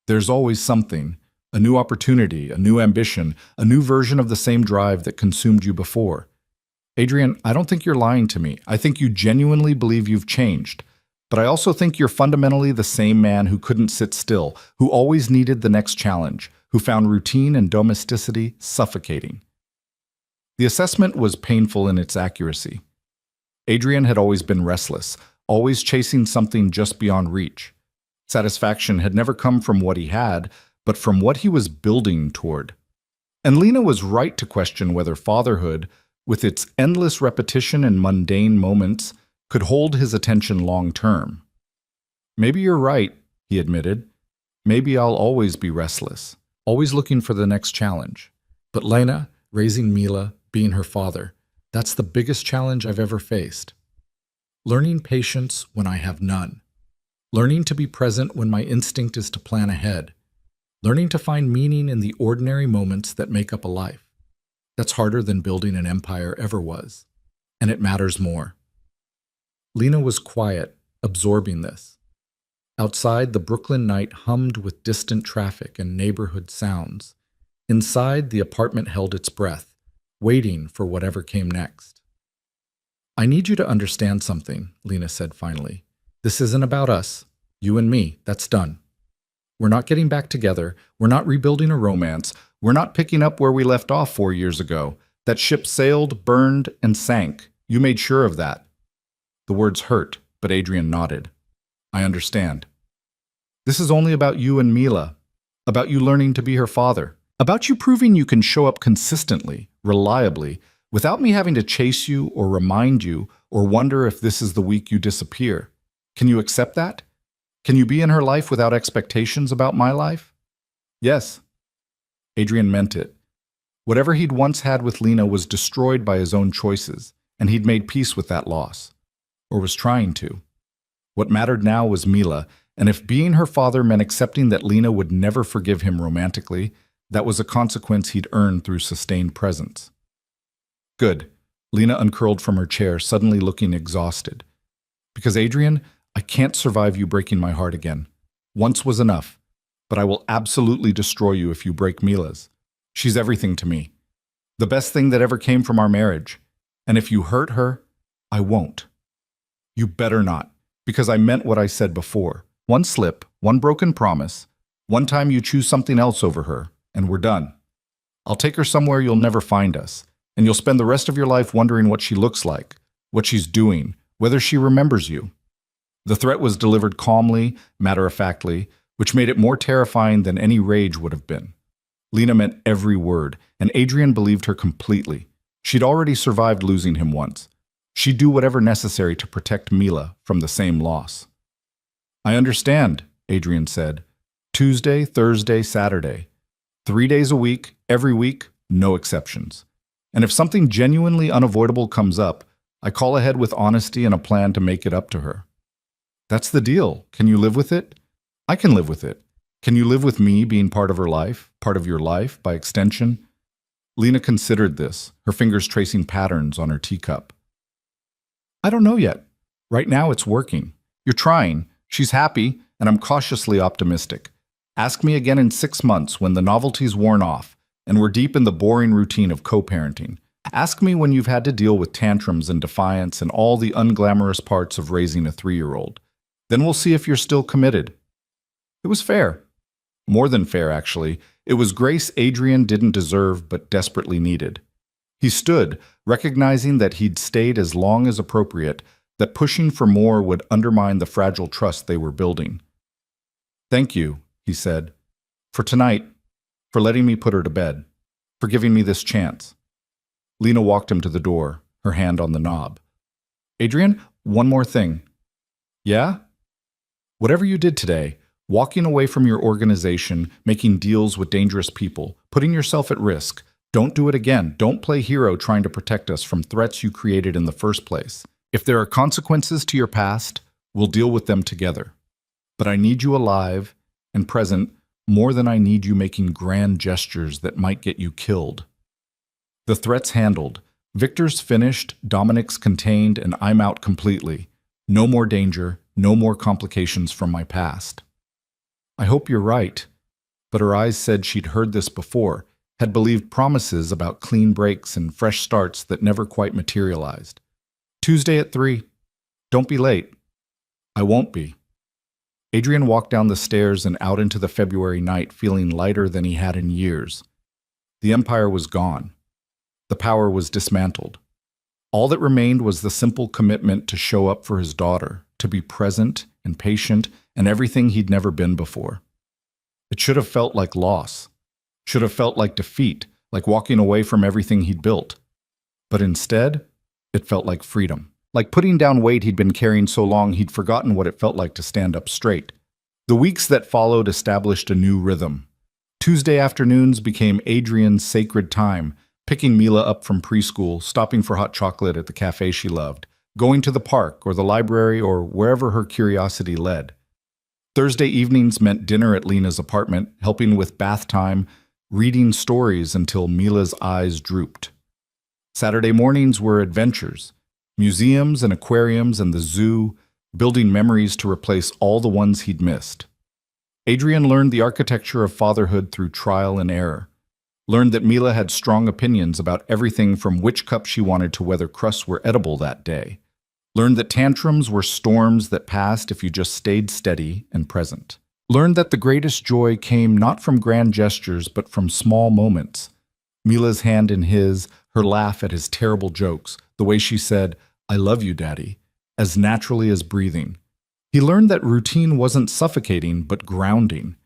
There's always something, a new opportunity, a new ambition, a new version of the same drive that consumed you before. Adrian, I don't think you're lying to me. I think you genuinely believe you've changed. But I also think you're fundamentally the same man who couldn't sit still, who always needed the next challenge, who found routine and domesticity suffocating." The assessment was painful in its accuracy. Adrian had always been restless, always chasing something just beyond reach. Satisfaction had never come from what he had, but from what he was building toward. And Lena was right to question whether fatherhood, with its endless repetition and mundane moments, could hold his attention long term. "Maybe you're right," he admitted. "Maybe I'll always be restless, always looking for the next challenge. But Lena, raising Mila, being her father, that's the biggest challenge I've ever faced. Learning patience when I have none. Learning to be present when my instinct is to plan ahead. Learning to find meaning in the ordinary moments that make up a life. That's harder than building an empire ever was. And it matters more. Lena was quiet, absorbing this. Outside, the Brooklyn night hummed with distant traffic and neighborhood sounds. Inside, the apartment held its breath, waiting for whatever came next. I need you to understand something, Lena said finally. This isn't about us. You and me, that's done. We're not getting back together. We're not rebuilding a romance. We're not picking up where we left off 4 years ago. That ship sailed, burned, and sank. You made sure of that. The words hurt, but Adrian nodded. I understand. This is only about you and Mila, about you learning to be her father, about you proving you can show up consistently, reliably, without me having to chase you or remind you or wonder if this is the week you disappear. Can you accept that? Can you be in her life without expectations about my life? Yes. Adrian meant it. Whatever he'd once had with Lena was destroyed by his own choices, and he'd made peace with that loss. Or was trying to. What mattered now was Mila, and if being her father meant accepting that Lena would never forgive him romantically, that was a consequence he'd earned through sustained presence. Good. Lena uncurled from her chair, suddenly looking exhausted. Because, Adrian, I can't survive you breaking my heart again. Once was enough, but I will absolutely destroy you if you break Mila's. She's everything to me. The best thing that ever came from our marriage. And if you hurt her, I won't. You better not, because I meant what I said before. One slip, one broken promise, one time you choose something else over her, and we're done. I'll take her somewhere you'll never find us, and you'll spend the rest of your life wondering what she looks like, what she's doing, whether she remembers you. The threat was delivered calmly, matter-of-factly, which made it more terrifying than any rage would have been. Lena meant every word, and Adrian believed her completely. She'd already survived losing him once. She'd do whatever necessary to protect Mila from the same loss. I understand, Adrian said. Tuesday, Thursday, Saturday. 3 days a week, every week, no exceptions. And if something genuinely unavoidable comes up, I call ahead with honesty and a plan to make it up to her. That's the deal. Can you live with it? I can live with it. Can you live with me being part of her life, part of your life, by extension? Lena considered this, her fingers tracing patterns on her teacup. I don't know yet. Right now it's working. You're trying. She's happy, and I'm cautiously optimistic. Ask me again in 6 months when the novelty's worn off, and we're deep in the boring routine of co-parenting. Ask me when you've had to deal with tantrums and defiance and all the unglamorous parts of raising a 3-year-old. Then we'll see if you're still committed. It was fair. More than fair, actually. It was grace Adrian didn't deserve but desperately needed. He stood, recognizing that he'd stayed as long as appropriate, that pushing for more would undermine the fragile trust they were building. Thank you, he said, for tonight, for letting me put her to bed, for giving me this chance. Lena walked him to the door, her hand on the knob. Adrian, one more thing. Yeah? Whatever you did today, walking away from your organization, making deals with dangerous people, putting yourself at risk, don't do it again. Don't play hero trying to protect us from threats you created in the first place. If there are consequences to your past, we'll deal with them together. But I need you alive and present more than I need you making grand gestures that might get you killed. The threats handled. Victor's finished, Dominic's contained, and I'm out completely. No more danger, no more complications from my past. I hope you're right. But her eyes said she'd heard this before, had believed promises about clean breaks and fresh starts that never quite materialized. Tuesday at 3. Don't be late. I won't be. Adrian walked down the stairs and out into the February night feeling lighter than he had in years. The empire was gone. The power was dismantled. All that remained was the simple commitment to show up for his daughter, to be present and patient and everything he'd never been before. It should have felt like loss, should have felt like defeat, like walking away from everything he'd built. But instead, it felt like freedom, like putting down weight he'd been carrying so long he'd forgotten what it felt like to stand up straight. The weeks that followed established a new rhythm. Tuesday afternoons became Adrian's sacred time, picking Mila up from preschool, stopping for hot chocolate at the cafe she loved, going to the park or the library or wherever her curiosity led. Thursday evenings meant dinner at Lena's apartment, helping with bath time, reading stories until Mila's eyes drooped. Saturday mornings were adventures, museums and aquariums and the zoo, building memories to replace all the ones he'd missed. Adrian learned the architecture of fatherhood through trial and error, learned that Mila had strong opinions about everything from which cup she wanted to whether crusts were edible that day, learned that tantrums were storms that passed if you just stayed steady and present, learned that the greatest joy came not from grand gestures but from small moments. Mila's hand in his, her laugh at his terrible jokes, the way she said, "I love you, Daddy," as naturally as breathing. He learned that routine wasn't suffocating but grounding,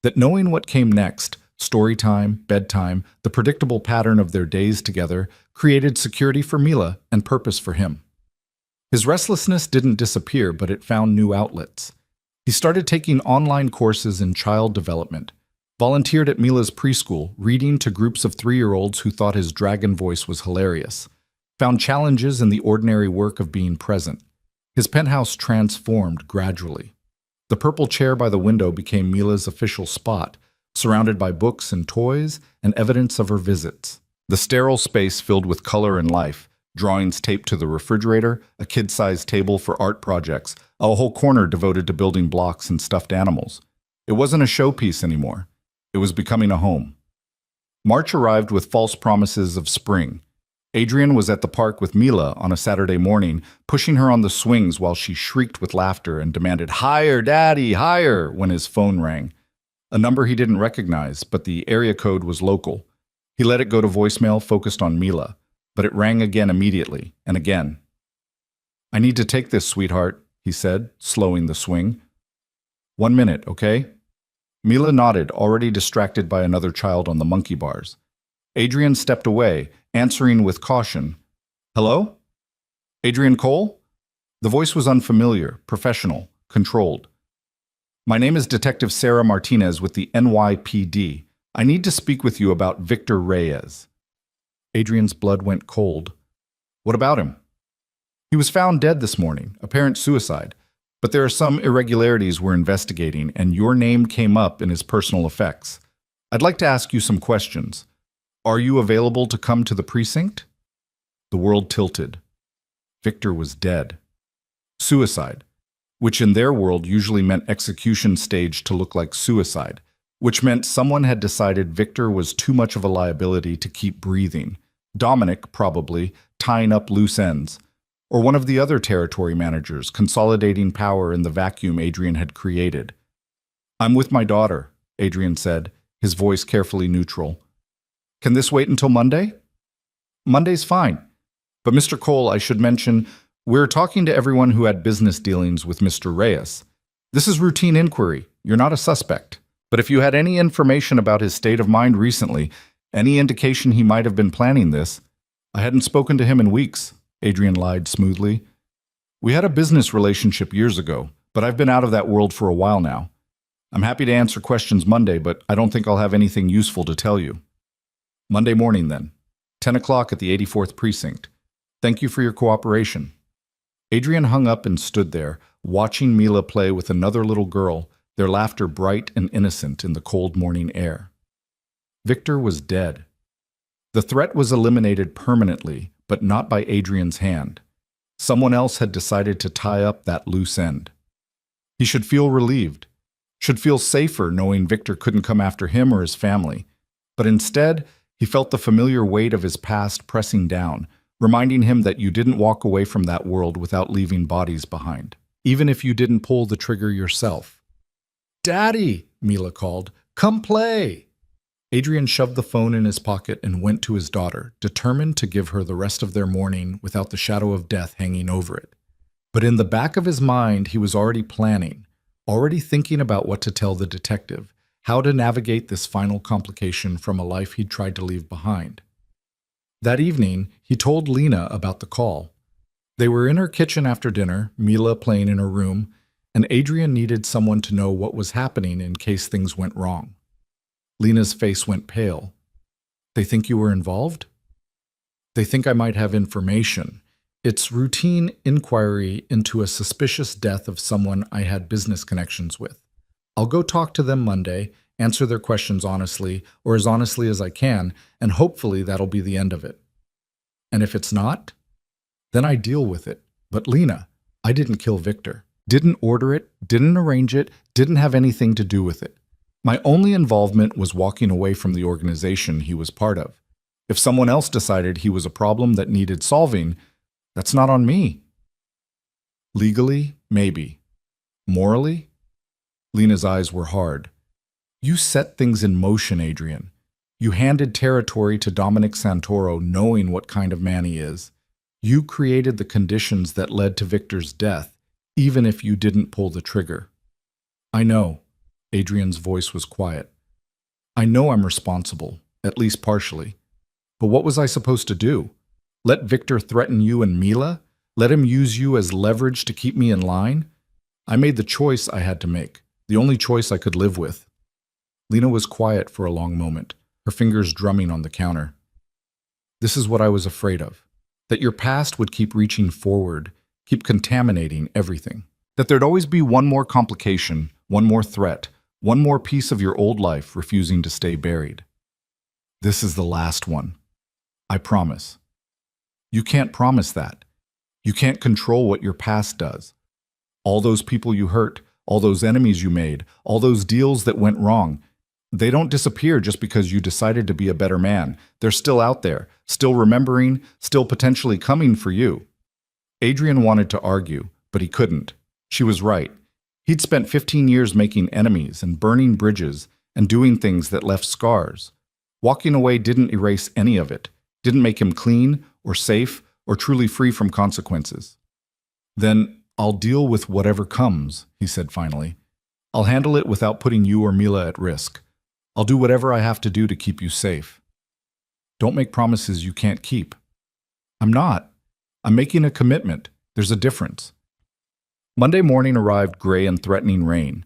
that knowing what came next, story time, bedtime, the predictable pattern of their days together, created security for Mila and purpose for him. His restlessness didn't disappear, but it found new outlets. He started taking online courses in child development, volunteered at Mila's preschool, reading to groups of 3-year-olds who thought his dragon voice was hilarious, found challenges in the ordinary work of being present. His penthouse transformed gradually. The purple chair by the window became Mila's official spot, surrounded by books and toys and evidence of her visits. The sterile space filled with color and life, drawings taped to the refrigerator, a kid-sized table for art projects, a whole corner devoted to building blocks and stuffed animals. It wasn't a showpiece anymore. It was becoming a home. March arrived with false promises of spring. Adrian was at the park with Mila on a Saturday morning, pushing her on the swings while she shrieked with laughter and demanded, "Higher, Daddy, higher," when his phone rang. A number he didn't recognize, but the area code was local. He let it go to voicemail focused on Mila, but it rang again immediately, and again. "I need to take this, sweetheart," he said, slowing the swing. "1 minute, okay?" Mila nodded, already distracted by another child on the monkey bars. Adrian stepped away, answering with caution. "Hello? Adrian Cole?" The voice was unfamiliar, professional, controlled. "My name is Detective Sarah Martinez with the NYPD. I need to speak with you about Victor Reyes." Adrian's blood went cold. "What about him?" "He was found dead this morning, apparent suicide. But there are some irregularities we're investigating, and your name came up in his personal effects. I'd like to ask you some questions. Are you available to come to the precinct?" The world tilted. Victor was dead. Suicide, which in their world usually meant execution stage to look like suicide, which meant someone had decided Victor was too much of a liability to keep breathing. Dominic, probably, tying up loose ends. Or one of the other territory managers, consolidating power in the vacuum Adrian had created. "I'm with my daughter," Adrian said, his voice carefully neutral. "Can this wait until Monday?" "Monday's fine. But Mr. Cole, I should mention, we're talking to everyone who had business dealings with Mr. Reyes. This is routine inquiry. You're not a suspect. But if you had any information about his state of mind recently, any indication he might have been planning this—" "I hadn't spoken to him in weeks," Adrian lied smoothly. "We had a business relationship years ago, but I've been out of that world for a while now. I'm happy to answer questions Monday, but I don't think I'll have anything useful to tell you." "Monday morning, then. 10 o'clock at the 84th Precinct. Thank you for your cooperation." Adrian hung up and stood there, watching Mila play with another little girl, their laughter bright and innocent in the cold morning air. Victor was dead. The threat was eliminated permanently, but not by Adrian's hand. Someone else had decided to tie up that loose end. He should feel relieved, should feel safer knowing Victor couldn't come after him or his family. But instead, he felt the familiar weight of his past pressing down, reminding him that you didn't walk away from that world without leaving bodies behind, even if you didn't pull the trigger yourself. "Daddy," Mila called, "come play." Adrian shoved the phone in his pocket and went to his daughter, determined to give her the rest of their morning without the shadow of death hanging over it. But in the back of his mind, he was already planning, already thinking about what to tell the detective, how to navigate this final complication from a life he'd tried to leave behind. That evening, he told Lena about the call. They were in her kitchen after dinner, Mila playing in her room, and Adrian needed someone to know what was happening in case things went wrong. Lena's face went pale. "They think you were involved?" "They think I might have information. It's routine inquiry into a suspicious death of someone I had business connections with. I'll go talk to them Monday, answer their questions honestly, or as honestly as I can, and hopefully that'll be the end of it. And if it's not, then I deal with it. But Lena, I didn't kill Victor. Didn't order it, didn't arrange it, didn't have anything to do with it. My only involvement was walking away from the organization he was part of. If someone else decided he was a problem that needed solving, that's not on me. Legally, maybe. Morally? Lena's eyes were hard. You set things in motion, Adrian. You handed territory to Dominic Santoro knowing what kind of man he is. You created the conditions that led to Victor's death, even if you didn't pull the trigger. I know. Adrian's voice was quiet. I know I'm responsible, at least partially. But what was I supposed to do? Let Victor threaten you and Mila? Let him use you as leverage to keep me in line? I made the choice I had to make, the only choice I could live with. Lena was quiet for a long moment, her fingers drumming on the counter. This is what I was afraid of, that your past would keep reaching forward, keep contaminating everything. That there'd always be one more complication, one more threat, one more piece of your old life refusing to stay buried. This is the last one. I promise. You can't promise that. You can't control what your past does. All those people you hurt, all those enemies you made, all those deals that went wrong, they don't disappear just because you decided to be a better man. They're still out there, still remembering, still potentially coming for you. Adrian wanted to argue, but he couldn't. She was right. He'd spent 15 years making enemies and burning bridges and doing things that left scars. Walking away didn't erase any of it, didn't make him clean or safe or truly free from consequences. Then I'll deal with whatever comes, he said finally. I'll handle it without putting you or Mila at risk. I'll do whatever I have to do to keep you safe. Don't make promises you can't keep. I'm not. I'm making a commitment. There's a difference. Monday morning arrived gray and threatening rain.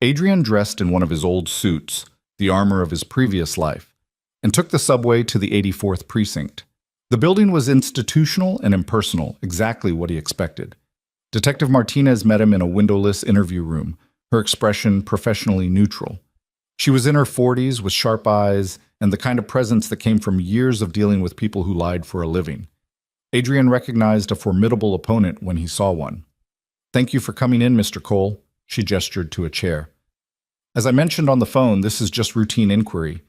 Adrian dressed in one of his old suits, the armor of his previous life, and took the subway to the 84th precinct. The building was institutional and impersonal, exactly what he expected. Detective Martinez met him in a windowless interview room, her expression professionally neutral. She was in her 40s with sharp eyes and the kind of presence that came from years of dealing with people who lied for a living. Adrian recognized a formidable opponent when he saw one. Thank you for coming in, Mr. Cole, she gestured to a chair. As I mentioned on the phone, this is just routine inquiry.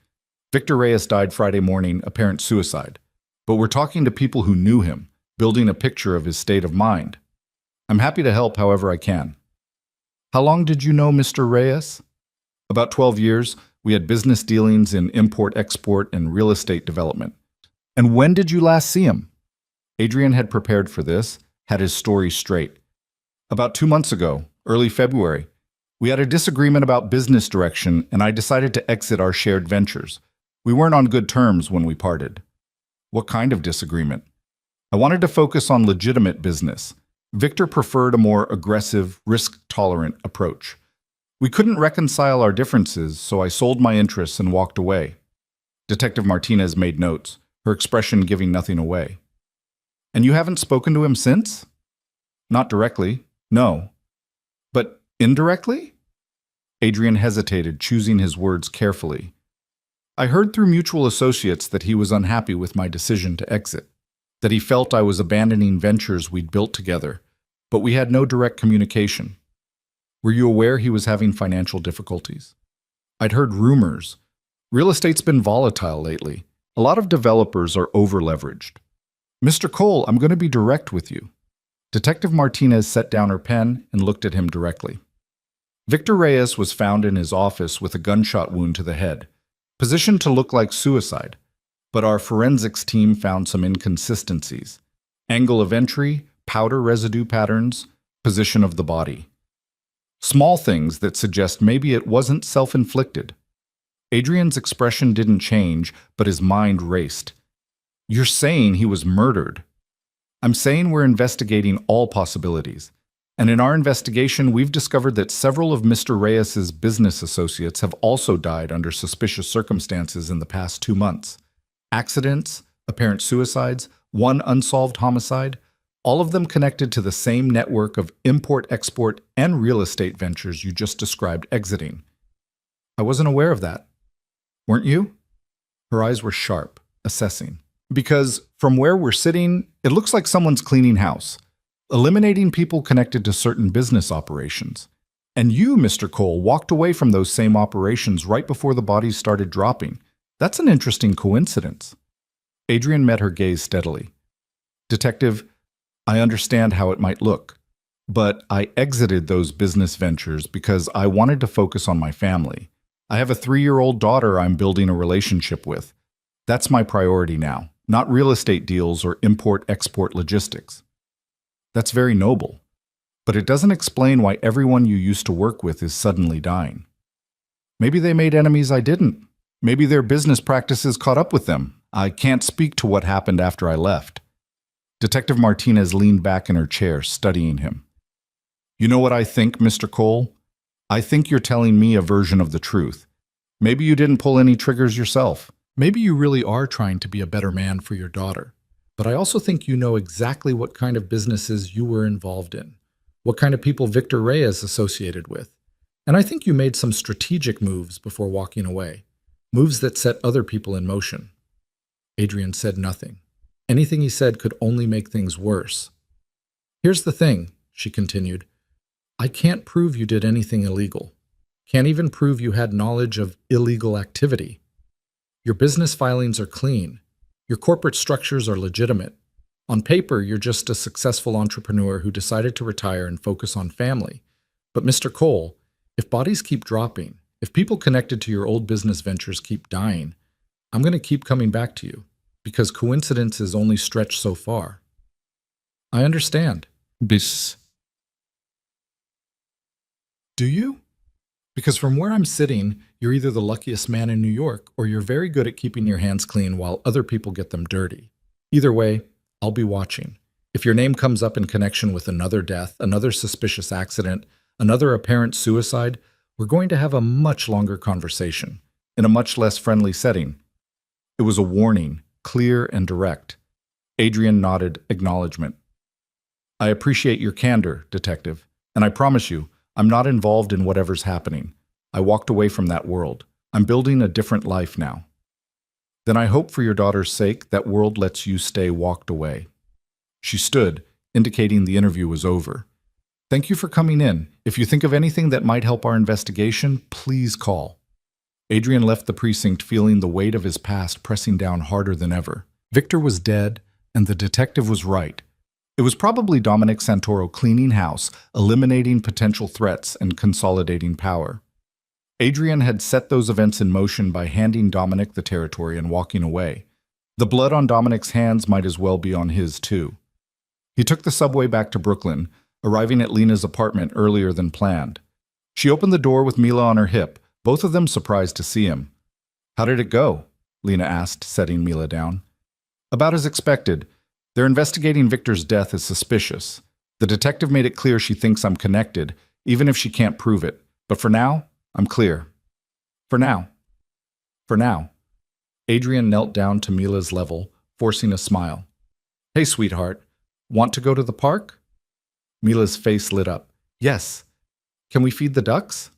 Victor Reyes died Friday morning, apparent suicide. But we're talking to people who knew him, building a picture of his state of mind. I'm happy to help however I can. How long did you know Mr. Reyes? About 12 years. We had business dealings in import-export and real estate development. And when did you last see him? Adrian had prepared for this, had his story straight. About 2 months ago, early February. We had a disagreement about business direction, and I decided to exit our shared ventures. We weren't on good terms when we parted. What kind of disagreement? I wanted to focus on legitimate business. Victor preferred a more aggressive, risk-tolerant approach. We couldn't reconcile our differences, so I sold my interests and walked away. Detective Martinez made notes, her expression giving nothing away. And you haven't spoken to him since? Not directly, no. But indirectly? Adrian hesitated, choosing his words carefully. I heard through mutual associates that he was unhappy with my decision to exit, that he felt I was abandoning ventures we'd built together, but we had no direct communication. Were you aware he was having financial difficulties? I'd heard rumors. Real estate's been volatile lately. A lot of developers are over-leveraged. Mr. Cole, I'm going to be direct with you. Detective Martinez set down her pen and looked at him directly. Victor Reyes was found in his office with a gunshot wound to the head, positioned to look like suicide, but our forensics team found some inconsistencies. Angle of entry, powder residue patterns, position of the body. Small things that suggest maybe it wasn't self-inflicted. Adrian's expression didn't change, but his mind raced. You're saying he was murdered. I'm saying we're investigating all possibilities. And in our investigation, we've discovered that several of Mr. Reyes's business associates have also died under suspicious circumstances in the past 2 months. Accidents, apparent suicides, one unsolved homicide, all of them connected to the same network of import-export and real estate ventures you just described exiting. I wasn't aware of that. Weren't you? Her eyes were sharp, assessing. Because from where we're sitting, it looks like someone's cleaning house, eliminating people connected to certain business operations. And you, Mr. Cole, walked away from those same operations right before the bodies started dropping. That's an interesting coincidence. Adrian met her gaze steadily. Detective, I understand how it might look, but I exited those business ventures because I wanted to focus on my family. I have a 3-year-old daughter I'm building a relationship with. That's my priority now, not real estate deals or import-export logistics. That's very noble, but it doesn't explain why everyone you used to work with is suddenly dying. Maybe they made enemies I didn't. Maybe their business practices caught up with them. I can't speak to what happened after I left. Detective Martinez leaned back in her chair, studying him. You know what I think, Mr. Cole? I think you're telling me a version of the truth. Maybe you didn't pull any triggers yourself. Maybe you really are trying to be a better man for your daughter. But I also think you know exactly what kind of businesses you were involved in, what kind of people Victor Reyes associated with. And I think you made some strategic moves before walking away, moves that set other people in motion. Adrian said nothing. Anything he said could only make things worse. Here's the thing, she continued. I can't prove you did anything illegal. Can't even prove you had knowledge of illegal activity. Your business filings are clean. Your corporate structures are legitimate. On paper, you're just a successful entrepreneur who decided to retire and focus on family. But Mr. Cole, if bodies keep dropping, if people connected to your old business ventures keep dying, I'm going to keep coming back to you, because coincidences only stretch so far. I understand. Bis. Do you? Because from where I'm sitting, you're either the luckiest man in New York or you're very good at keeping your hands clean while other people get them dirty. Either way, I'll be watching. If your name comes up in connection with another death, another suspicious accident, another apparent suicide, we're going to have a much longer conversation, in a much less friendly setting. It was a warning, clear and direct. Adrian nodded acknowledgement. I appreciate your candor, Detective, and I promise you, I'm not involved in whatever's happening. I walked away from that world. I'm building a different life now. Then I hope for your daughter's sake that world lets you stay walked away. She stood, indicating the interview was over. Thank you for coming in. If you think of anything that might help our investigation, please call. Adrian left the precinct feeling the weight of his past pressing down harder than ever. Victor was dead, and the detective was right. It was probably Dominic Santoro cleaning house, eliminating potential threats and consolidating power. Adrian had set those events in motion by handing Dominic the territory and walking away. The blood on Dominic's hands might as well be on his, too. He took the subway back to Brooklyn, arriving at Lena's apartment earlier than planned. She opened the door with Mila on her hip, both of them surprised to see him. How did it go? Lena asked, setting Mila down. About as expected. They're investigating Victor's death as suspicious. The detective made it clear she thinks I'm connected, even if she can't prove it. But for now, I'm clear. For now. For now. Adrian knelt down to Mila's level, forcing a smile. Hey, sweetheart. Want to go to the park? Mila's face lit up. Yes. Can we feed the ducks?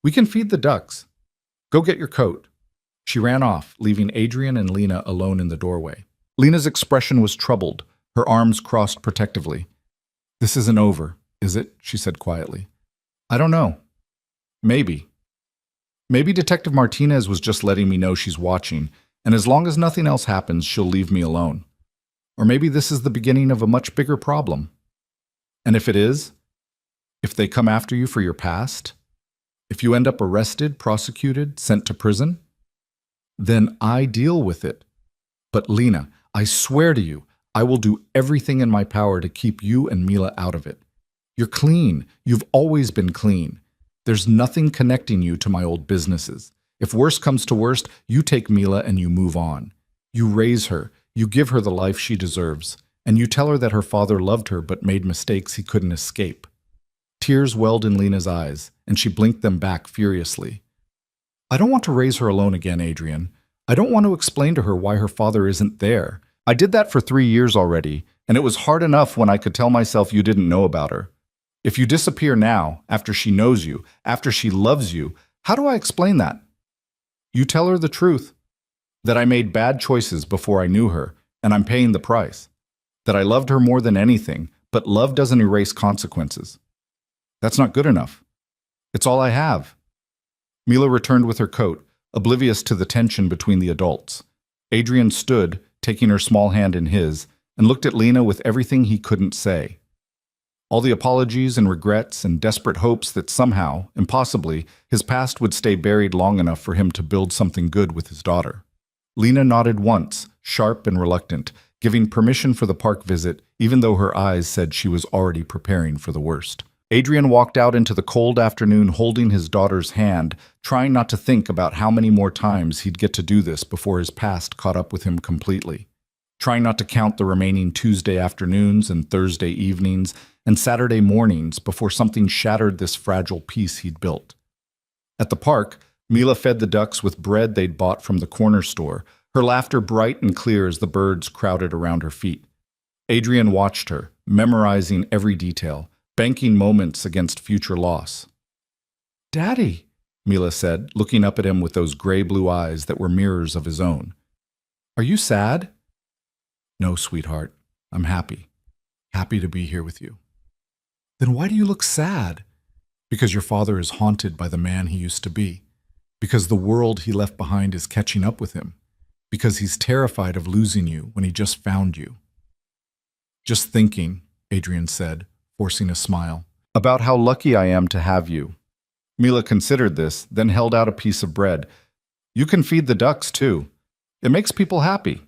We can feed the ducks. Go get your coat. She ran off, leaving Adrian and Lena alone in the doorway. Lena's expression was troubled, her arms crossed protectively. This isn't over, is it? She said quietly. I don't know. Maybe. Maybe Detective Martinez was just letting me know she's watching, and as long as nothing else happens, she'll leave me alone. Or maybe this is the beginning of a much bigger problem. And if it is, if they come after you for your past, if you end up arrested, prosecuted, sent to prison, then I deal with it. But Lena, I swear to you, I will do everything in my power to keep you and Mila out of it. You're clean. You've always been clean. There's nothing connecting you to my old businesses. If worse comes to worst, you take Mila and you move on. You raise her. You give her the life she deserves. And you tell her that her father loved her but made mistakes he couldn't escape. Tears welled in Lena's eyes, and she blinked them back furiously. I don't want to raise her alone again, Adrian. I don't want to explain to her why her father isn't there. I did that for 3 years already, and it was hard enough when I could tell myself you didn't know about her. If you disappear now, after she knows you, after she loves you, How do I explain that? You tell her the truth. That I made bad choices before I knew her, and I'm paying the price. That I loved her more than anything, but love doesn't erase consequences. That's not good enough. It's all I have. Mila returned with her coat, oblivious to the tension between the adults. Adrian stood, taking her small hand in his, and looked at Lena with everything he couldn't say. All the apologies and regrets and desperate hopes that somehow, impossibly, his past would stay buried long enough for him to build something good with his daughter. Lena nodded once, sharp and reluctant, giving permission for the park visit, even though her eyes said she was already preparing for the worst. Adrian walked out into the cold afternoon holding his daughter's hand, trying not to think about how many more times he'd get to do this before his past caught up with him completely. Trying not to count the remaining Tuesday afternoons and Thursday evenings and Saturday mornings before something shattered this fragile piece he'd built. At the park, Mila fed the ducks with bread they'd bought from the corner store, her laughter bright and clear as the birds crowded around her feet. Adrian watched her, memorizing every detail, banking moments against future loss. "Daddy," Mila said, looking up at him with those gray-blue eyes that were mirrors of his own. "Are you sad?" "No, sweetheart. I'm happy. Happy to be here with you." "Then why do you look sad?" "Because your father is haunted by the man he used to be. Because the world he left behind is catching up with him. Because he's terrified of losing you when he just found you." "Just thinking," Adrian said, forcing a smile, "about how lucky I am to have you." Mila considered this, then held out a piece of bread. "You can feed the ducks, too. It makes people happy."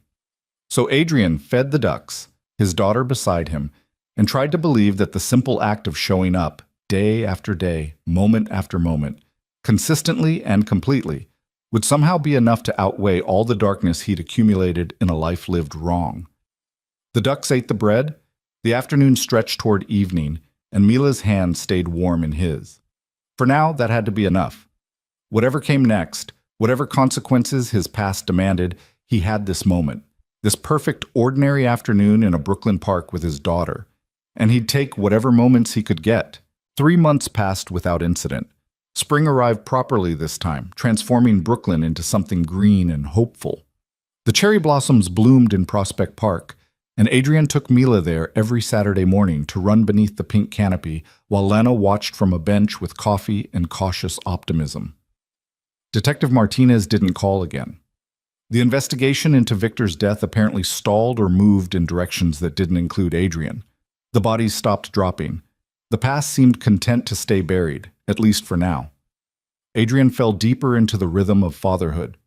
So Adrian fed the ducks, his daughter beside him, and tried to believe that the simple act of showing up, day after day, moment after moment, consistently and completely, would somehow be enough to outweigh all the darkness he'd accumulated in a life lived wrong. The ducks ate the bread, the afternoon stretched toward evening, and Mila's hand stayed warm in his. For now, that had to be enough. Whatever came next, whatever consequences his past demanded, he had this moment, this perfect ordinary afternoon in a Brooklyn park with his daughter, and he'd take whatever moments he could get. 3 months passed without incident. Spring arrived properly this time, transforming Brooklyn into something green and hopeful. The cherry blossoms bloomed in Prospect Park, and Adrian took Mila there every Saturday morning to run beneath the pink canopy while Lena watched from a bench with coffee and cautious optimism. Detective Martinez didn't call again. The investigation into Victor's death apparently stalled or moved in directions that didn't include Adrian. The bodies stopped dropping. The past seemed content to stay buried, at least for now. Adrian fell deeper into the rhythm of fatherhood.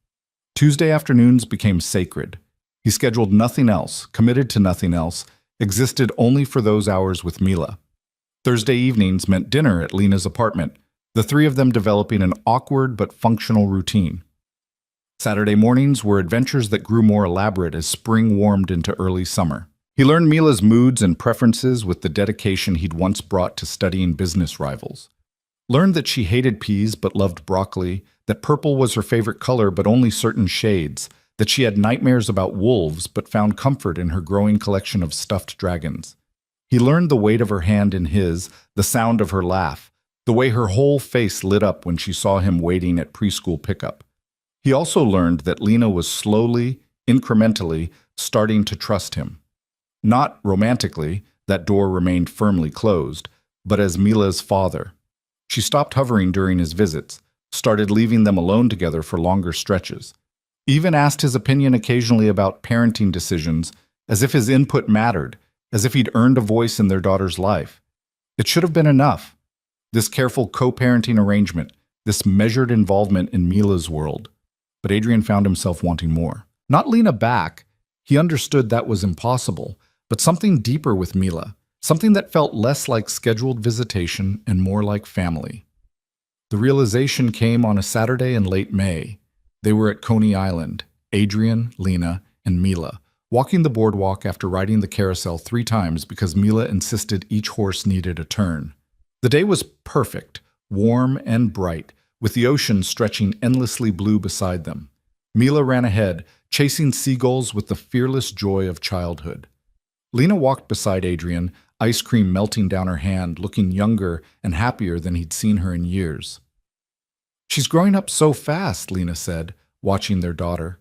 Tuesday afternoons became sacred. He scheduled nothing else, committed to nothing else, existed only for those hours with Mila. Thursday evenings meant dinner at Lena's apartment, the three of them developing an awkward but functional routine. Saturday mornings were adventures that grew more elaborate as spring warmed into early summer. He learned Mila's moods and preferences with the dedication he'd once brought to studying business rivals. Learned that she hated peas but loved broccoli, that purple was her favorite color but only certain shades, that she had nightmares about wolves but found comfort in her growing collection of stuffed dragons. He learned the weight of her hand in his, the sound of her laugh, the way her whole face lit up when she saw him waiting at preschool pickup. He also learned that Lena was slowly, incrementally, starting to trust him. Not romantically, that door remained firmly closed, but as Mila's father. She stopped hovering during his visits, started leaving them alone together for longer stretches. Even asked his opinion occasionally about parenting decisions, as if his input mattered, as if he'd earned a voice in their daughter's life. It should have been enough. This careful co-parenting arrangement, this measured involvement in Mila's world. But Adrian found himself wanting more. Not Lena back. He understood that was impossible, but something deeper with Mila, something that felt less like scheduled visitation and more like family. The realization came on a Saturday in late May. They were at Coney Island, Adrian, Lena, and Mila, walking the boardwalk after riding the carousel 3 times because Mila insisted each horse needed a turn. The day was perfect, warm and bright, with the ocean stretching endlessly blue beside them. Mila ran ahead, chasing seagulls with the fearless joy of childhood. Lena walked beside Adrian, ice cream melting down her hand, looking younger and happier than he'd seen her in years. She's growing up so fast, Lena said, watching their daughter.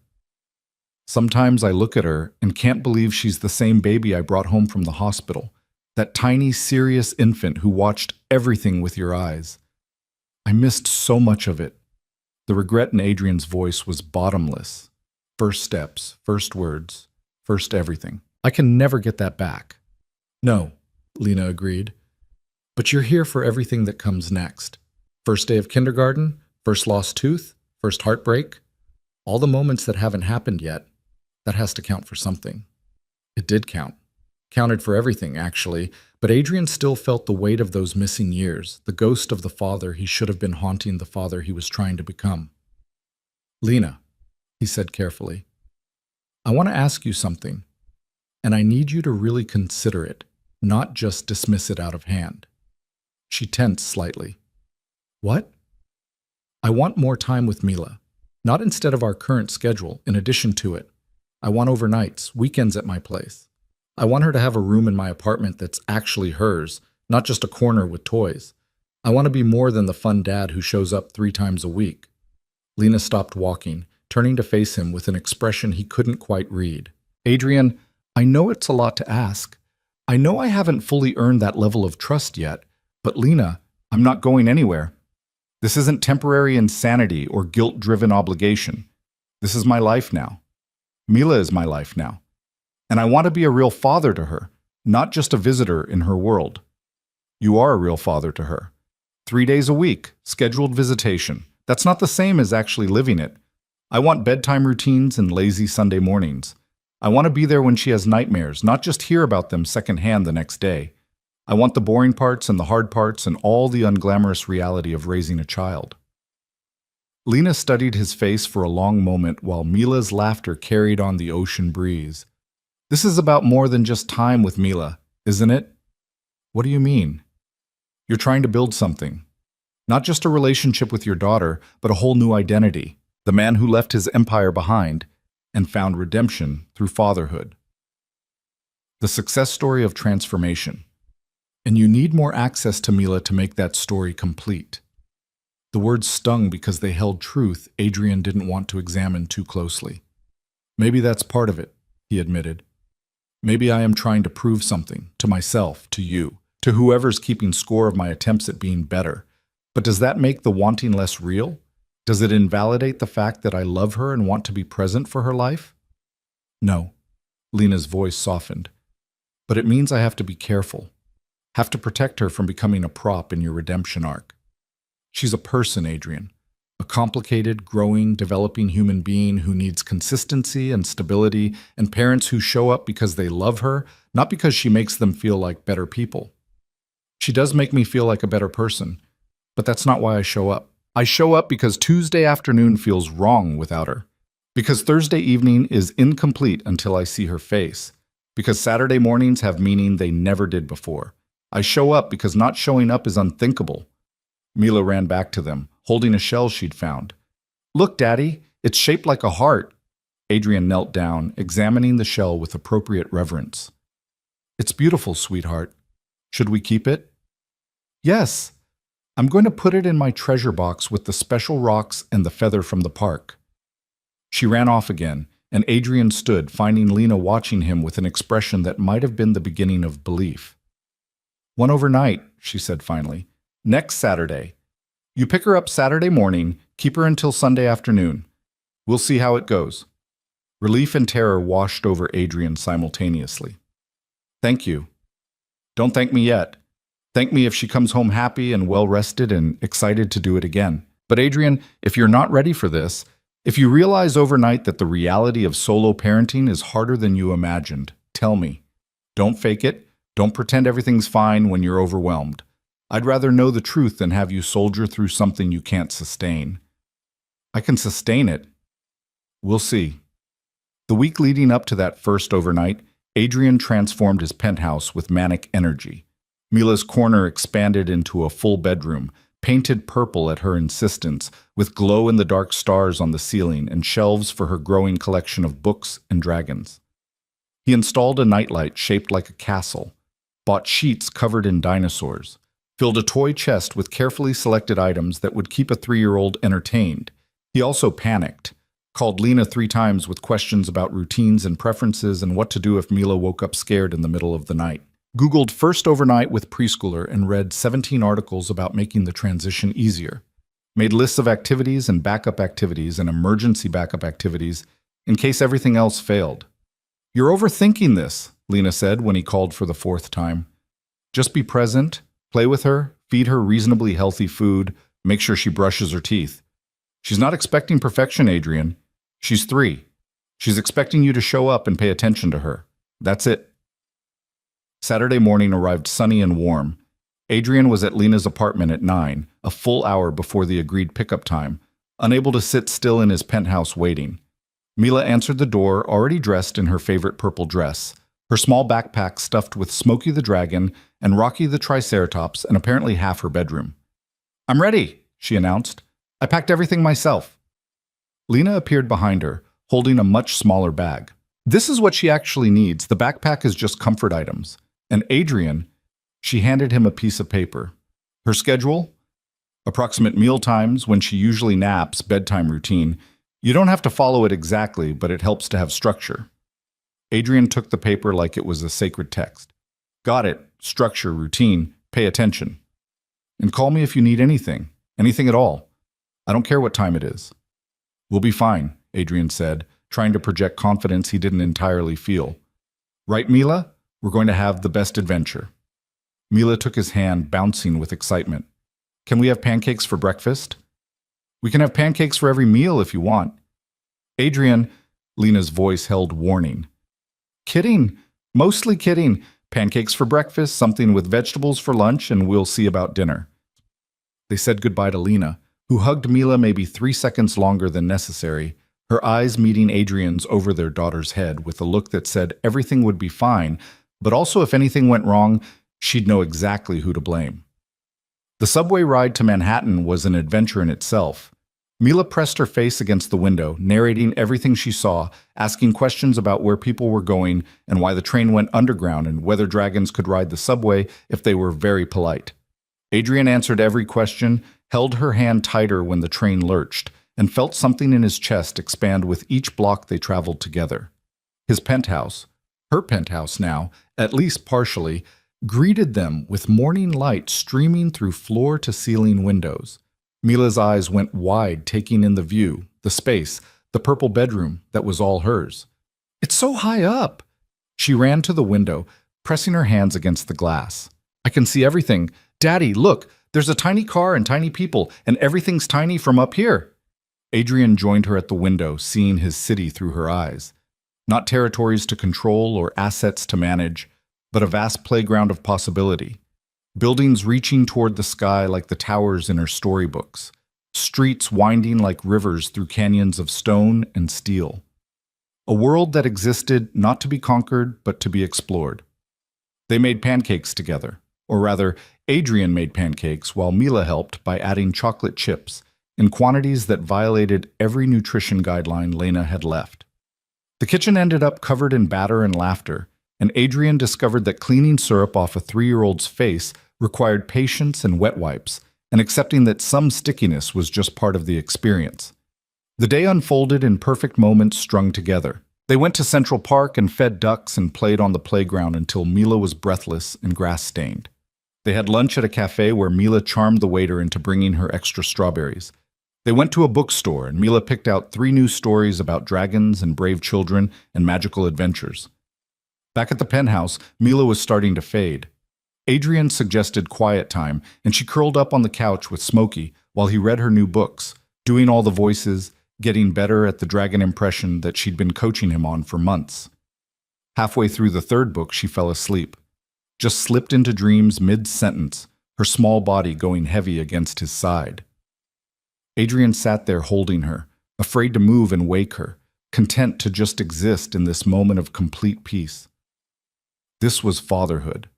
Sometimes I look at her and can't believe she's the same baby I brought home from the hospital, that tiny, serious infant who watched everything with your eyes. I missed so much of it. The regret in Adrian's voice was bottomless. First steps, first words, first everything. I can never get that back. No, Lena agreed. But you're here for everything that comes next. First day of kindergarten, first lost tooth, first heartbreak, all the moments that haven't happened yet. That has to count for something. It did count. Counted for everything, actually, but Adrian still felt the weight of those missing years, the ghost of the father he should have been haunting the father he was trying to become. Lena, he said carefully, I want to ask you something, and I need you to really consider it, not just dismiss it out of hand. She tensed slightly. What? I want more time with Mila, not instead of our current schedule, in addition to it. I want overnights, weekends at my place. I want her to have a room in my apartment that's actually hers, not just a corner with toys. I want to be more than the fun dad who shows up 3 times a week. Lena stopped walking, turning to face him with an expression he couldn't quite read. Adrian, I know it's a lot to ask. I know I haven't fully earned that level of trust yet, but Lena, I'm not going anywhere. This isn't temporary insanity or guilt-driven obligation. This is my life now. Mila is my life now. And I want to be a real father to her, not just a visitor in her world. You are a real father to her. 3 days a week, scheduled visitation. That's not the same as actually living it. I want bedtime routines and lazy Sunday mornings. I want to be there when she has nightmares, not just hear about them secondhand the next day. I want the boring parts and the hard parts and all the unglamorous reality of raising a child. Lena studied his face for a long moment while Mila's laughter carried on the ocean breeze. This is about more than just time with Mila, isn't it? What do you mean? You're trying to build something. Not just a relationship with your daughter, but a whole new identity. The man who left his empire behind and found redemption through fatherhood. The success story of transformation. And you need more access to Mila to make that story complete. The words stung because they held truth Adrian didn't want to examine too closely. Maybe that's part of it, he admitted. Maybe I am trying to prove something, to myself, to you, to whoever's keeping score of my attempts at being better. But does that make the wanting less real? Does it invalidate the fact that I love her and want to be present for her life? No. Lena's voice softened. But it means I have to be careful. Have to protect her from becoming a prop in your redemption arc. She's a person, Adrian. A complicated, growing, developing human being who needs consistency and stability, and parents who show up because they love her, not because she makes them feel like better people. She does make me feel like a better person, but that's not why I show up. I show up because Tuesday afternoon feels wrong without her. Because Thursday evening is incomplete until I see her face. Because Saturday mornings have meaning they never did before. I show up because not showing up is unthinkable. Mila ran back to them, holding a shell she'd found. Look, Daddy, it's shaped like a heart. Adrian knelt down, examining the shell with appropriate reverence. It's beautiful, sweetheart. Should we keep it? Yes. I'm going to put it in my treasure box with the special rocks and the feather from the park. She ran off again, and Adrian stood, finding Lena watching him with an expression that might have been the beginning of belief. One overnight, she said finally. Next Saturday. You pick her up Saturday morning, keep her until Sunday afternoon. We'll see how it goes. Relief and terror washed over Adrian simultaneously. Thank you. Don't thank me yet. Thank me if she comes home happy and well-rested and excited to do it again. But Adrian, if you're not ready for this, if you realize overnight that the reality of solo parenting is harder than you imagined, tell me. Don't fake it. Don't pretend everything's fine when you're overwhelmed. I'd rather know the truth than have you soldier through something you can't sustain. I can sustain it. We'll see. The week leading up to that first overnight, Adrian transformed his penthouse with manic energy. Mila's corner expanded into a full bedroom, painted purple at her insistence, with glow-in-the-dark stars on the ceiling and shelves for her growing collection of books and dragons. He installed a nightlight shaped like a castle, bought sheets covered in dinosaurs, filled a toy chest with carefully selected items that would keep a 3-year-old entertained. He also panicked, called Lena 3 times with questions about routines and preferences and what to do if Mila woke up scared in the middle of the night. Googled first overnight with preschooler and read 17 articles about making the transition easier. Made lists of activities and backup activities and emergency backup activities in case everything else failed. "You're overthinking this," Lena said when he called for the 4th time. "Just be present, play with her, feed her reasonably healthy food, make sure she brushes her teeth. She's not expecting perfection, Adrian. She's 3. She's expecting you to show up and pay attention to her. That's it." Saturday morning arrived sunny and warm. Adrian was at Lena's apartment at 9, a full hour before the agreed pickup time, unable to sit still in his penthouse waiting. Mila answered the door, already dressed in her favorite purple dress, her small backpack stuffed with Smokey the Dragon and Rocky the Triceratops and apparently half her bedroom. "I'm ready," she announced. "I packed everything myself." Lena appeared behind her, holding a much smaller bag. This is what she actually needs. The backpack is just comfort items. And Adrian, she handed him a piece of paper. Her schedule? Approximate meal times, when she usually naps, bedtime routine. You don't have to follow it exactly, but it helps to have structure. Adrian took the paper like it was a sacred text. "Got it. Structure, routine, pay attention. And call me if you need anything at all. I don't care what time it is." "We'll be fine," Adrian said, trying to project confidence he didn't entirely feel. "Right, Mila? We're going to have the best adventure." Mila took his hand, bouncing with excitement. "Can we have pancakes for breakfast?" "We can have pancakes for every meal if you want." "Adrian," Lena's voice held warning. "Kidding. Mostly kidding. Pancakes for breakfast, something with vegetables for lunch, and we'll see about dinner." They said goodbye to Lena, who hugged Mila maybe 3 seconds longer than necessary, her eyes meeting Adrian's over their daughter's head with a look that said everything would be fine, but also if anything went wrong, she'd know exactly who to blame. The subway ride to Manhattan was an adventure in itself. Mila pressed her face against the window, narrating everything she saw, asking questions about where people were going and why the train went underground and whether dragons could ride the subway if they were very polite. Adrian answered every question, held her hand tighter when the train lurched, and felt something in his chest expand with each block they traveled together. His penthouse, her penthouse now, at least partially, greeted them with morning light streaming through floor-to-ceiling windows. Mila's eyes went wide, taking in the view, the space, the purple bedroom that was all hers. "It's so high up!" She ran to the window, pressing her hands against the glass. "I can see everything. Daddy, look, there's a tiny car and tiny people, and everything's tiny from up here." Adrian joined her at the window, seeing his city through her eyes. Not territories to control or assets to manage, but a vast playground of possibility. Buildings reaching toward the sky like the towers in her storybooks. Streets winding like rivers through canyons of stone and steel. A world that existed not to be conquered, but to be explored. They made pancakes together. Or rather, Adrian made pancakes while Mila helped by adding chocolate chips in quantities that violated every nutrition guideline Lena had left. The kitchen ended up covered in batter and laughter, and Adrian discovered that cleaning syrup off a 3-year-old's face required patience and wet wipes, and accepting that some stickiness was just part of the experience. The day unfolded in perfect moments strung together. They went to Central Park and fed ducks and played on the playground until Mila was breathless and grass-stained. They had lunch at a cafe where Mila charmed the waiter into bringing her extra strawberries. They went to a bookstore and Mila picked out 3 new stories about dragons and brave children and magical adventures. Back at the penthouse, Mila was starting to fade. Adrian suggested quiet time, and she curled up on the couch with Smokey while he read her new books, doing all the voices, getting better at the dragon impression that she'd been coaching him on for months. Halfway through the 3rd book, she fell asleep. Just slipped into dreams mid-sentence, her small body going heavy against his side. Adrian sat there holding her, afraid to move and wake her, content to just exist in this moment of complete peace. This was fatherhood.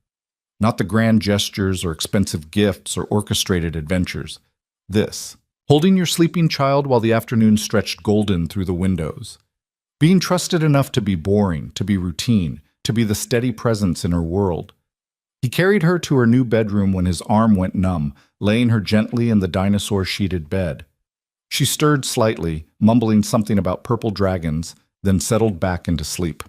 Not the grand gestures or expensive gifts or orchestrated adventures. This, holding your sleeping child while the afternoon stretched golden through the windows. Being trusted enough to be boring, to be routine, to be the steady presence in her world. He carried her to her new bedroom when his arm went numb, laying her gently in the dinosaur-sheeted bed. She stirred slightly, mumbling something about purple dragons, then settled back into sleep.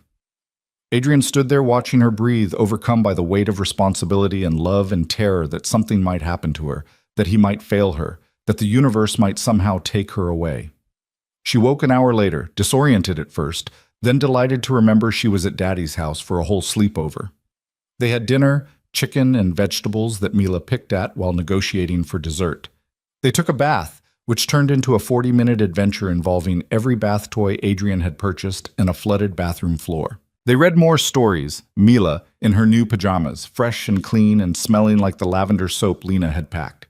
Adrian stood there watching her breathe, overcome by the weight of responsibility and love and terror that something might happen to her, that he might fail her, that the universe might somehow take her away. She woke an hour later, disoriented at first, then delighted to remember she was at Daddy's house for a whole sleepover. They had dinner, chicken and vegetables that Mila picked at while negotiating for dessert. They took a bath, which turned into a 40-minute adventure involving every bath toy Adrian had purchased and a flooded bathroom floor. They read more stories, Mila, in her new pajamas, fresh and clean and smelling like the lavender soap Lena had packed.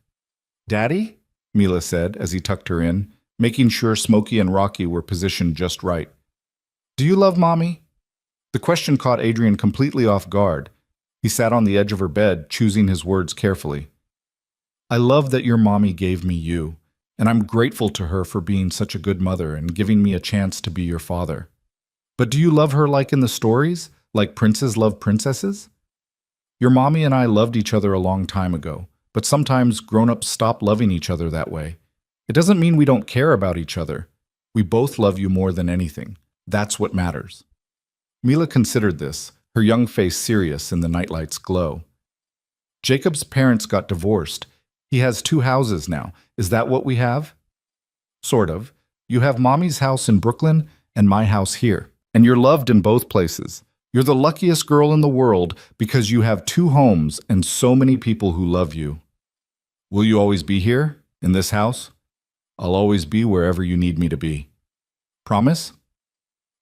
"Daddy?" Mila said as he tucked her in, making sure Smokey and Rocky were positioned just right. "Do you love Mommy?" The question caught Adrian completely off guard. He sat on the edge of her bed, choosing his words carefully. "I love that your mommy gave me you, and I'm grateful to her for being such a good mother and giving me a chance to be your father. But do you love her like in the stories, like princes love princesses? Your mommy and I loved each other a long time ago, but sometimes grown-ups stop loving each other that way. It doesn't mean we don't care about each other. We both love you more than anything. That's what matters." Mila considered this, her young face serious in the nightlight's glow. "Jacob's parents got divorced. He has 2 houses now. Is that what we have?" "Sort of. You have Mommy's house in Brooklyn and my house here. And you're loved in both places. You're the luckiest girl in the world because you have 2 homes and so many people who love you. Will you always be here, in this house?" "I'll always be wherever you need me to be." "Promise?"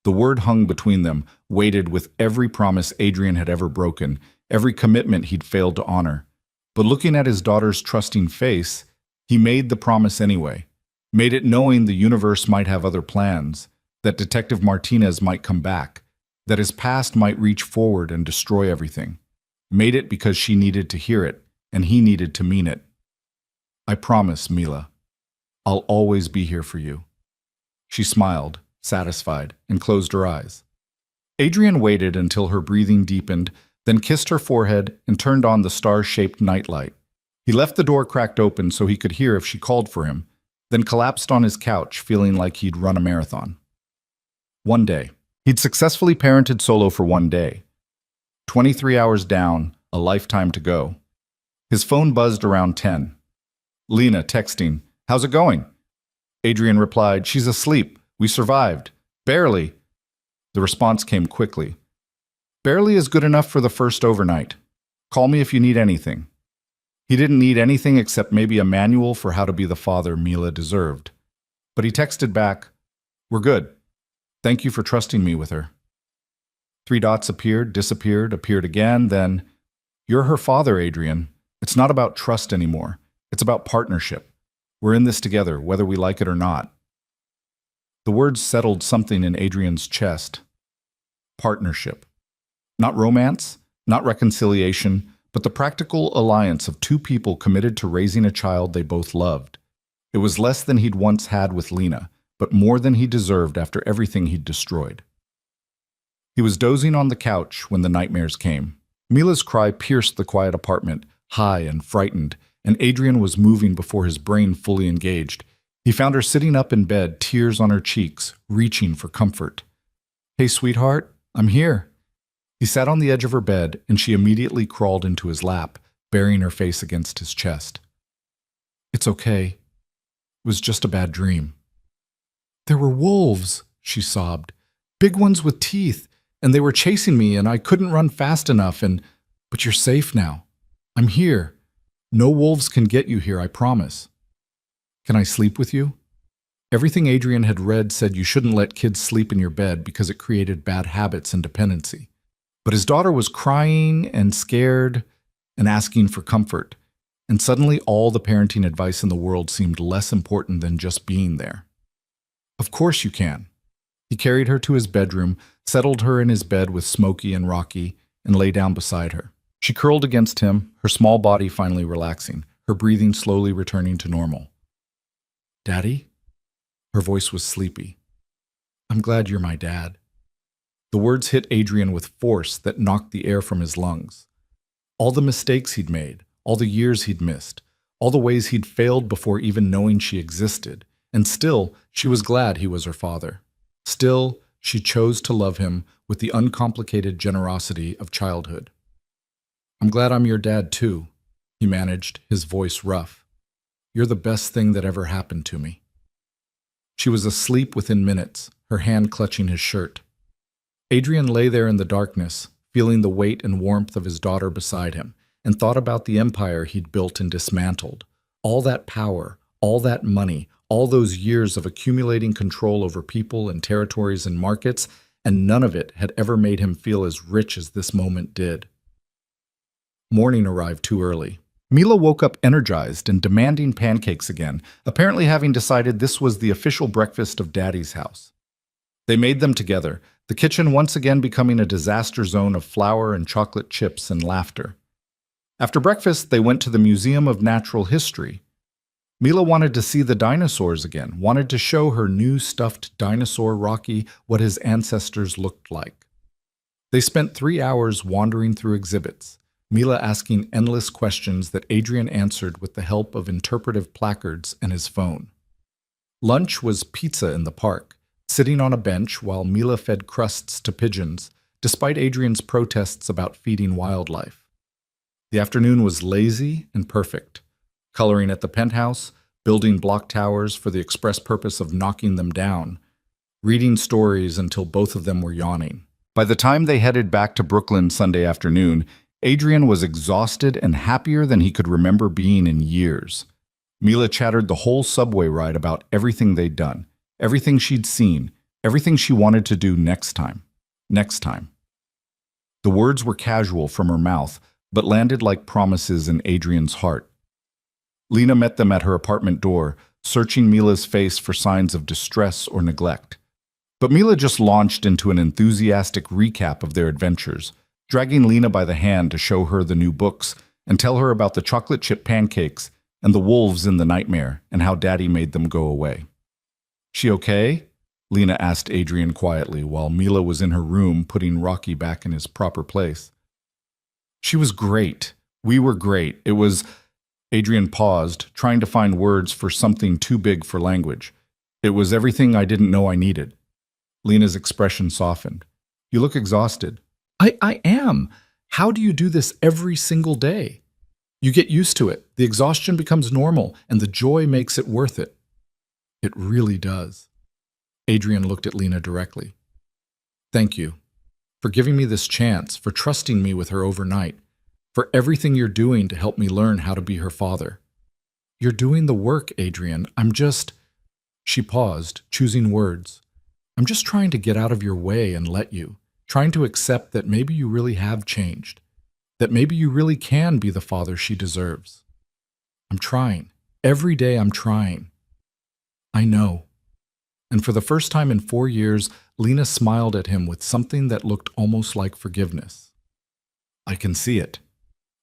The word hung between them, weighted with every promise Adrian had ever broken, every commitment he'd failed to honor. But looking at his daughter's trusting face, he made the promise anyway. Made it knowing the universe might have other plans, that Detective Martinez might come back, that his past might reach forward and destroy everything. Made it because she needed to hear it, and he needed to mean it. "I promise, Mila. I'll always be here for you." She smiled, satisfied, and closed her eyes. Adrian waited until her breathing deepened, then kissed her forehead and turned on the star-shaped nightlight. He left the door cracked open so he could hear if she called for him, then collapsed on his couch, feeling like he'd run a marathon. One day. He'd successfully parented solo for 1 day. 23 hours down, a lifetime to go. His phone buzzed around 10. Lena texting, "How's it going?" Adrian replied, "She's asleep. We survived. Barely." The response came quickly. "Barely is good enough for the first overnight. Call me if you need anything." He didn't need anything except maybe a manual for how to be the father Mila deserved. But he texted back, "We're good. Thank you for trusting me with her." 3 dots appeared, disappeared, appeared again, then, "You're her father, Adrian. It's not about trust anymore. It's about partnership. We're in this together, whether we like it or not." The words settled something in Adrian's chest. Partnership. Not romance, not reconciliation, but the practical alliance of 2 people committed to raising a child they both loved. It was less than he'd once had with Lena, but more than he deserved after everything he'd destroyed. He was dozing on the couch when the nightmares came. Mila's cry pierced the quiet apartment, high and frightened, and Adrian was moving before his brain fully engaged. He found her sitting up in bed, tears on her cheeks, reaching for comfort. "Hey, sweetheart, I'm here." He sat on the edge of her bed, and she immediately crawled into his lap, burying her face against his chest. "It's okay. It was just a bad dream." "There were wolves," she sobbed. "Big ones with teeth, and they were chasing me, and I couldn't run fast enough, but you're safe now. I'm here. No wolves can get you here, I promise. Can I sleep with you?" Everything Adrian had read said you shouldn't let kids sleep in your bed because it created bad habits and dependency. But his daughter was crying and scared and asking for comfort, and suddenly all the parenting advice in the world seemed less important than just being there. "Of course you can." He carried her to his bedroom, settled her in his bed with Smokey and Rocky, and lay down beside her. She curled against him, her small body finally relaxing, her breathing slowly returning to normal. "Daddy?" Her voice was sleepy. "I'm glad you're my dad." The words hit Adrian with force that knocked the air from his lungs. All the mistakes he'd made, all the years he'd missed, all the ways he'd failed before even knowing she existed. And still, she was glad he was her father. Still, she chose to love him with the uncomplicated generosity of childhood. "I'm glad I'm your dad, too," he managed, his voice rough. "You're the best thing that ever happened to me." She was asleep within minutes, her hand clutching his shirt. Adrian lay there in the darkness, feeling the weight and warmth of his daughter beside him, and thought about the empire he'd built and dismantled. All that power, all that money, all those years of accumulating control over people and territories and markets, and none of it had ever made him feel as rich as this moment did. Morning arrived too early. Mila woke up energized and demanding pancakes again, apparently having decided this was the official breakfast of Daddy's house. They made them together, the kitchen once again becoming a disaster zone of flour and chocolate chips and laughter. After breakfast, they went to the Museum of Natural History. Mila wanted to see the dinosaurs again, wanted to show her new stuffed dinosaur Rocky what his ancestors looked like. They spent 3 hours wandering through exhibits, Mila asking endless questions that Adrian answered with the help of interpretive placards and his phone. Lunch was pizza in the park, sitting on a bench while Mila fed crusts to pigeons, despite Adrian's protests about feeding wildlife. The afternoon was lazy and perfect, coloring at the penthouse, building block towers for the express purpose of knocking them down, reading stories until both of them were yawning. By the time they headed back to Brooklyn Sunday afternoon, Adrian was exhausted and happier than he could remember being in years. Mila chattered the whole subway ride about everything they'd done, everything she'd seen, everything she wanted to do next time. Next time. The words were casual from her mouth, but landed like promises in Adrian's heart. Lena met them at her apartment door, searching Mila's face for signs of distress or neglect. But Mila just launched into an enthusiastic recap of their adventures, dragging Lena by the hand to show her the new books and tell her about the chocolate chip pancakes and the wolves in the nightmare and how Daddy made them go away. "She okay?" Lena asked Adrian quietly while Mila was in her room putting Rocky back in his proper place. "She was great. We were great. It was—" Adrian paused, trying to find words for something too big for language. "It was everything I didn't know I needed." Lena's expression softened. "You look exhausted." I am. How do you do this every single day? You get used to it, the exhaustion becomes normal, and the joy makes it worth it." "It really does." Adrian looked at Lena directly. "Thank you for giving me this chance, for trusting me with her overnight, for everything you're doing to help me learn how to be her father." "You're doing the work, Adrian. I'm just—" She paused, choosing words. "I'm just trying to get out of your way and let you. Trying to accept that maybe you really have changed, that maybe you really can be the father she deserves. I'm trying. Every day I'm trying." "I know." And for the first time in 4 years, Lena smiled at him with something that looked almost like forgiveness. "I can see it."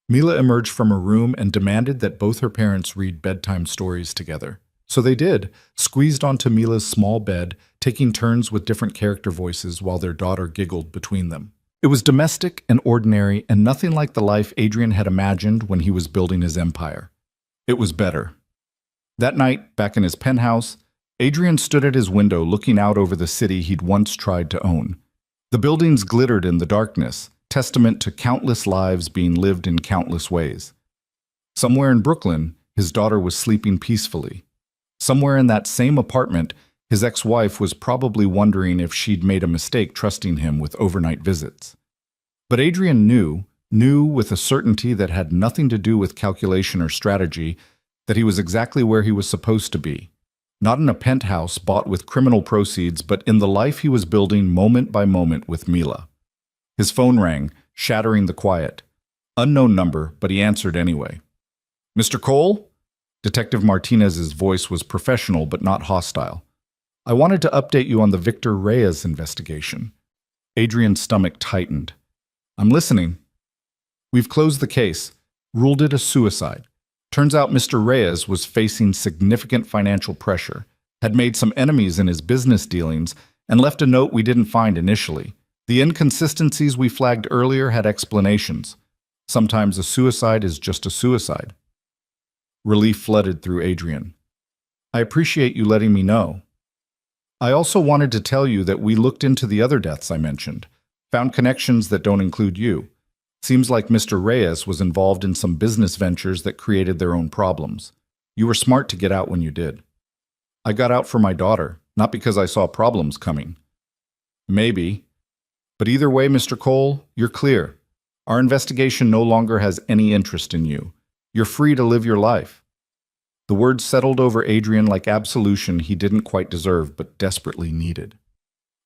Mila emerged from her room and demanded that both her parents read bedtime stories together. So they did, squeezed onto Mila's small bed, taking turns with different character voices while their daughter giggled between them. It was domestic and ordinary and nothing like the life Adrian had imagined when he was building his empire. It was better. That night, back in his penthouse, Adrian stood at his window looking out over the city he'd once tried to own. The buildings glittered in the darkness, testament to countless lives being lived in countless ways. Somewhere in Brooklyn, his daughter was sleeping peacefully. Somewhere in that same apartment, his ex-wife was probably wondering if she'd made a mistake trusting him with overnight visits. But Adrian knew with a certainty that had nothing to do with calculation or strategy, that he was exactly where he was supposed to be. Not in a penthouse bought with criminal proceeds, but in the life he was building moment by moment with Mila. His phone rang, shattering the quiet. Unknown number, but he answered anyway. "Mr. Cole?" Detective Martinez's voice was professional but not hostile. "I wanted to update you on the Victor Reyes investigation." Adrian's stomach tightened. "I'm listening." "We've closed the case, ruled it a suicide. Turns out Mr. Reyes was facing significant financial pressure, had made some enemies in his business dealings, and left a note we didn't find initially. The inconsistencies we flagged earlier had explanations. Sometimes a suicide is just a suicide. Relief flooded through Adrian. I appreciate you letting me know. I also wanted to tell you that we looked into the other deaths I mentioned, found connections that don't include you. Seems like Mr. Reyes was involved in some business ventures that created their own problems. You were smart to get out when you did. I got out for my daughter, not because I saw problems coming. Maybe. But either way, Mr. Cole, you're clear. Our investigation no longer has any interest in you. You're free to live your life. The words settled over Adrian like absolution he didn't quite deserve, but desperately needed.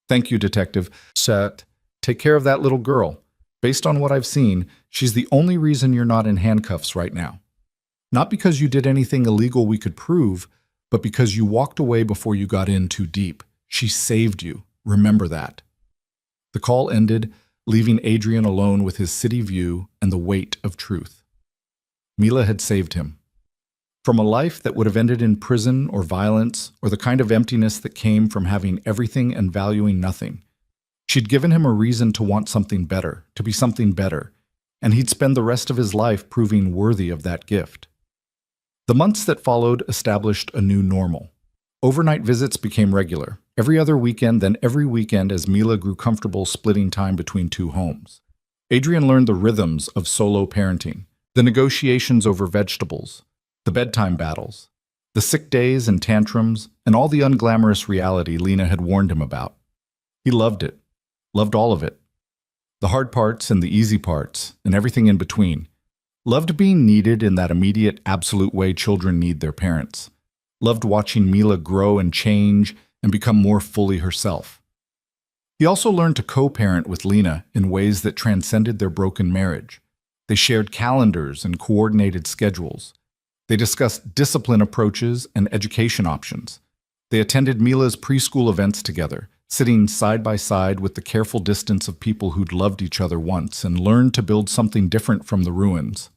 Thank you, Detective. Set. Take care of that little girl. Based on what I've seen, she's the only reason you're not in handcuffs right now. Not because you did anything illegal we could prove, but because you walked away before you got in too deep. She saved you. Remember that. The call ended, leaving Adrian alone with his city view and the weight of truth. Mila had saved him. From a life that would have ended in prison or violence, or the kind of emptiness that came from having everything and valuing nothing. She'd given him a reason to want something better, to be something better, and he'd spend the rest of his life proving worthy of that gift. The months that followed established a new normal. Overnight visits became regular, every other weekend, then every weekend as Mila grew comfortable splitting time between two homes. Adrian learned the rhythms of solo parenting, the negotiations over vegetables, the bedtime battles, the sick days and tantrums, and all the unglamorous reality Lena had warned him about. He loved it, loved all of it. The hard parts and the easy parts, and everything in between. Loved being needed in that immediate, absolute way children need their parents. Loved watching Mila grow and change and become more fully herself. He also learned to co-parent with Lena in ways that transcended their broken marriage. They shared calendars and coordinated schedules. They discussed discipline approaches and education options. They attended Mila's preschool events together, sitting side by side with the careful distance of people who'd loved each other once and learned to build something different from the ruins.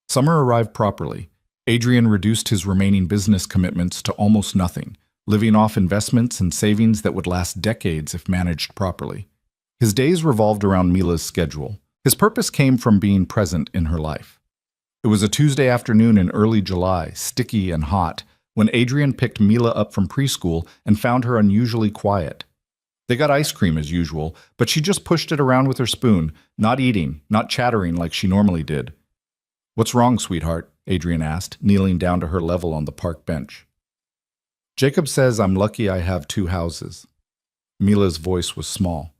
Summer arrived properly. Adrian reduced his remaining business commitments to almost nothing, living off investments and savings that would last decades if managed properly. His days revolved around Mila's schedule. His purpose came from being present in her life. It was a Tuesday afternoon in early July, sticky and hot, when Adrian picked Mila up from preschool and found her unusually quiet. They got ice cream as usual, but she just pushed it around with her spoon, not eating, not chattering like she normally did. "What's wrong, sweetheart?" Adrian asked, kneeling down to her level on the park bench. "Jacob says I'm lucky I have two houses." Mila's voice was small.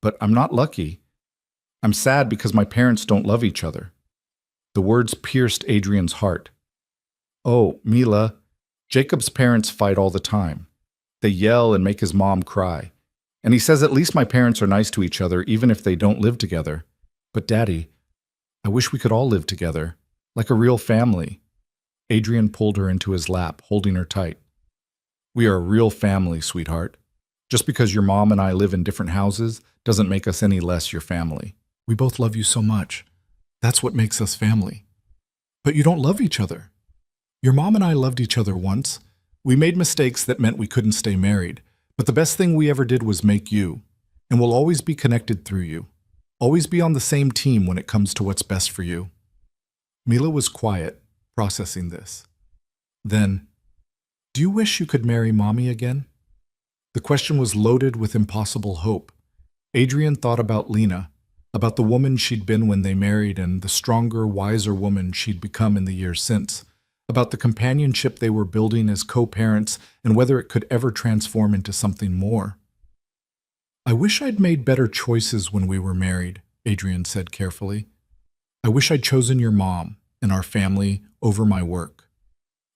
"But I'm not lucky. I'm sad because my parents don't love each other." The words pierced Adrian's heart. "Oh, Mila, Jacob's parents fight all the time. They yell and make his mom cry. And he says at least my parents are nice to each other even if they don't live together. But Daddy, I wish we could all live together, like a real family." Adrian pulled her into his lap, holding her tight. "We are a real family, sweetheart. Just because your mom and I live in different houses doesn't make us any less your family. We both love you so much. That's what makes us family." "But you don't love each other." "Your mom and I loved each other once. We made mistakes that meant we couldn't stay married. But the best thing we ever did was make you. And we'll always be connected through you. Always be on the same team when it comes to what's best for you." Mila was quiet, processing this. Then, "Do you wish you could marry Mommy again?" The question was loaded with impossible hope. Adrian thought about Lena, about the woman she'd been when they married and the stronger, wiser woman she'd become in the years since, about the companionship they were building as co-parents and whether it could ever transform into something more. "I wish I'd made better choices when we were married," Adrian said carefully. "I wish I'd chosen your mom and our family over my work.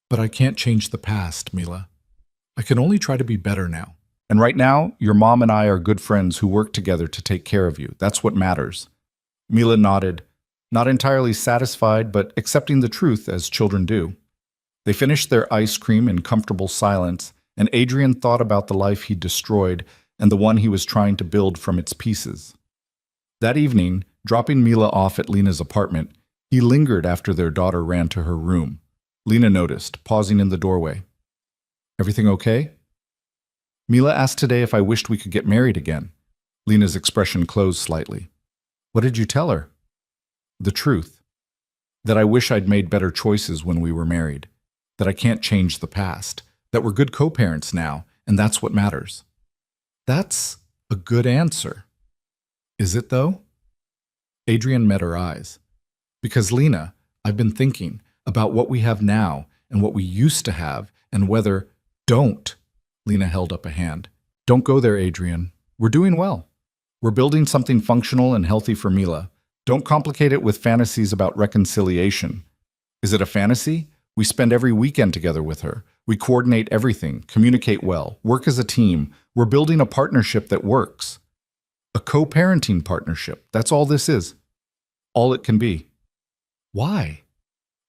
But I can't change the past, Mila. I can only try to be better now. And right now, your mom and I are good friends who work together to take care of you. That's what matters." Mila nodded, not entirely satisfied, but accepting the truth as children do. They finished their ice cream in comfortable silence, and Adrian thought about the life he'd destroyed and the one he was trying to build from its pieces. That evening, dropping Mila off at Lena's apartment, he lingered after their daughter ran to her room. Lena noticed, pausing in the doorway. "Everything okay?" "Mila asked today if I wished we could get married again." Lena's expression closed slightly. "What did you tell her?" The truth. That I wish I'd made better choices when we were married. That I can't change the past. That we're good co-parents now, and that's what matters. That's a good answer. Is it, though? Adrian met her eyes. Because, Lena, I've been thinking about what we have now and what we used to have and whether— Don't. Lena held up a hand. Don't go there, Adrian. We're doing well. We're building something functional and healthy for Mila. Don't complicate it with fantasies about reconciliation. Is it a fantasy? We spend every weekend together with her. We coordinate everything, communicate well, work as a team. We're building a partnership that works. A co-parenting partnership. That's all this is. All it can be. Why?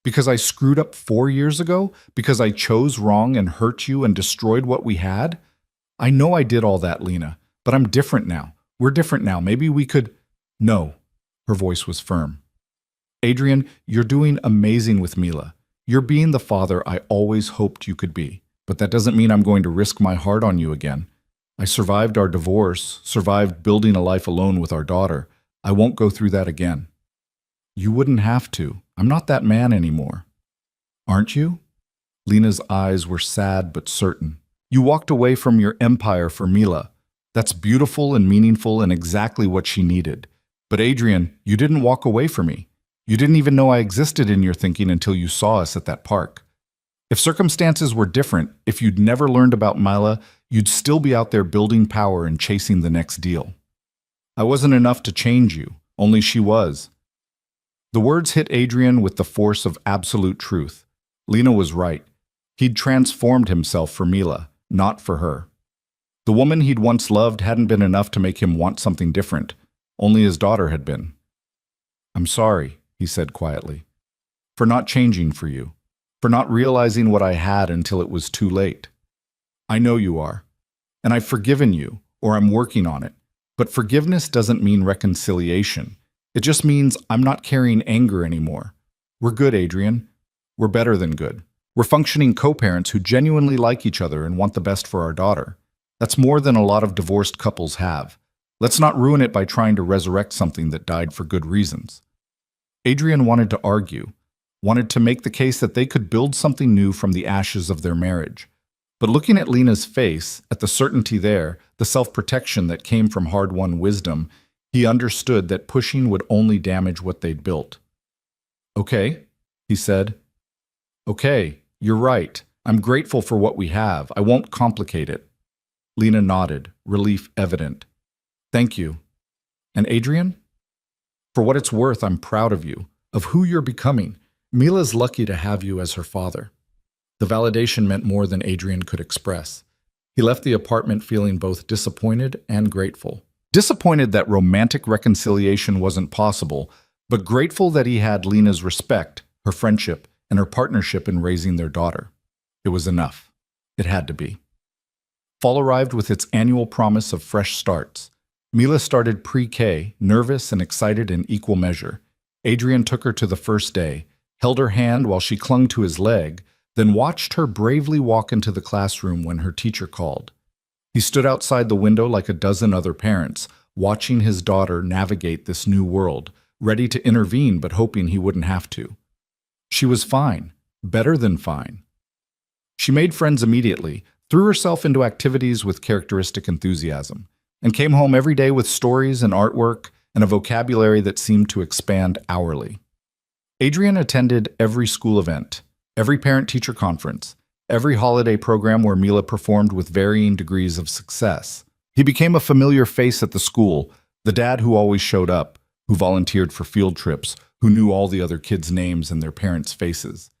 Because I screwed up 4 years ago? Because I chose wrong and hurt you and destroyed what we had? I know I did all that, Lena, but I'm different now. We're different now. Maybe we could— No. Her voice was firm. Adrian, you're doing amazing with Mila. You're being the father I always hoped you could be. But that doesn't mean I'm going to risk my heart on you again. I survived our divorce, survived building a life alone with our daughter. I won't go through that again. You wouldn't have to. I'm not that man anymore. Aren't you? Lena's eyes were sad but certain. You walked away from your empire for Mila. That's beautiful and meaningful and exactly what she needed. But Adrian, you didn't walk away from me. You didn't even know I existed in your thinking until you saw us at that park. If circumstances were different, if you'd never learned about Mila, you'd still be out there building power and chasing the next deal. I wasn't enough to change you, only she was. The words hit Adrian with the force of absolute truth. Lena was right. He'd transformed himself for Mila, not for her. The woman he'd once loved hadn't been enough to make him want something different. Only his daughter had been. I'm sorry, he said quietly, for not changing for you, for not realizing what I had until it was too late. I know you are, and I've forgiven you, or I'm working on it. But forgiveness doesn't mean reconciliation. It just means I'm not carrying anger anymore. We're good, Adrian. We're better than good. We're functioning co-parents who genuinely like each other and want the best for our daughter. That's more than a lot of divorced couples have. Let's not ruin it by trying to resurrect something that died for good reasons. Adrian wanted to argue, wanted to make the case that they could build something new from the ashes of their marriage. But looking at Lena's face, at the certainty there, the self-protection that came from hard-won wisdom, he understood that pushing would only damage what they'd built. Okay, he said. Okay, you're right. I'm grateful for what we have. I won't complicate it. Lena nodded, relief evident. Thank you. And Adrian? For what it's worth, I'm proud of you, of who you're becoming. Mila's lucky to have you as her father. The validation meant more than Adrian could express. He left the apartment feeling both disappointed and grateful. Disappointed that romantic reconciliation wasn't possible, but grateful that he had Lena's respect, her friendship, and her partnership in raising their daughter. It was enough. It had to be. Fall arrived with its annual promise of fresh starts. Mila started pre-K, nervous and excited in equal measure. Adrian took her to the first day, held her hand while she clung to his leg, then watched her bravely walk into the classroom when her teacher called. He stood outside the window like a dozen other parents, watching his daughter navigate this new world, ready to intervene but hoping he wouldn't have to. She was fine, better than fine. She made friends immediately, threw herself into activities with characteristic enthusiasm, and came home every day with stories and artwork and a vocabulary that seemed to expand hourly. Adrian attended every school event, every parent-teacher conference, every holiday program where Mila performed with varying degrees of success. He became a familiar face at the school, the dad who always showed up, who volunteered for field trips, who knew all the other kids' names and their parents' faces.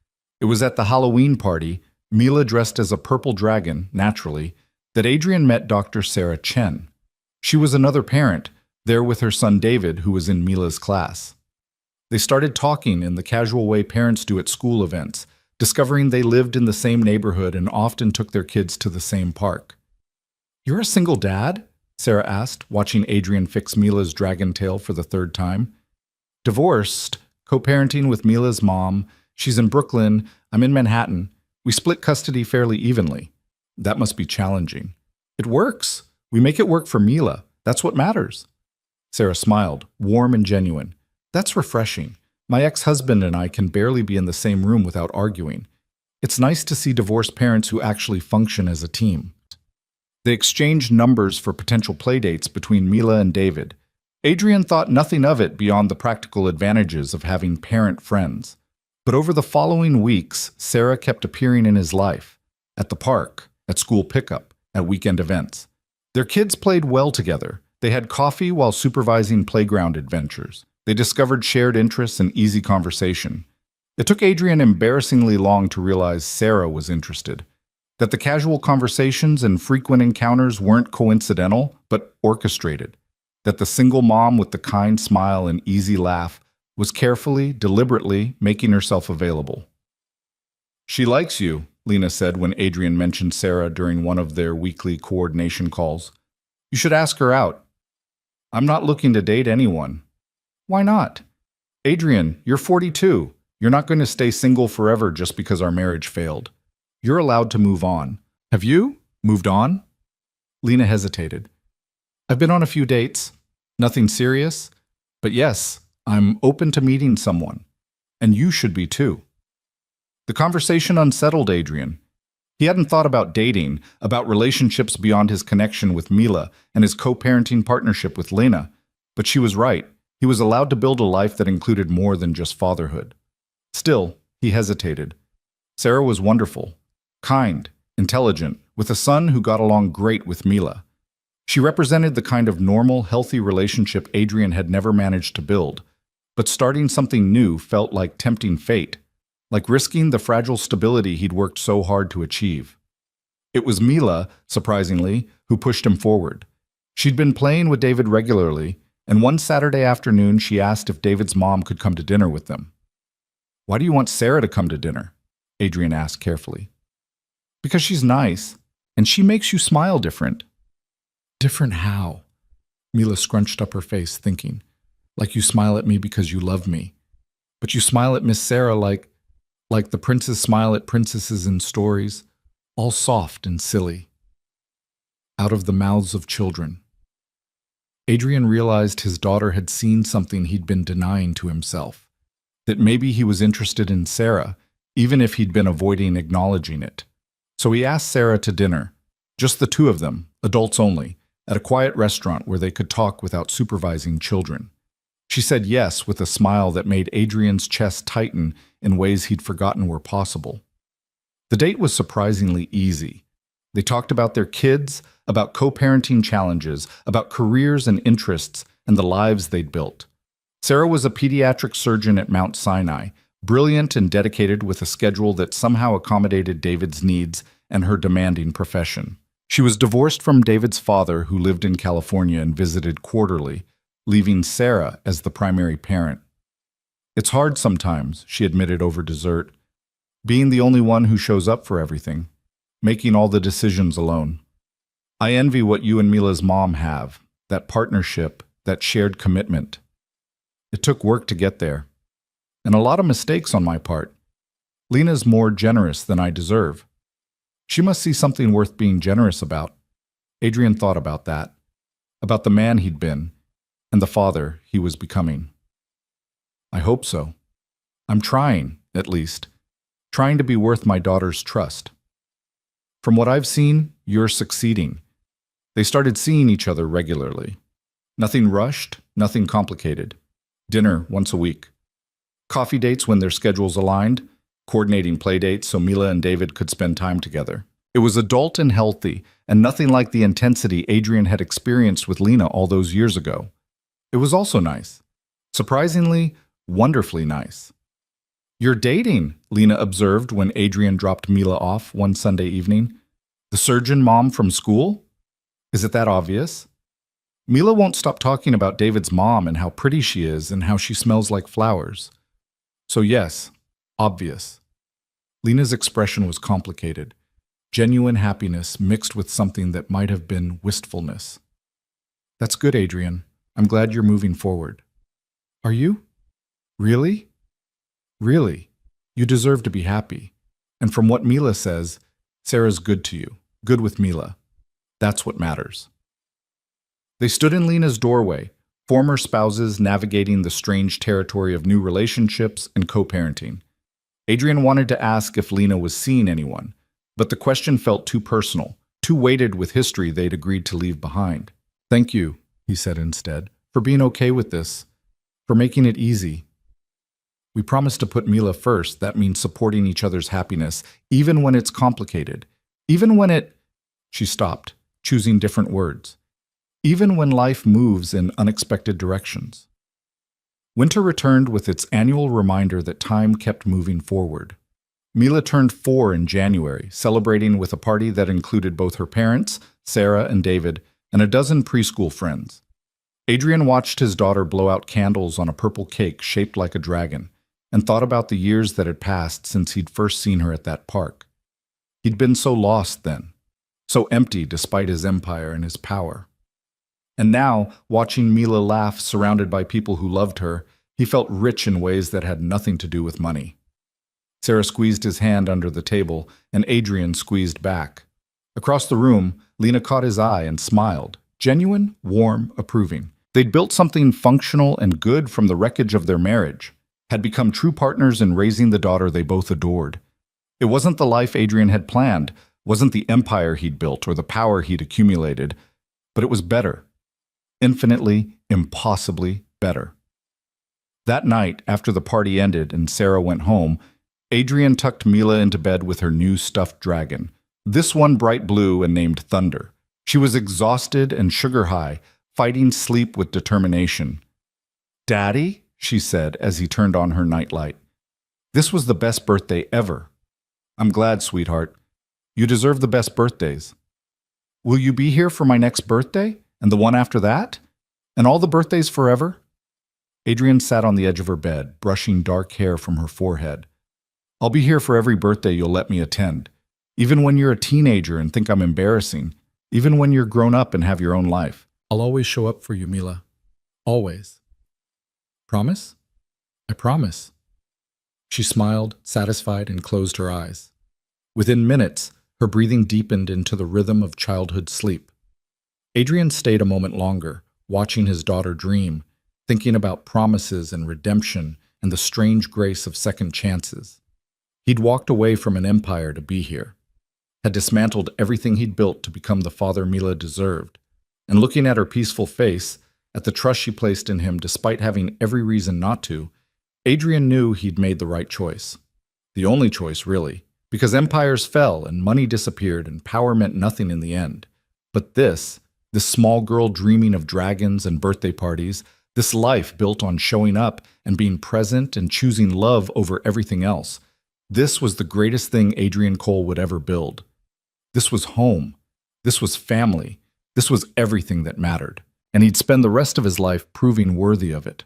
It was at the Halloween party, Mila dressed as a purple dragon, naturally, that Adrian met Dr. Sarah Chen. She was another parent, there with her son David, who was in Mila's class. They started talking in the casual way parents do at school events, discovering they lived in the same neighborhood and often took their kids to the same park. "You're a single dad?" Sarah asked, watching Adrian fix Mila's dragon tail for the third time. "Divorced, co-parenting with Mila's mom. She's in Brooklyn, I'm in Manhattan. We split custody fairly evenly. That must be challenging." "It works. We make it work for Mila. That's what matters." Sarah smiled, warm and genuine. "That's refreshing. My ex-husband and I can barely be in the same room without arguing. It's nice to see divorced parents who actually function as a team. They exchanged numbers for potential playdates between Mila and David. Adrian thought nothing of it beyond the practical advantages of having parent friends. But over the following weeks, Sarah kept appearing in his life. At the park, at school pickup, at weekend events. Their kids played well together. They had coffee while supervising playground adventures. They discovered shared interests and easy conversation. It took Adrian embarrassingly long to realize Sarah was interested. That the casual conversations and frequent encounters weren't coincidental, but orchestrated. That the single mom with the kind smile and easy laugh was carefully, deliberately making herself available. "She likes you," Lena said when Adrian mentioned Sarah during one of their weekly coordination calls. "You should ask her out." "I'm not looking to date anyone." "Why not?" "Adrian, you're 42. You're not going to stay single forever just because our marriage failed. You're allowed to move on." "Have you moved on?" Lena hesitated. "I've been on a few dates. Nothing serious. But yes, I'm open to meeting someone. And you should be too." The conversation unsettled Adrian. He hadn't thought about dating, about relationships beyond his connection with Mila and his co-parenting partnership with Lena. But she was right. He was allowed to build a life that included more than just fatherhood. Still, he hesitated. Sarah was wonderful, kind, intelligent, with a son who got along great with Mila. She represented the kind of normal, healthy relationship Adrian had never managed to build. But starting something new felt like tempting fate, like risking the fragile stability he'd worked so hard to achieve. It was Mila, surprisingly, who pushed him forward. She'd been playing with David regularly, and one Saturday afternoon she asked if David's mom could come to dinner with them. "Why do you want Sarah to come to dinner?" Adrian asked carefully. "Because she's nice, and she makes you smile different." "Different how?" Mila scrunched up her face, thinking. "Like you smile at me because you love me. But you smile at Miss Sarah like the princes smile at princesses in stories, all soft and silly. Out of the mouths of children." Adrian realized his daughter had seen something he'd been denying to himself. That maybe he was interested in Sarah, even if he'd been avoiding acknowledging it. So he asked Sarah to dinner, just the two of them, adults only, at a quiet restaurant where they could talk without supervising children. She said yes with a smile that made Adrian's chest tighten in ways he'd forgotten were possible. The date was surprisingly easy. They talked about their kids, about co-parenting challenges, about careers and interests, and the lives they'd built. Sarah was a pediatric surgeon at Mount Sinai, brilliant and dedicated with a schedule that somehow accommodated David's needs and her demanding profession. She was divorced from David's father, who lived in California and visited quarterly, leaving Sarah as the primary parent. "It's hard sometimes," she admitted over dessert, "being the only one who shows up for everything, making all the decisions alone. I envy what you and Mila's mom have, that partnership, that shared commitment. It took work to get there, and a lot of mistakes on my part. Lena's more generous than I deserve. She must see something worth being generous about." Adrian thought about that, about the man he'd been, and the father he was becoming. "I hope so. I'm trying, at least, trying to be worth my daughter's trust. From what I've seen, you're succeeding." They started seeing each other regularly. Nothing rushed, nothing complicated. Dinner once a week. Coffee dates when their schedules aligned, coordinating play dates so Mila and David could spend time together. It was adult and healthy, and nothing like the intensity Adrian had experienced with Lena all those years ago. It was also nice. Surprisingly, wonderfully nice. "You're dating," Lena observed when Adrian dropped Mila off one Sunday evening. "The surgeon mom from school? Is it that obvious?" Mila won't stop talking about David's mom and how pretty she is and how she smells like flowers. So yes, obvious. Lena's expression was complicated. Genuine happiness mixed with something that might have been wistfulness. "That's good, Adrian. I'm glad you're moving forward." "Are you? Really?" "Really. You deserve to be happy. And from what Mila says, Sarah's good to you, good with Mila. That's what matters." They stood in Lena's doorway, Former spouses navigating the strange territory of new relationships and co-parenting. Adrian wanted to ask if Lena was seeing anyone, but the question felt too personal, too weighted with history they'd agreed to leave behind. "Thank you," he said instead, "for being okay with this, for making it easy. We promised to put Mila first. That means supporting each other's happiness, even when it's complicated. Even when it—" She stopped, choosing different words. "Even when life moves in unexpected directions." Winter returned with its annual reminder that time kept moving forward. Mila turned 4 in January, celebrating with a party that included both her parents, Sarah and David, and a dozen preschool friends. Adrian watched his daughter blow out candles on a purple cake shaped like a dragon, and thought about the years that had passed since he'd first seen her at that park. He'd been so lost then, so empty despite his empire and his power. And now, watching Mila laugh surrounded by people who loved her, he felt rich in ways that had nothing to do with money. Sarah squeezed his hand under the table, and Adrian squeezed back. Across the room, Lena caught his eye and smiled, genuine, warm, approving. They'd built something functional and good from the wreckage of their marriage, had become true partners in raising the daughter they both adored. It wasn't the life Adrian had planned, wasn't the empire he'd built or the power he'd accumulated, but it was better. Infinitely, impossibly better. That night, after the party ended and Sarah went home, Adrian tucked Mila into bed with her new stuffed dragon, this one bright blue and named Thunder. She was exhausted and sugar-high, fighting sleep with determination. "Daddy," she said as he turned on her nightlight. "This was the best birthday ever." "I'm glad, sweetheart. You deserve the best birthdays." "Will you be here for my next birthday? And the one after that? And all the birthdays forever?" Adrian sat on the edge of her bed, brushing dark hair from her forehead. "I'll be here for every birthday you'll let me attend. Even when you're a teenager and think I'm embarrassing. Even when you're grown up and have your own life. I'll always show up for you, Mila. Always." "Promise?" "I promise." She smiled, satisfied, and closed her eyes. Within minutes, her breathing deepened into the rhythm of childhood sleep. Adrian stayed a moment longer, watching his daughter dream, thinking about promises and redemption and the strange grace of second chances. He'd walked away from an empire to be here, had dismantled everything he'd built to become the father Mila deserved, and looking at her peaceful face, at the trust she placed in him despite having every reason not to, Adrian knew he'd made the right choice. The only choice, really, because empires fell and money disappeared and power meant nothing in the end. But this small girl dreaming of dragons and birthday parties, this life built on showing up and being present and choosing love over everything else, this was the greatest thing Adrian Cole would ever build. This was home. This was family. This was everything that mattered. And he'd spend the rest of his life proving worthy of it.